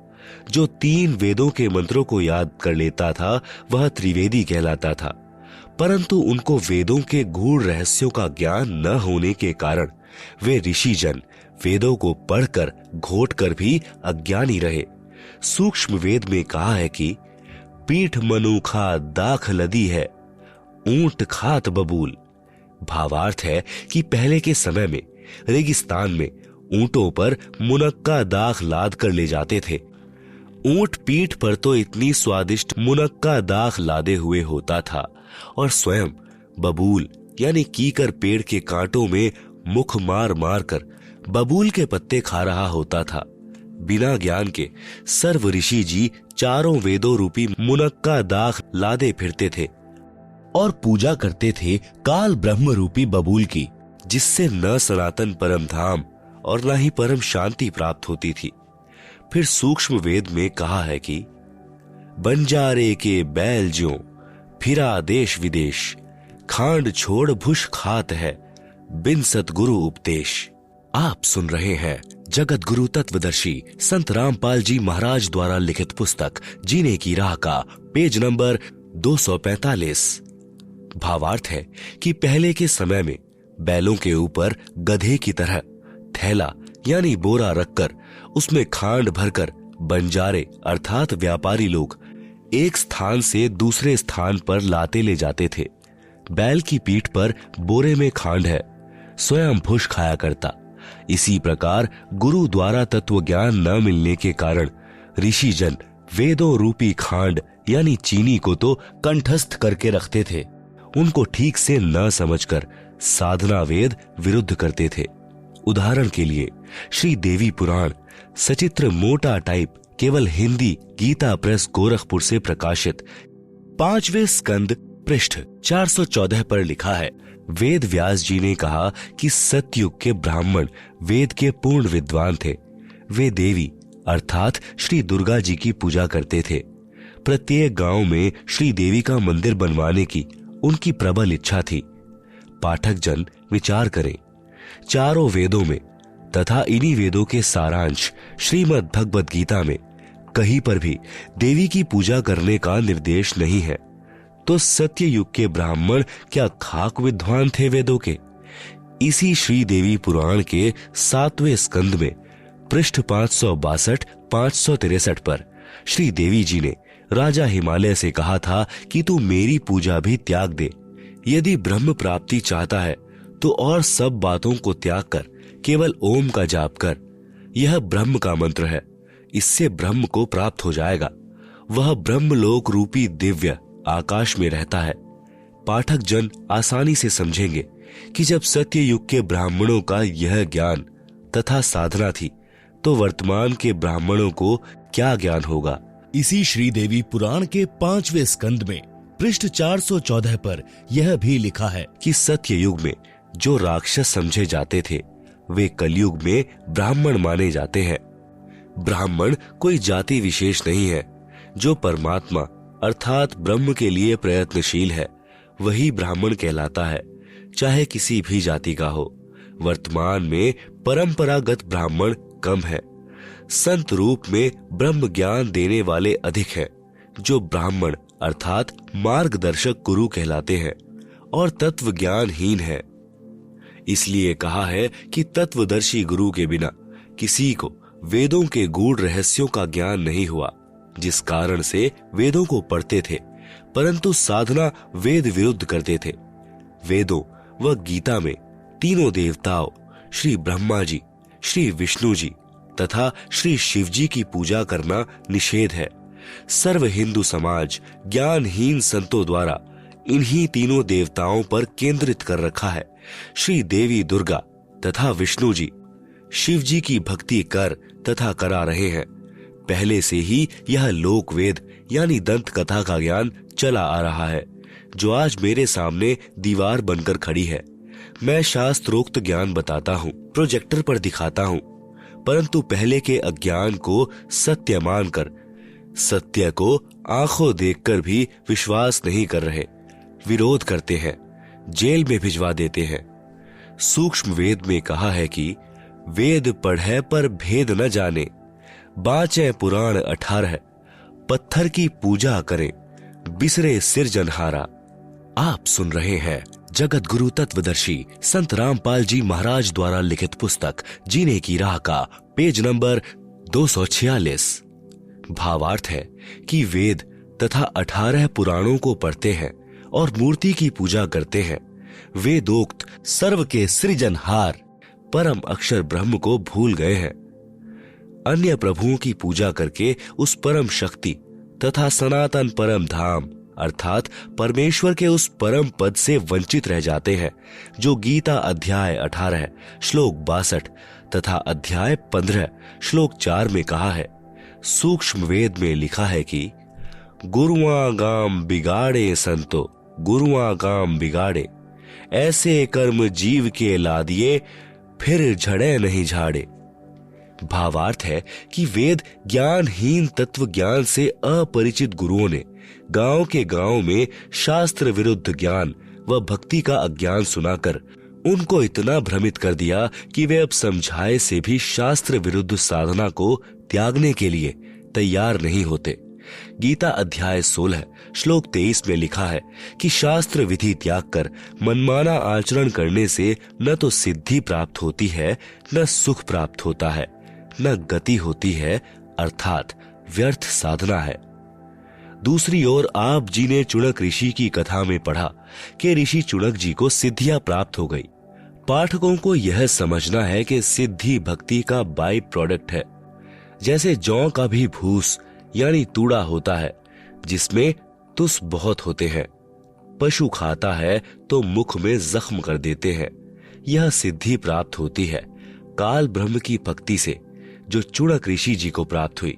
जो 3 वेदों के मंत्रों को याद कर लेता था वह त्रिवेदी कहलाता था। परंतु उनको वेदों के गूढ़ रहस्यों का ज्ञान न होने के कारण वे ऋषिजन वेदों को पढ़कर घोटकर भी अज्ञानी रहे। सूक्ष्म वेद में कहा है कि पीठ मनुखा दाख लदी है, ऊंट खात बबूल। भावार्थ है कि पहले के समय में रेगिस्तान में ऊंटों पर मुनक्का दाख लाद कर ले जाते थे। ऊंट पीठ पर तो इतनी स्वादिष्ट मुनक्का दाख लादे हुए होता था और स्वयं बबूल यानी कीकर पेड़ के कांटों में मुख मार मार कर बबूल के पत्ते खा रहा होता था। बिना ज्ञान के सर्व ऋषि जी चारों वेदों रूपी मुनक्का दाख लादे फिरते थे और पूजा करते थे काल ब्रह्म रूपी बबूल की, जिससे न सनातन परम धाम और न ही परम शांति प्राप्त होती थी। फिर सूक्ष्म वेद में कहा है कि बंजारे के बैल ज्यों फिरा देश विदेश, खांड छोड़ भुष खात है बिन सतगुरु उपदेश। आप सुन रहे हैं जगत गुरु तत्वदर्शी संत रामपाल जी महाराज द्वारा लिखित पुस्तक जीने की राह का पेज नंबर 245। भावार्थ है कि पहले के समय में बैलों के ऊपर गधे की तरह थैला यानी बोरा रखकर उसमें खांड भरकर बंजारे अर्थात व्यापारी लोग एक स्थान से दूसरे स्थान पर लाते ले जाते थे। बैल की पीठ पर बोरे में खांड है, स्वयं भुष खाया करता। इसी प्रकार गुरु द्वारा तत्व ज्ञान न मिलने के कारण ऋषिजन वेदों रूपी खांड यानी चीनी को तो कंठस्थ करके रखते थे। उनको ठीक से न समझकर साधना वेद विरुद्ध करते थे। उदाहरण के लिए श्री देवी पुराण सचित्र मोटा टाइप केवल हिंदी गीता प्रेस गोरखपुर से प्रकाशित 5वें स्कंद पृष्ठ 414 पर लिखा है, वेद व्यास जी ने कहा कि सतयुग के ब्राह्मण वेद के पूर्ण विद्वान थे। वे देवी अर्थात श्री दुर्गा जी की पूजा करते थे। प्रत्येक गांव में श्री देवी का मंदिर बनवाने की उनकी प्रबल इच्छा थी। पाठक जन विचार करें, चारों वेदों में तथा इन्हीं वेदों के सारांश श्रीमद् भगवद गीता में कहीं पर भी देवी की पूजा करने का निर्देश नहीं है। तो सत्य युग के ब्राह्मण क्या खाक विद्वान थे वेदों के? इसी श्री देवी पुराण के 7वें स्कंद में पृष्ठ 562-563 पर श्री देवी जी ने राजा हिमालय से कहा था कि तू मेरी पूजा भी त्याग दे। यदि ब्रह्म प्राप्ति चाहता है तो और सब बातों को त्याग कर केवल ओम का जाप कर। यह ब्रह्म का मंत्र है, इससे ब्रह्म को प्राप्त हो जाएगा। वह ब्रह्मलोक रूपी दिव्य आकाश में रहता है। पाठक जन आसानी से समझेंगे कि जब सत्य युग के ब्राह्मणों का यह ज्ञान तथा साधना थी तो वर्तमान के ब्राह्मणों को क्या ज्ञान होगा। इसी श्री देवी पुराण के 5वें स्कंद में पृष्ठ 414 पर यह भी लिखा है कि सत्य युग में जो राक्षस समझे जाते थे वे कलयुग में ब्राह्मण माने जाते हैं। ब्राह्मण कोई जाति विशेष नहीं है। जो परमात्मा अर्थात ब्रह्म के लिए प्रयत्नशील है वही ब्राह्मण कहलाता है, चाहे किसी भी जाति का हो। वर्तमान में परंपरागत ब्राह्मण कम है। संत रूप में ब्रह्म ज्ञान देने वाले अधिक हैं। जो ब्राह्मण अर्थात मार्गदर्शक गुरु कहलाते हैं और तत्व ज्ञानहीन है। इसलिए कहा है कि तत्वदर्शी गुरु के बिना किसी को वेदों के गूढ़ रहस्यों का ज्ञान नहीं हुआ, जिस कारण से वेदों को पढ़ते थे परंतु साधना वेद विरुद्ध करते थे। वेदों व गीता में तीनों देवताओं श्री ब्रह्मा जी, श्री विष्णु जी तथा श्री शिव जी की पूजा करना निषेध है। सर्व हिंदू समाज ज्ञानहीन संतों द्वारा इन्हीं तीनों देवताओं पर केंद्रित कर रखा है। श्री देवी दुर्गा तथा विष्णु जी शिव जी की भक्ति कर तथा करा रहे हैं, पहले से ही यह लोक वेद यानी दंत कथा का ज्ञान चला आ रहा है, जो आज मेरे सामने दीवार बनकर खड़ी है। मैं शास्त्रोक्त ज्ञान बताता हूँ, प्रोजेक्टर पर दिखाता हूँ, परंतु पहले के अज्ञान को सत्य मानकर, सत्य को आंखों देखकर भी विश्वास नहीं कर रहे, विरोध करते हैं, जेल में भिजवा देते हैं। सूक्ष्म वेद में कहा है कि वेद पढ़े पर भेद न जाने, बाँचे पुराण 18, पत्थर की पूजा करें, बिसरे सिरजनहारा। आप सुन रहे हैं जगत गुरु तत्वदर्शी संत रामपाल जी महाराज द्वारा लिखित पुस्तक जीने की राह का पेज नंबर 246। भावार्थ है कि वेद तथा 18 पुराणों को पढ़ते हैं और मूर्ति की पूजा करते हैं। वेदोक्त सर्व के सृजनहार परम अक्षर ब्रह्म को भूल गए हैं। अन्य प्रभुओं की पूजा करके उस परम शक्ति तथा सनातन परम धाम अर्थात परमेश्वर के उस परम पद से वंचित रह जाते हैं, जो गीता अध्याय 18 श्लोक 62 तथा अध्याय 15 श्लोक 4 में कहा है। सूक्ष्म वेद में लिखा है कि गुरुआ गाम बिगाड़े संतो, गुरुआ गाम बिगाड़े, ऐसे कर्म जीव के लादिए, फिर झड़े नहीं झाड़े। भावार्थ है कि वेद ज्ञानहीन तत्व ज्ञान से अपरिचित गुरुओं ने गांव के गांव में शास्त्र विरुद्ध ज्ञान व भक्ति का अज्ञान सुनाकर उनको इतना भ्रमित कर दिया कि वे अब समझाए से भी शास्त्र विरुद्ध साधना को त्यागने के लिए तैयार नहीं होते। गीता अध्याय 16 श्लोक 23 में लिखा है कि शास्त्र विधि त्याग कर मनमाना आचरण करने से न तो सिद्धि प्राप्त होती है, न सुख प्राप्त होता है, न गति होती है, अर्थात व्यर्थ साधना है। दूसरी ओर आप जी ने चुणक ऋषि की कथा में पढ़ा कि ऋषि चुणक जी को सिद्धियां प्राप्त हो गई। पाठकों को यह समझना है कि सिद्धि भक्ति का बाई प्रोडक्ट है। जैसे जौ का भी भूस यानी तूड़ा होता है, जिसमें तुस बहुत होते हैं, पशु खाता है तो मुख में जख्म कर देते हैं। यह सिद्धि प्राप्त होती है काल ब्रह्म की भक्ति से, जो चुणक ऋषि जी को प्राप्त हुई।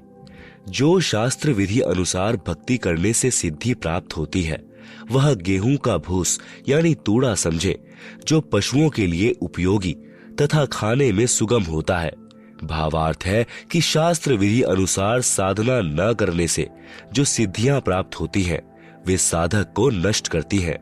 जो शास्त्र विधि अनुसार भक्ति करने से सिद्धि प्राप्त होती है, वह गेहूं का भूस यानी तूड़ा समझे, जो पशुओं के लिए उपयोगी तथा खाने में सुगम होता है। भावार्थ है कि शास्त्र विधि अनुसार साधना न करने से जो सिद्धियां प्राप्त होती हैं, वे साधक को नष्ट करती हैं,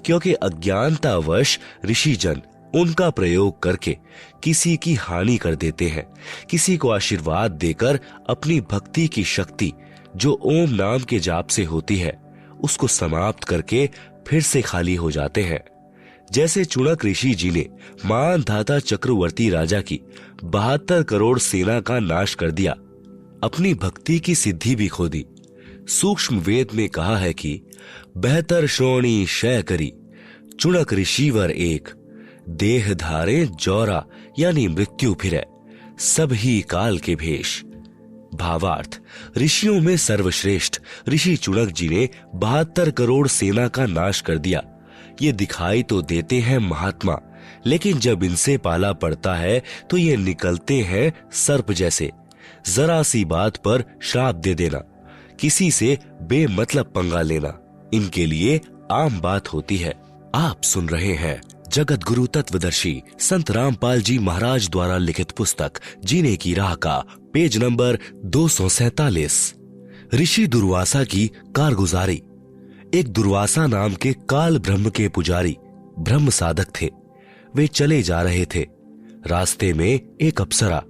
क्योंकि अज्ञानतावश ऋषिजन उनका प्रयोग करके किसी की हानि कर देते हैं, किसी को आशीर्वाद देकर अपनी भक्ति की शक्ति जो ओम नाम के जाप से होती है, उसको समाप्त करके फिर से खाली हो जाते हैं। जैसे चुणक ऋषि जी ने मानधाता चक्रवर्ती राजा की 72 करोड़ सेना का नाश कर दिया, अपनी भक्ति की सिद्धि भी खो दी। सूक्ष्म वेद में कहा है कि बेहतर श्रोणी शय करी, चुणक ऋषिवर एक, देह धारे जौरा यानी मृत्यु फिरे, सब ही काल के भेष। भावार्थ, ऋषियों में सर्वश्रेष्ठ ऋषि चुणक जी ने 72 करोड़ सेना का नाश कर दिया। ये दिखाई तो देते हैं महात्मा, लेकिन जब इनसे पाला पड़ता है तो ये निकलते हैं सर्प जैसे। जरा सी बात पर श्राप दे देना, किसी से बेमतलब पंगा लेना, इनके लिए आम बात होती है। आप सुन रहे हैं जगत गुरु तत्वदर्शी संत रामपाल जी महाराज द्वारा लिखित पुस्तक जीने की राह का पेज नंबर 247। ऋषि दुर्वासा की कारगुजारी। एक दुर्वासा नाम के काल ब्रह्म के पुजारी ब्रह्म साधक थे। वे चले जा रहे थे। रास्ते में एक अप्सरा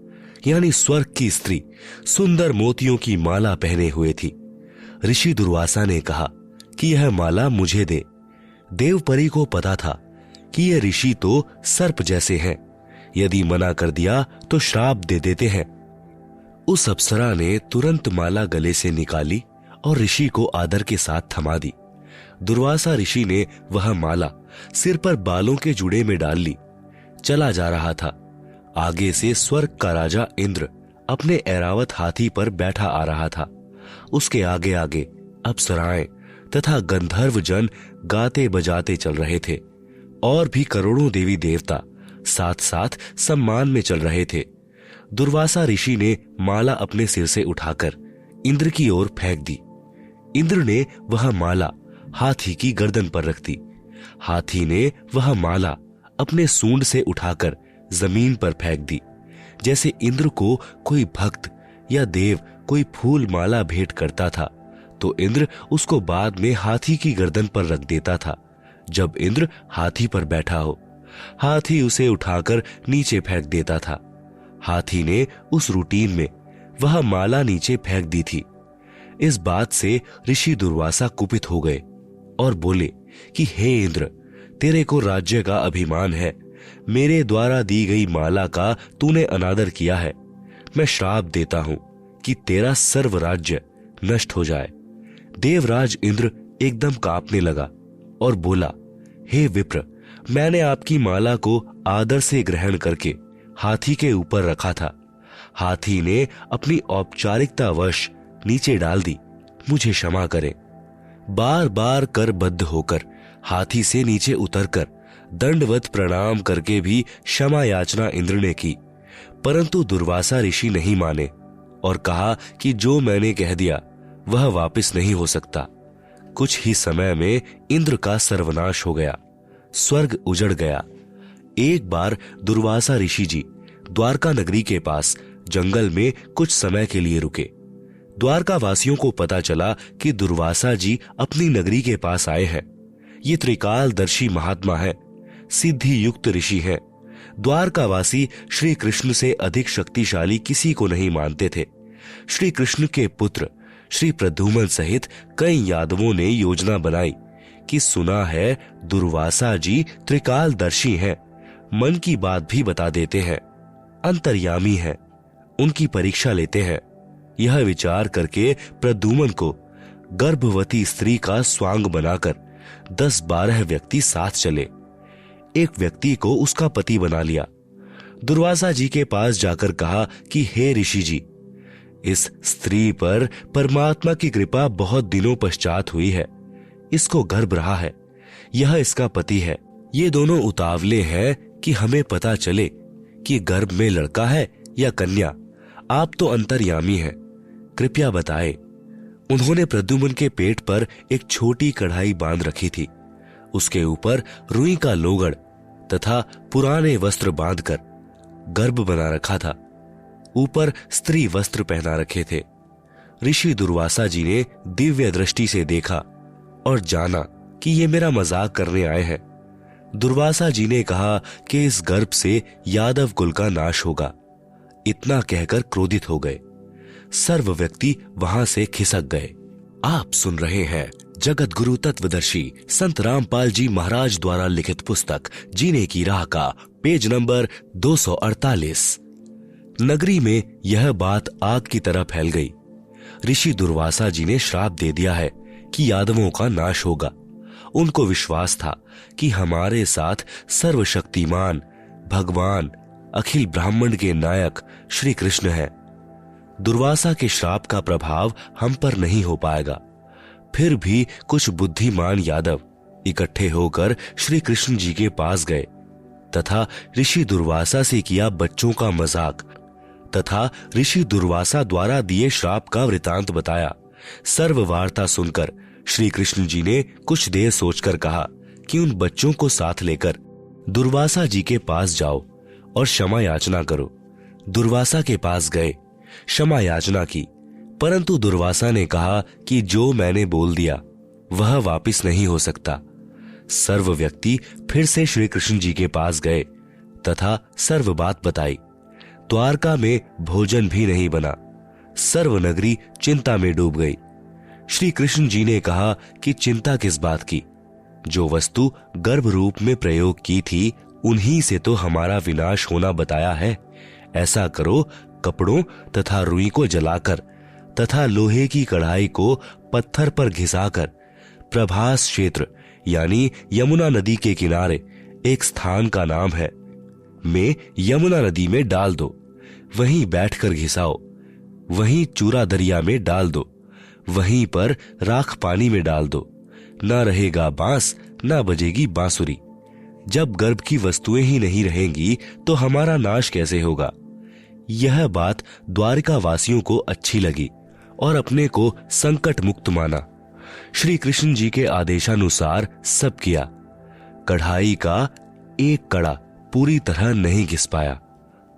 यानी स्वर्ग की स्त्री सुंदर मोतियों की माला पहने हुए थी। ऋषि दुर्वासा ने कहा कि यह माला मुझे दे। देवपरी को पता था कि ये ऋषि तो सर्प जैसे हैं, यदि मना कर दिया तो श्राप दे देते हैं। उस अप्सरा ने तुरंत माला गले से निकाली और ऋषि को आदर के साथ थमा दी। दुर्वासा ऋषि ने वह माला सिर पर बालों के जुड़े में डाल ली। चला जा रहा था। आगे से स्वर्ग का राजा इंद्र अपने ऐरावत हाथी पर बैठा आ रहा था। उसके आगे आगे अप्सराएं तथा गंधर्व जन गाते बजाते चल रहे थे। और भी करोड़ों देवी देवता साथ साथ सम्मान में चल रहे थे। दुर्वासा ऋषि ने माला अपने सिर से उठाकर इंद्र की ओर फेंक दी। इंद्र ने वह माला हाथी की गर्दन पर रख दी। हाथी ने वह माला अपने सूंड से उठाकर जमीन पर फेंक दी। जैसे इंद्र को कोई भक्त या देव कोई फूल माला भेंट करता था तो इंद्र उसको बाद में हाथी की गर्दन पर रख देता था। जब इंद्र हाथी पर बैठा हो, हाथी उसे उठाकर नीचे फेंक देता था। हाथी ने उस रूटीन में वह माला नीचे फेंक दी थी। इस बात से ऋषि दुर्वासा कुपित हो गए और बोले कि हे इंद्र, तेरे को राज्य का अभिमान है, मेरे द्वारा दी गई माला का तूने अनादर किया है। मैं श्राप देता हूं कि तेरा सर्व राज्य नष्ट हो जाए। देवराज इंद्र एकदम कांपने लगा और बोला, हे विप्र, मैंने आपकी माला को आदर से ग्रहण करके हाथी के ऊपर रखा था। हाथी ने अपनी औपचारिकता वश नीचे डाल दी, मुझे क्षमा करें। बार बार करबद्ध होकर हाथी से नीचे उतरकर दंडवत प्रणाम करके भी क्षमा याचना इंद्र ने की, परंतु दुर्वासा ऋषि नहीं माने और कहा कि जो मैंने कह दिया वह वापस नहीं हो सकता। कुछ ही समय में इंद्र का सर्वनाश हो गया, स्वर्ग उजड़ गया। एक बार दुर्वासा ऋषि जी द्वारका नगरी के पास जंगल में कुछ समय के लिए रुके। द्वारका वासियों को पता चला कि दुर्वासा जी अपनी नगरी के पास आए हैं। ये त्रिकालदर्शी महात्मा है, सिद्धि युक्त ऋषि हैं। द्वारकावासी श्री कृष्ण से अधिक शक्तिशाली किसी को नहीं मानते थे। श्री कृष्ण के पुत्र श्री प्रद्युम्न सहित कई यादवों ने योजना बनाई कि सुना है दुर्वासा जी त्रिकालदर्शी हैं, मन की बात भी बता देते हैं, अंतर्यामी हैं, उनकी परीक्षा लेते हैं। यह विचार करके प्रद्युम्न को गर्भवती स्त्री का स्वांग बनाकर 10-12 व्यक्ति साथ चले। एक व्यक्ति को उसका पति बना लिया। दुर्वासा जी के पास जाकर कहा कि हे ऋषि जी, इस स्त्री पर परमात्मा की कृपा बहुत दिनों पश्चात हुई है। इसको गर्भ रहा है, यह इसका पति है। ये दोनों उतावले हैं कि हमें पता चले कि गर्भ में लड़का है या कन्या। आप तो अंतर्यामी हैं, कृपया बताएं। उन्होंने प्रद्युम्न के पेट पर एक छोटी कढ़ाई बांध रखी थी। उसके ऊपर रुई का लोगड़ तथा पुराने वस्त्र बांधकर गर्भ बना रखा था। ऊपर स्त्री वस्त्र पहना रखे थे। ऋषि दुर्वासा जी ने दिव्य दृष्टि से देखा और जाना कि ये मेरा मजाक करने आए हैं। दुर्वासा जी ने कहा कि इस गर्भ से यादव कुल का नाश होगा। इतना कहकर क्रोधित हो गए। सर्व व्यक्ति वहां से खिसक गए। आप सुन रहे हैं जगत गुरु तत्वदर्शी संत रामपाल जी महाराज द्वारा लिखित पुस्तक जीने की राह का पेज नंबर 248। नगरी में यह बात आग की तरह फैल गई। ऋषि दुर्वासा जी ने श्राप दे दिया है कि यादवों का नाश होगा। उनको विश्वास था कि हमारे साथ सर्वशक्तिमान भगवान अखिल ब्राह्मण के नायक श्री कृष्ण है। दुर्वासा के श्राप का प्रभाव हम पर नहीं हो पाएगा। फिर भी कुछ बुद्धिमान यादव इकट्ठे होकर श्री कृष्ण जी के पास गए तथा ऋषि दुर्वासा से किया बच्चों का मजाक तथा ऋषि दुर्वासा द्वारा दिए श्राप का वृतांत बताया। सर्व वार्ता सुनकर श्री कृष्ण जी ने कुछ देर सोचकर कहा कि उन बच्चों को साथ लेकर दुर्वासा जी के पास जाओ और क्षमा याचना करो। दुर्वासा के पास गए, क्षमा याचना की, परंतु दुर्वासा ने कहा कि जो मैंने बोल दिया वह वापस नहीं हो सकता। सर्व व्यक्ति फिर से श्री कृष्ण जी के पास गए तथा सर्व बात बताई। द्वारका में भोजन भी नहीं बना। सर्व नगरी चिंता में डूब गई। श्री कृष्ण जी ने कहा कि चिंता किस बात की, जो वस्तु गर्भ रूप में प्रयोग की थी उन्हीं से तो हमारा विनाश होना बताया है। ऐसा करो, कपड़ों तथा रुई को जलाकर तथा लोहे की कढ़ाई को पत्थर पर घिसाकर प्रभास क्षेत्र यानी यमुना नदी के किनारे एक स्थान का नाम है में यमुना नदी में डाल दो। वहीं बैठकर घिसाओ। वहीं चूरा दरिया में डाल दो। वहीं पर राख पानी में डाल दो। न रहेगा बांस, न बजेगी बांसुरी। जब गर्भ की वस्तुएं ही नहीं रहेंगी तो हमारा नाश कैसे होगा। यह बात द्वारिका वासियों को अच्छी लगी और अपने को संकट मुक्त माना। श्री कृष्ण जी के आदेशानुसार सब किया। कढ़ाई का एक कड़ा पूरी तरह नहीं घिस पाया,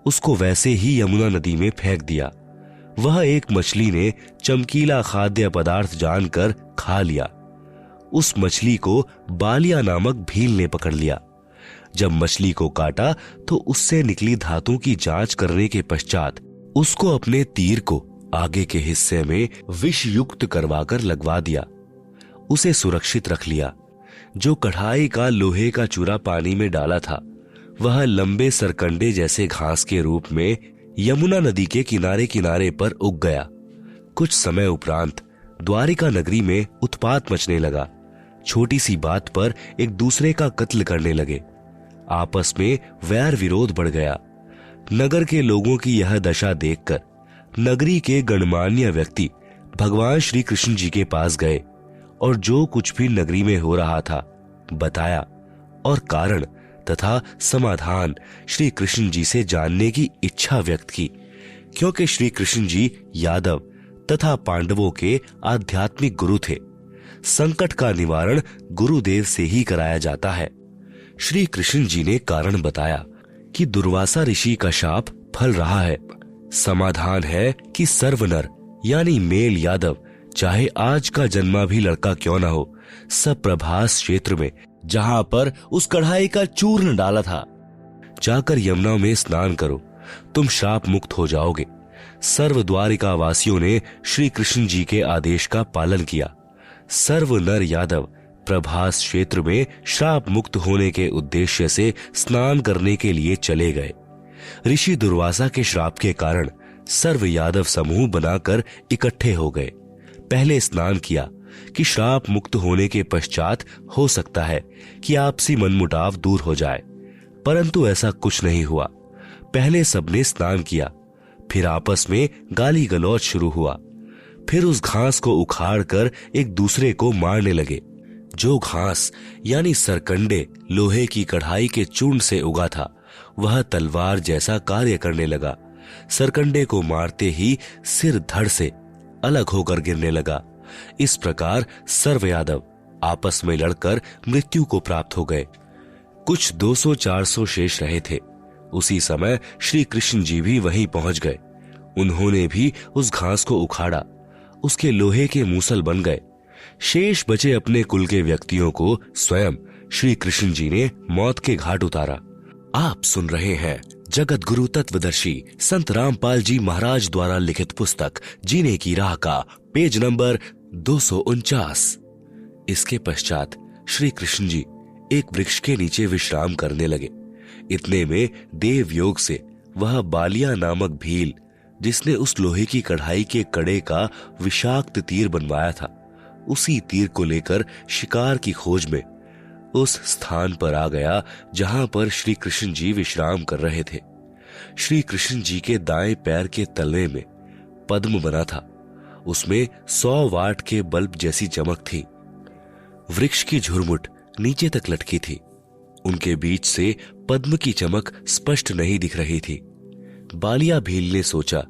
उसको वैसे ही यमुना नदी में फेंक दिया। वह एक मछली ने चमकीला खाद्य पदार्थ जानकर खा लिया। उस मछली को बालिया नामक भील ने पकड़ लिया। जब मछली को काटा तो उससे निकली धातु की जांच करने के पश्चात उसको अपने तीर को आगे के हिस्से में विष युक्त करवाकर लगवा दिया। उसे सुरक्षित रख लिया। जो कढ़ाई का लोहे का चूरा पानी में डाला था वह लंबे सरकंडे जैसे घास के रूप में यमुना नदी के किनारे किनारे पर उग गया। कुछ समय उपरांत द्वारिका नगरी में उत्पात मचने लगा। छोटी सी बात पर एक दूसरे का कत्ल करने लगे। आपस में वैर विरोध बढ़ गया। नगर के लोगों की यह दशा देखकर नगरी के गणमान्य व्यक्ति भगवान श्री कृष्ण जी के पास गए और जो कुछ भी नगरी में हो रहा था बताया और कारण तथा समाधान श्री कृष्ण जी से जानने की इच्छा व्यक्त की, क्योंकि श्री कृष्ण जी यादव तथा पांडवों के आध्यात्मिक गुरु थे। संकट का निवारण गुरुदेव से ही कराया जाता है। श्री कृष्ण जी ने कारण बताया कि दुर्वासा ऋषि का शाप फल रहा है। समाधान है कि सर्वनर यानी मेल यादव, चाहे आज का जन्मा भी लड़का क्यों न हो, सब प्रभास क्षेत्र में जहां पर उस कढ़ाई का चूर्ण डाला था जाकर यमुना में स्नान करो, तुम श्राप मुक्त हो जाओगे। सर्व द्वारिका वासियों ने श्री कृष्ण जी के आदेश का पालन किया। सर्व नर यादव प्रभास क्षेत्र में श्राप मुक्त होने के उद्देश्य से स्नान करने के लिए चले गए। ऋषि दुर्वासा के श्राप के कारण सर्व यादव समूह बनाकर इकट्ठे हो गए। पहले स्नान किया कि श्राप मुक्त होने के पश्चात हो सकता है कि आपसी मनमुटाव दूर हो जाए, परंतु ऐसा कुछ नहीं हुआ। पहले सबने स्नान किया, फिर आपस में गाली गलौज शुरू हुआ। फिर उस घास को उखाड़कर एक दूसरे को मारने लगे। जो घास यानी सरकंडे लोहे की कढ़ाई के चूर्ण से उगा था वह तलवार जैसा कार्य करने लगा। सरकंडे को मारते ही सिर धड़ से अलग होकर गिरने लगा। इस प्रकार सर्व यादव आपस में लड़कर मृत्यु को प्राप्त हो गए। कुछ 200-400 शेष रहे थे। उसी समय श्री कृष्ण जी भी वहीं पहुंच गए। उन्होंने भी उस घास को उखाड़ा, उसके लोहे के मूसल बन गए। शेष बचे अपने कुल के व्यक्तियों को स्वयं श्री कृष्ण जी ने मौत के घाट उतारा। आप सुन रहे हैं जगत गुरु तत्वदर्शी संत रामपाल जी महाराज द्वारा लिखित पुस्तक जीने की राह का पेज नंबर 249। इसके पश्चात श्री कृष्ण जी एक वृक्ष के नीचे विश्राम करने लगे। इतने में देव योग से वह बालिया नामक भील, जिसने उस लोहे की कढ़ाई के कड़े का विषाक्त तीर बनवाया था, उसी तीर को लेकर शिकार की खोज में उस स्थान पर आ गया जहां पर श्री कृष्ण जी विश्राम कर रहे थे। श्री कृष्ण जी के दाएं पैर के तलवे में पद्म बना था। उसमें 100 वाट के बल्ब जैसी चमक थी। वृक्ष की झुरमुट नीचे तक लटकी थी। उनके बीच से पद्म की चमक स्पष्ट नहीं दिख रही थी। बालिया भील ने सोचा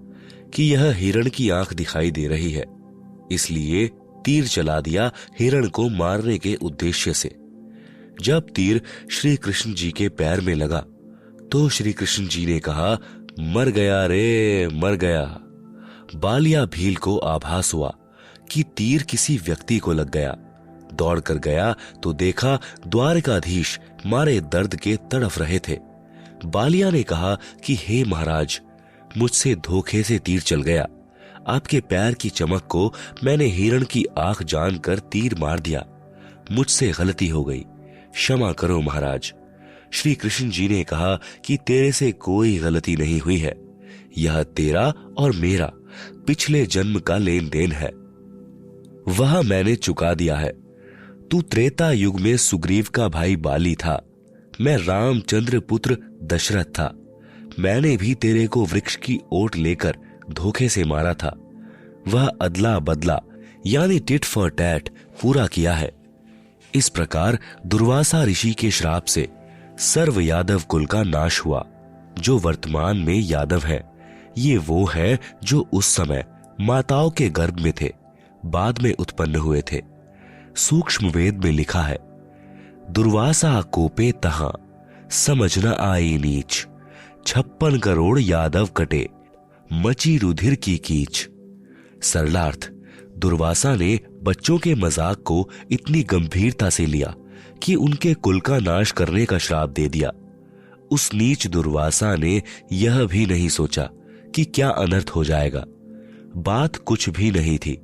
कि यह हिरण की आंख दिखाई दे रही है, इसलिए तीर चला दिया हिरण को मारने के उद्देश्य से। जब तीर श्री कृष्ण जी के पैर में लगा तो श्री कृष्ण जी ने कहा, मर गया रे, मर गया। बालिया भील को आभास हुआ कि तीर किसी व्यक्ति को लग गया। दौड़कर गया तो देखा द्वारकाधीश मारे दर्द के तड़फ रहे थे। बालिया ने कहा कि हे महाराज, मुझसे धोखे से तीर चल गया। आपके पैर की चमक को मैंने हिरण की आंख जानकर तीर मार दिया। मुझसे गलती हो गई, क्षमा करो महाराज। श्री कृष्ण जी ने कहा कि तेरे से कोई गलती नहीं हुई है, यह तेरा और मेरा पिछले जन्म का लेन देन है, वह मैंने चुका दिया है। तू त्रेता युग में सुग्रीव का भाई बाली था, मैं रामचंद्र पुत्र दशरथ था। मैंने भी तेरे को वृक्ष की ओट लेकर धोखे से मारा था। वह अदला बदला यानी टिट फॉर टैट पूरा किया है। इस प्रकार दुर्वासा ऋषि के श्राप से सर्व यादव कुल का नाश हुआ। जो वर्तमान में यादव है, ये वो है जो उस समय माताओं के गर्भ में थे, बाद में उत्पन्न हुए थे। सूक्ष्म वेद में लिखा है, दुर्वासा कोपे तहां समझ न आई नीच, 56 करोड़ यादव कटे मची रुधिर की कीच। सरलार्थ, दुर्वासा ने बच्चों के मजाक को इतनी गंभीरता से लिया कि उनके कुल का नाश करने का श्राप दे दिया। उस नीच दुर्वासा ने यह भी नहीं सोचा कि क्या अनर्थ हो जाएगा। बात कुछ भी नहीं थी।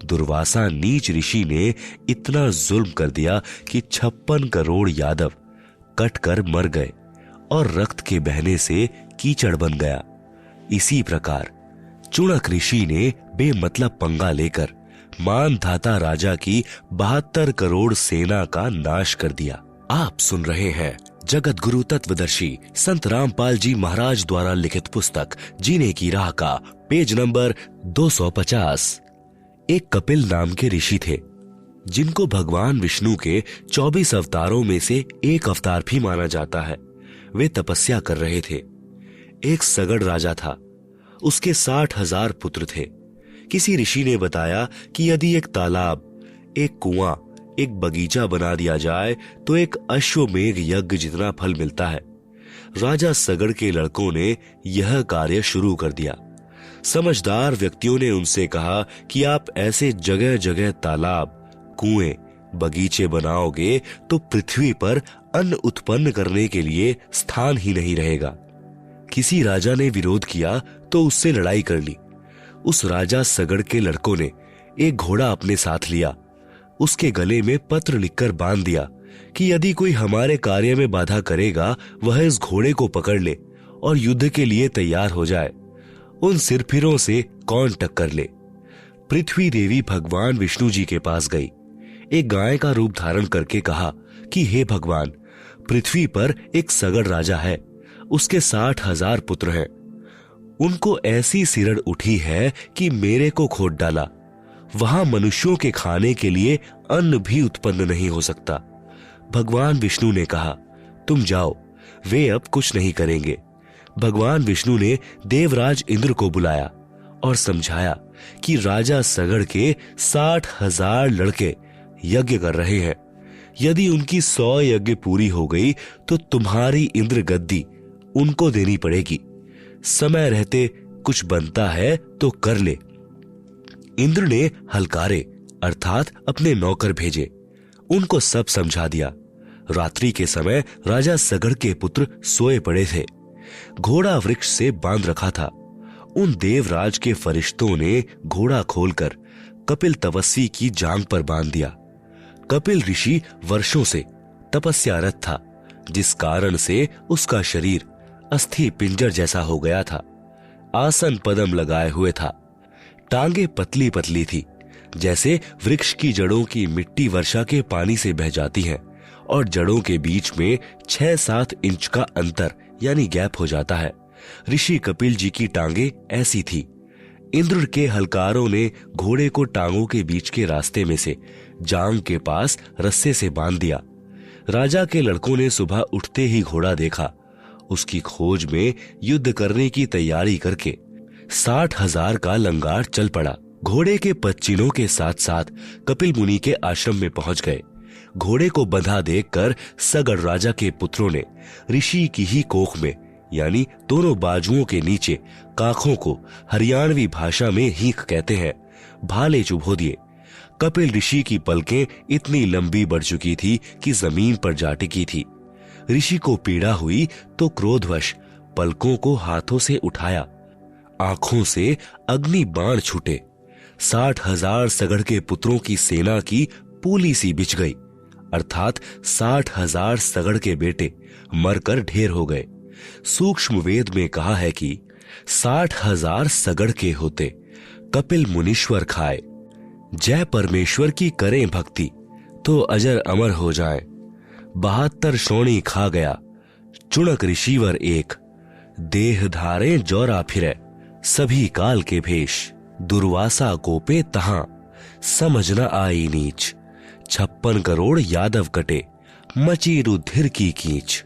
दुर्वासा नीच ऋषि ने इतना जुल्म कर दिया कि 56 करोड़ यादव कट कर मर गए और रक्त के बहने से कीचड़ बन गया। इसी प्रकार चुणक ऋषि ने बेमतलब पंगा लेकर मानधाता राजा की 72 करोड़ सेना का नाश कर दिया। आप सुन रहे हैं जगत गुरु तत्वदर्शी संत रामपाल जी महाराज द्वारा लिखित पुस्तक जीने की राह का पेज नंबर 250। एक कपिल नाम के ऋषि थे, जिनको भगवान विष्णु के 24 अवतारों में से एक अवतार भी माना जाता है। वे तपस्या कर रहे थे। एक सगड़ राजा था, उसके 60,000 पुत्र थे। किसी ऋषि ने बताया कि यदि एक तालाब, एक कुआं, एक बगीचा बना दिया जाए तो एक अश्वमेघ यज्ञ जितना फल मिलता है। राजा सगड़ के लड़कों ने यह कार्य शुरू कर दिया। समझदार व्यक्तियों ने उनसे कहा कि आप ऐसे जगह जगह तालाब, कुएं, बगीचे बनाओगे तो पृथ्वी पर अन्न उत्पन्न करने के लिए स्थान ही नहीं रहेगा। किसी राजा ने विरोध किया तो उससे लड़ाई कर ली। उस राजा सगड़ के लड़कों ने एक घोड़ा अपने साथ लिया, उसके गले में पत्र लिखकर बांध दिया कि यदि कोई हमारे कार्य में बाधा करेगा वह इस घोड़े को पकड़ ले और युद्ध के लिए तैयार हो जाए। उन सिरफिरों से कौन टक्कर ले। पृथ्वी देवी भगवान विष्णु जी के पास गई। एक गाय का रूप धारण करके कहा कि हे भगवान, पृथ्वी पर एक सगड़ राजा है, उसके 60,000 पुत्र हैं। उनको ऐसी सिरड़ उठी है कि मेरे को खोद डाला। वहां मनुष्यों के खाने के लिए अन्न भी उत्पन्न नहीं हो सकता। भगवान विष्णु ने कहा, तुम जाओ, वे अब कुछ नहीं करेंगे। भगवान विष्णु ने देवराज इंद्र को बुलाया और समझाया कि राजा सगड़ के 60,000 लड़के यज्ञ कर रहे हैं। यदि उनकी 100 यज्ञ पूरी हो गई तो तुम्हारी इंद्र गद्दी उनको देनी पड़ेगी। समय रहते कुछ बनता है तो कर ले। इंद्र ने हलकारे अर्थात अपने नौकर भेजे, उनको सब समझा दिया। रात्रि के समय राजा सगड़ के पुत्र सोए पड़े थे। घोड़ा वृक्ष से बांध रखा था। उन देवराज के फरिश्तों ने घोड़ा खोलकर कपिल तपस्वी की जांग पर बांध दिया। कपिल ऋषि वर्षों से तपस्यारत था, जिस कारण से उसका शरीर अस्थि पिंजर जैसा हो गया था। आसन पदम लगाए हुए था। टांगे पतली पतली थी, जैसे वृक्ष की जड़ों की मिट्टी वर्षा के पानी से बह जाती है और जड़ों के बीच में 6-7 इंच का अंतर यानी गैप हो जाता है। ऋषि कपिल जी की टांगे ऐसी थी। इंद्र के हलकारों ने घोड़े को टांगों के बीच के रास्ते में से जांग के पास रस्से से बांध दिया। राजा के लड़कों ने सुबह उठते ही घोड़ा देखा। उसकी खोज में युद्ध करने की तैयारी करके 60,000 का लंगार चल पड़ा। घोड़े के पच्चीनों के साथ साथ कपिल मुनि के आश्रम में पहुंच गए। घोड़े को बंधा देखकर सगड़ राजा के पुत्रों ने ऋषि की ही कोख में यानी दोनों बाजुओं के नीचे काखों को हरियाणवी भाषा में हीख कहते हैं, भाले चुभो दिए। कपिल ऋषि की पलकें इतनी लंबी बढ़ चुकी थी कि जमीन पर जा टिकी थी। ऋषि को पीड़ा हुई तो क्रोधवश पलकों को हाथों से उठाया। आंखों से अग्नि बाण छूटे। 60,000 सगड़ के पुत्रों की सेना की पूली सी बिछ गई, अर्थात 60,000 सगड़ के बेटे मरकर ढेर हो गए। सूक्ष्म वेद में कहा है कि 60,000 सगड़ के होते कपिल मुनीश्वर खाए। जय परमेश्वर की करें भक्ति तो अजर अमर हो जाए। 72 श्रोणी खा गया चुणक ऋषिवर एक, देह धारे जौरा फिरे सभी काल के भेष। दुर्वासा कोपे तहां समझ न आई नीच, 56 करोड़ यादव कटे मची रुधिर की कीच।